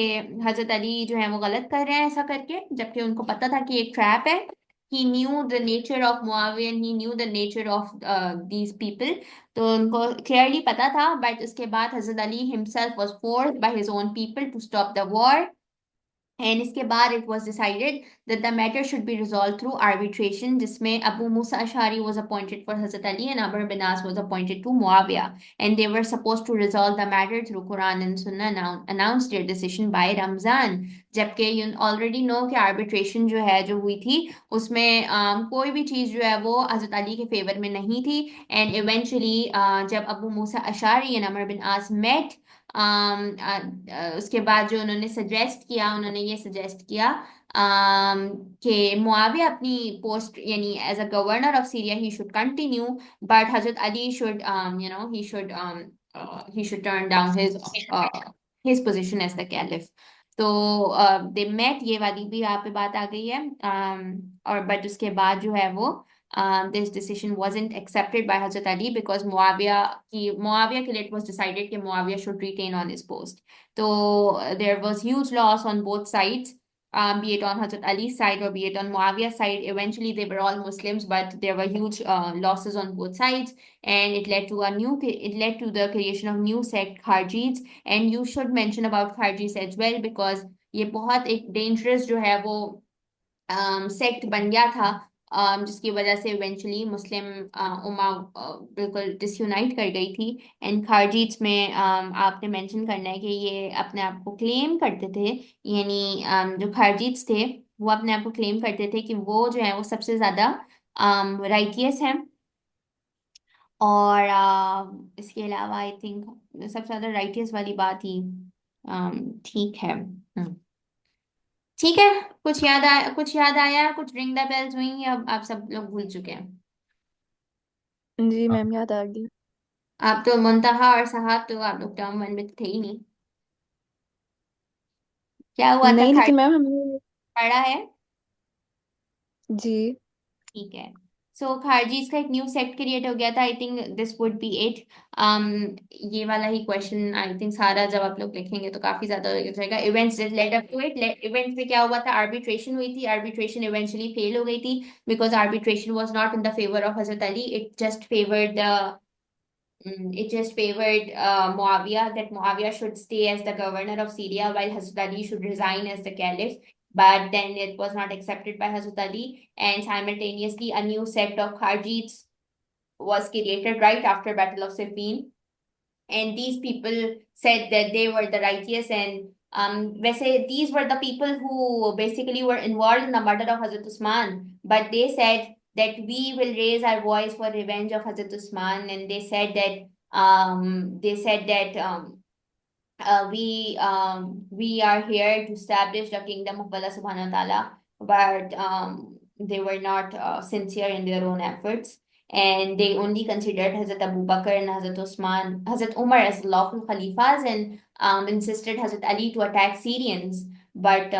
हजरत अली जो है वो गलत कर रहे हैं ऐसा करके, जबकि उनको पता था कि एक ट्रैप है। He knew the nature of Muawiya, he knew the nature of these people. तो उनको क्लियरली पता था, बट उसके बाद Hazrat Ali himself was forced by his own people to stop the war. And इसके बाद it was decided that the matter should be resolve through arbitration, जिसमें Abu Musa Ashari was appointed for Hazrat Ali and Amr bin As was appointed to Muawiya, and they were supposed to resolve the matter through Quran and सुन्नह announce their decision by Ramzan. जबकि you already know कि arbitration जो है जो हुई थी उसमें कोई भी चीज़ जो है वो हजरत अली के फेवर में नहीं थी। एंड इवेंचुअली जब Abu Musa Ashari and Amr bin As met, उसके बाद जो उन्होंने ये सजेस्ट किया कि मुआविया अपनी पोस्ट यानी as a governor of Syria he should continue, but Hazrat Ali should he should turn down his position as the caliph. तो दे मेट, ये वाली भी यहाँ पे बात आ गई है। और बट उसके बाद जो है वो this decision wasn't accepted by Hazrat Ali because Muawiyah के लिए it was decided कि Muawiyah should retain on his post. So there was huge loss on both sides, be it on Hazrat Ali's side or be it on Muawiyah's side. Eventually they were all Muslims, but there were huge losses on both sides, and it led to the creation of new sect Kharjis. And you should mention about Kharjis as well because ये बहुत एक dangerous जो है वो sect बन गया था, जिसकी वजह से इवेंचुअली मुस्लिम उम्मा बिल्कुल डिसयूनाइट कर गई थी। एंड खारजीज में आपने मेंशन करना है कि ये अपने आप को क्लेम करते थे, यानी जो खारजीज थे वो अपने आप को क्लेम करते थे कि वो जो है वो सबसे ज्यादा राइटियस हैं। और इसके अलावा आई थिंक सबसे ज्यादा राइटियस वाली बात ही ठीक है। ठीक है, कुछ याद आया, कुछ रिंग द बेल्स हुई, या आप सब लोग भूल चुके हैं? जी मैम, याद आ गई। आप तो मुंतहा और साहब तो आप लोग टर्म वन में तो थे ही नहीं। क्या हुआ था, नहीं, खाट लेकिन मैम हमें। पड़ा है? जी। ठीक है। सो खारजीज का एक न्यू सेक्ट क्रिएट हो गया था। I think this would be it. ये वाला ही क्वेश्चन आई थिंक सारा जब आप लोग लिखेंगे तो काफी ज्यादा हो जाएगा। Events that led up to it, events में क्या हुआ था, आर्बिट्रेशन हुई थी, आर्बिट्रेशन इवेंचुअली फेल हो गई थी because arbitration was not in the favour of Hazrat Ali, it just favored Muawiyah, that Muawiyah should stay as the governor of Syria while Hazrat Ali should resign as the caliph. But then it was not accepted by Hazrat Ali, and simultaneously a new sect of Kharjids was created right after Battle of Siffin. And these people said that they were the righteous, and वैसे these were the people who basically were involved in the murder of Hazrat Usman, but they said that we will raise our voice for revenge of Hazrat Usman, and they said that we are here to establish the kingdom of Allah subhanahu wa ta'ala, but they were not sincere in their own efforts, and they only considered Hazrat Abu Bakr and Hazrat Umar as lawful khalifas, and insisted Hazrat Ali to attack Syrians, but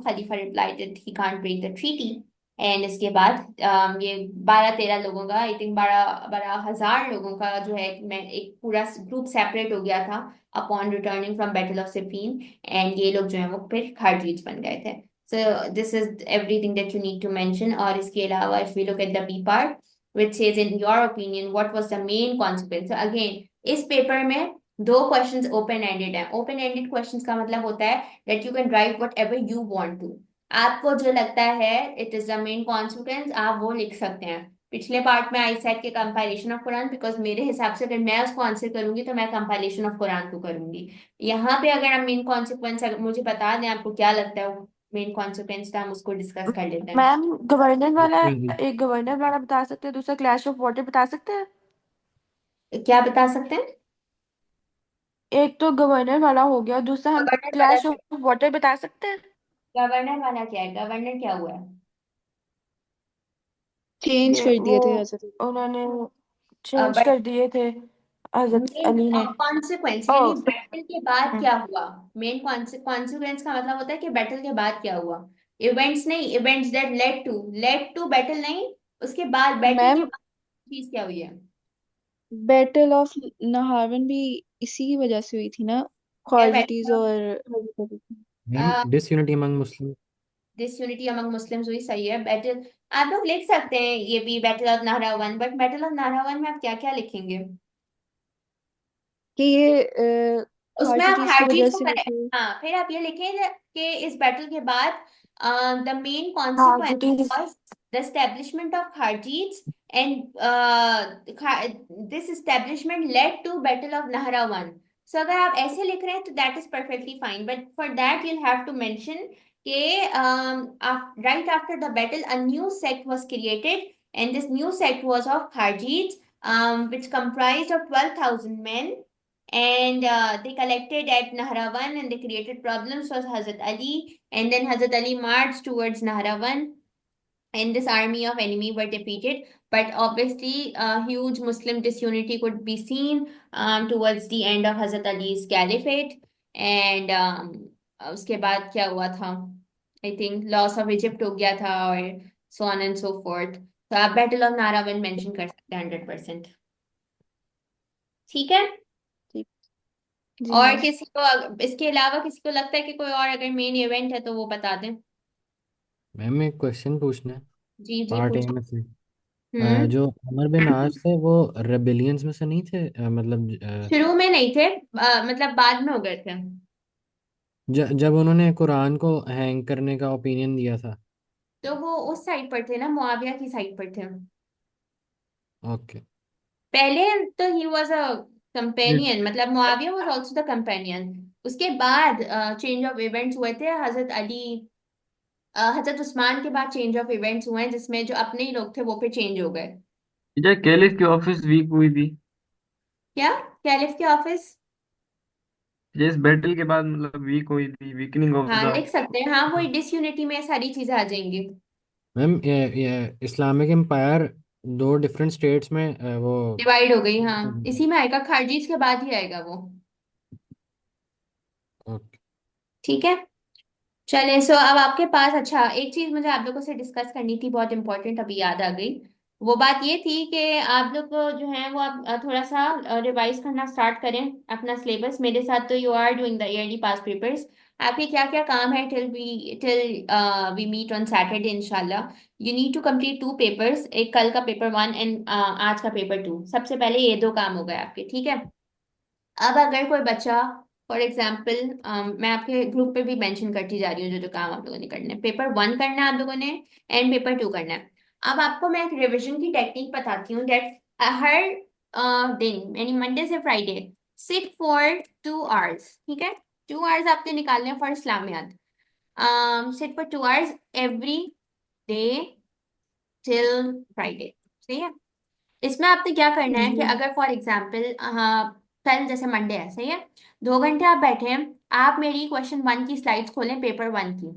Khalifa replied that he can't break the treaty. And इसके बाद ये 12-13 लोगों का, I think 12,000 लोगों का जो है मैं एक पूरा ग्रुप सेपरेट हो गया था upon returning from battle of Siffin, and ये लोग जो है वो फिर खारजीज बन गए थे। So this is everything that you need to mention. और इसके अलावा if we look at the B part which says in your opinion what was the main consequence. Again इस पेपर में दो क्वेश्चंस ओपन एंडेड है। Open ended questions का मतलब होता है that you can write whatever you want to, आपको जो लगता है it is the main consequence आप वो लिख सकते हैं। पिछले पार्ट में आई सेड के कंपाइलेशन ऑफ कुरान, बिकॉज मेरे हिसाब से अगर मैं उसको आंसर करूंगी तो मैं कंपाइलेशन ऑफ कुरान को करूंगी। यहाँ पे अगर हम मेन कॉन्सिक्वेंस अगर मुझे बता दें आपको क्या लगता है वो मेन कॉन्सिक्वेंस, तो हम उसको डिस्कस कर लेते हैं। मैम गवर्नर वाला, बिल्कुल। एक गवर्नर वाला बता सकते हैं, दूसरा क्लैश ऑफ वाटर बता सकते हैं। क्या बता सकते हैं? एक तो गवर्नर वाला हो गया, दूसरा हम गवर्नर वाला क्लैश ऑफ वाटर बता सकते हैं। गवर्नर वाला क्या है, गवर्नर क्या हुआ है? चेंज ये कर वो दिए थे हजरत। उन्होंने चेंज बट कर दिए थे हजरत मेन अली ने। कॉन्सिक्वेंस ओ यानी बैटल के बाद क्या हुआ, मेन कॉन्सिक्वेंस का मतलब होता है कि बैटल के बाद क्या हुआ। इवेंट्स नहीं, events that led to battle नहीं, उसके बाद बैटल के मैम, बाद चीज क्या हुई है। बैटल ऑफ नहावन भी इसी की वजह से हुई थी ना, क्या खारजीटीज बैटल? और हजरत अली की। मैम डिसयूनिटी अमंग मुस्लिम। डिसयूनिटी अमंग मुस्लिम्स हुई, सही है। बैटल आप लोग लिख सकते हैं ये भी battle of Nahrawan, but battle of Nahrawan में आप क्या क्या लिखेंगे? कि ये उसमें आप खारजी चीज की खारजीज वजह को से होते हाँ, फिर आप ये लिखें कि इस बैटल के बाद द मेन खारजी कॉन्सिक्वेंस चीज was the establishment of Kharijis and this establishment led to battle of Nahrawan. So अगर आप ऐसे लिख रहे हैं तो that is perfectly fine, but for that you'll have to mention कि right after the battle a new sect was created, and this new sect was of Kharjids, which comprised of 12,000 men, and they collected at Nahrawan and they created problems for Hazrat Ali, and then Hazrat Ali marched towards Nahrawan, and this army of enemy were defeated. But obviously a huge Muslim disunity could be seen towards the end of Hazrat Ali's caliphate. And उसके बाद क्या हुआ था, I think loss of Egypt हो गया था और so on and so fourth. तो आप बैटल ऑफ नारावन मेंशन कर सकते हैं 100%. ठीक है. ठीक। जी और मैम। किसी को इसके अलावा किसी को लगता है कि कोई और अगर मेन इवेंट है तो वो बता दें. मैम एक क्वेश्चन पूछना है जी जी पार्ट ए पूछो. में से। हम्म. जो अमर बिन आस थे वो रेबेलियंस में से नहीं थे, मतलब शुरू में नहीं थे, मतलब बाद में हो गए थे. जब उन्होंने कुरान को हैंग करने का ओपिनियन दिया था। तो वो उस साइड पर थे ना, मुआविया की साइड पर थे. ओके। पहले तो ही वॉज अ कंपेनियन, मतलब Muawiya was also the companion. उसके बाद चेंज ऑफ इवेंट्स हुए थे. हजरत अली, हजरत उस्मान के बाद चेंज ऑफ इवेंट्स हुए हैं जिसमें जो अपने ही लोग थे वो फिर चेंज हो गए. टीचर कैलिफ की ऑफिस वीक हुई थी क्या कैलिफ के ऑफिस? जिस बैटल के बाद, मतलब वीक हुई थी, वीकनिंग ऑफ हाँ द। लिख सकते हैं, हाँ वही डिसयूनिटी में सारी चीजें आ जाएंगी. मैम ये इस्लामिक एम्पायर दो डिफरेंट स्टेट्स में वो। डिवाइड हो गई, हाँ इसी में आएगा, खारजीज के बाद ही आएगा वो. ओके। ठीक है. चले, सो अब आपके पास, अच्छा एक चीज मुझे आप लोगों से डिस्कस करनी थी, बहुत इंपॉर्टेंट, अभी याद आ गई. वो बात ये थी कि आप लोग जो है वो आप थोड़ा सा रिवाइज करना स्टार्ट करें अपना सिलेबस मेरे साथ. तो you are doing the yearly past papers. आपके क्या क्या काम है till we meet on Saturday इंशाल्लाह. You need to complete 2 papers, एक कल का पेपर 1 एंड आज का पेपर 2. सबसे पहले ये 2 काम हो गए आपके, ठीक है. अब अगर कोई बच्चा, फॉर एग्जाम्पल, मैं आपके ग्रुप पे भी मेंशन करती जा रही हूँ जो जो काम आप लोगों ने करना है. पेपर 1 करना है आप लोगों ने, एंड पेपर 2 करना है. अब आपको मैं एक रिवीजन की टेक्निक बताती हूँ. डेट हर दिन यानी मंडे से फ्राइडे सिट फॉर 2 आवर्स, ठीक है. 2 आवर्स आपने निकालने हैं for Islamiyat. Sit for 2 hours every day till Friday. सही है. इसमें आपने क्या करना है कि जी अगर फॉर एग्जाम्पल कल जैसे मंडे है, सही है, 2 घंटे आप बैठे हैं, आप मेरी क्वेश्चन 1 की स्लाइड्स खोलें, पेपर 1 की.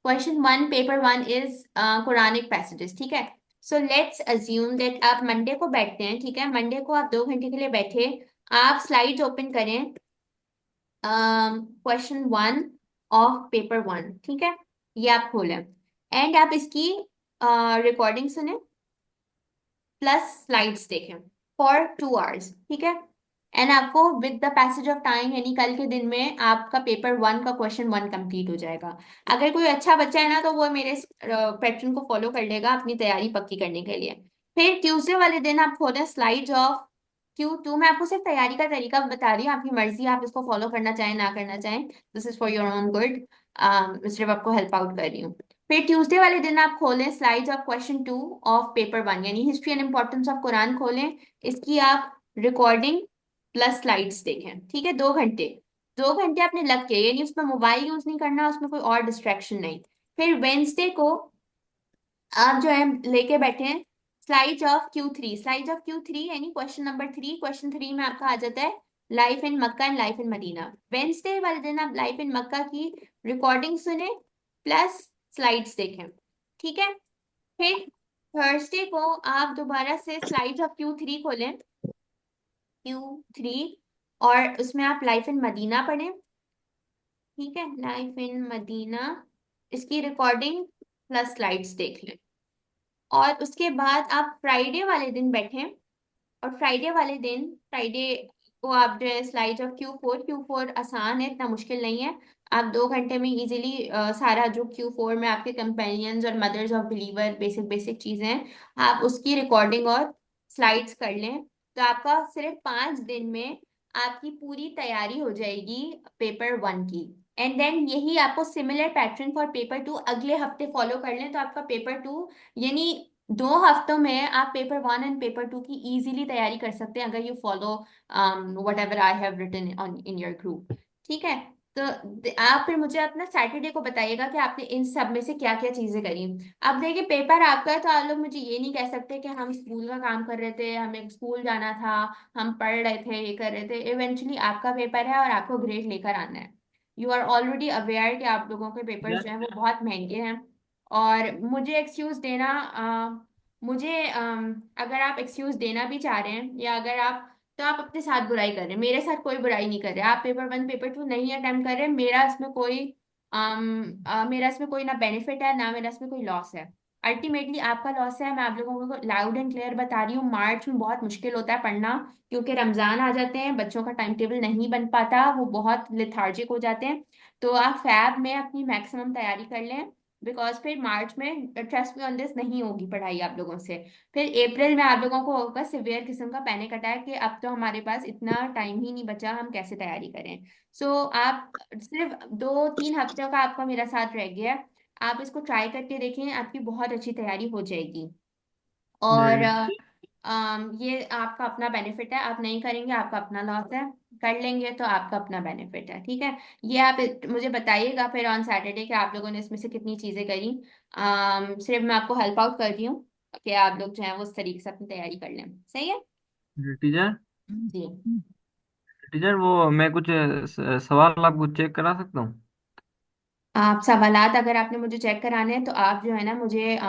Question 1 paper 1 is Quranic passages, ठीक है. सो लेट्स अज्यूम दैट आप मंडे को बैठते हैं, ठीक है. मंडे को आप 2 घंटे के लिए बैठे, आप स्लाइड्स ओपन करें क्वेश्चन 1 ऑफ पेपर 1, ठीक है. ये आप खोलें एंड आप इसकी रिकॉर्डिंग सुने प्लस स्लाइड्स देखें फॉर 2 आवर्स, ठीक है. एंड आपको with the passage of time यानी कल के दिन में आपका पेपर 1 का क्वेश्चन 1 कंप्लीट हो जाएगा. अगर कोई अच्छा बच्चा है ना तो वो मेरे पैटर्न को फॉलो कर लेगा अपनी तैयारी पक्की करने के लिए. फिर ट्यूसडे वाले दिन आप खोलें स्लाइड्स ऑफ Q2. मैं आपको सिर्फ तैयारी का तरीका बता रही हूँ, आपकी मर्जी, आप इसको फॉलो करना चाहें ना करना चाहें, this is for your own good. मैं सिर्फ आपको हेल्प आउट कर रही हूँ. फिर ट्यूसडे वाले दिन आप खोलें slides of question 2 of paper 1 यानी history and importance of Quran खोलें. इसकी आप रिकॉर्डिंग प्लस स्लाइड्स देखें, ठीक है. 2 घंटे, 2 घंटे आपने लग के, यानी उसमें मोबाइल यूज नहीं करना, उसमें कोई और डिस्ट्रैक्शन नहीं. फिर वेंसडे को आप जो है लेके बैठे हैं स्लाइड्स ऑफ Q3 यानी क्वेश्चन 3. क्वेश्चन 3 में आपका आ जाता है life in Mecca and life in Medina. Wednesday वाले दिन आप लाइफ इन मक्का की रिकॉर्डिंग सुने प्लस स्लाइड्स देखें, ठीक है. फिर थर्सडे को आप दोबारा से स्लाइड्स ऑफ Q3 खोलें, Q3, और उसमें आप लाइफ इन मदीना पढ़ें, ठीक है. लाइफ इन मदीना, इसकी रिकॉर्डिंग प्लस स्लाइड्स देख लें. और उसके बाद आप फ्राइडे वाले दिन बैठें, और फ्राइडे को आप जो है स्लाइड्स ऑफ Q4 आसान है, इतना मुश्किल नहीं है. आप 2 घंटे में इजीली सारा जो Q4 में आपके कंपेनियंस और mothers of believer basic basic चीजें हैं, आप उसकी रिकॉर्डिंग और स्लाइड्स कर लें. तो आपका सिर्फ 5 दिन में आपकी पूरी तैयारी हो जाएगी पेपर 1 की। एंड देन यही आपको सिमिलर पैटर्न फॉर पेपर 2 अगले हफ्ते फॉलो कर लें तो आपका पेपर 2, यानी 2 हफ्तों में आप पेपर 1 एंड पेपर 2 की इजीली तैयारी कर सकते हैं अगर you follow whatever I have written on in your group. ठीक है। तो आप फिर मुझे अपना सैटरडे को बताइएगा कि आपने इन सब में से क्या क्या चीजें करी। अब देखिए पेपर आपका है तो आप लोग मुझे ये नहीं कह सकते कि हम स्कूल का काम कर रहे थे, हमें स्कूल जाना था, हम पढ़ रहे थे, ये कर रहे थे। इवेंचुअली आपका पेपर है और आपको ग्रेड लेकर आना है। यू आर ऑलरेडी अवेयर कि आप लोगों के पेपर्स टीचर जो हैं वो बहुत महंगे हैं। और मुझे एक्सक्यूज देना अगर आप एक्सक्यूज देना भी चाह रहे हैं या अगर आप, तो आप अपने साथ बुराई कर रहे हैं, मेरे साथ कोई बुराई नहीं कर रहे। आप पेपर 1 पेपर 2 नहीं अटेम्प्ट कर रहे, मेरा इसमें कोई ना बेनिफिट है ना मेरा इसमें कोई लॉस है। अल्टीमेटली आपका लॉस है। मैं आप लोगों को लाउड एंड क्लियर बता रही हूँ, मार्च में बहुत मुश्किल होता है पढ़ना, क्योंकि रमजान आ जाते हैं, बच्चों का टाइम टेबल नहीं बन पाता, वो बहुत लिथार्जिक हो जाते हैं। तो आप फैब में अपनी मैक्सिमम तैयारी कर लें, बिकॉज फिर मार्च में, ट्रस्ट मी ऑन दिस, नहीं होगी पढ़ाई आप लोगों से। फिर अप्रैल में आप लोगों को होगा सिवियर किस्म का पैनिक अटैक कि अब तो हमारे पास इतना टाइम ही नहीं बचा, हम कैसे तैयारी करें। सो आप सिर्फ 2-3 हफ्ते का आपका मेरा साथ रह गया है। आप इसको ट्राई करके देखें, आपकी बहुत अच्छी तैयारी हो जाएगी। और ये आपका अपना बेनिफिट है, आप नहीं करेंगे आपका अपना लॉस है, कर लेंगे तो आपका अपना बेनिफिट है। ठीक है। ये आप मुझे बताइएगा फिर ऑन सैटरडे कि आप लोगों ने इसमें से कितनी चीजें करी। सिर्फ मैं आपको हेल्प आउट कर रही हूँ कि आप लोग जो है वो उस तरीके से अपनी तैयारी कर लें। सही है। टीचर जी। टीचर वो मैं कुछ सवाल आपको चेक करा सकता हूँ? आप सवालात अगर आपने मुझे चेक कराने हैं तो आप जो है ना मुझे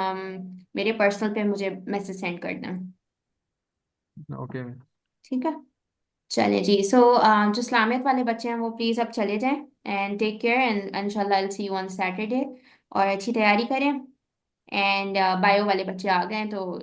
मेरे पर्सनल पे मुझे मैसेज सेंड कर दें। ओके। ठीक है। चले जी। सो जो इस्लामियत वाले बच्चे हैं वो प्लीज़ अब चले जाएं। एंड टेक केयर एंड इंशाल्लाह I will see you on Saturday. और अच्छी तैयारी करें। एंड बायो वाले बच्चे आ गए हैं तो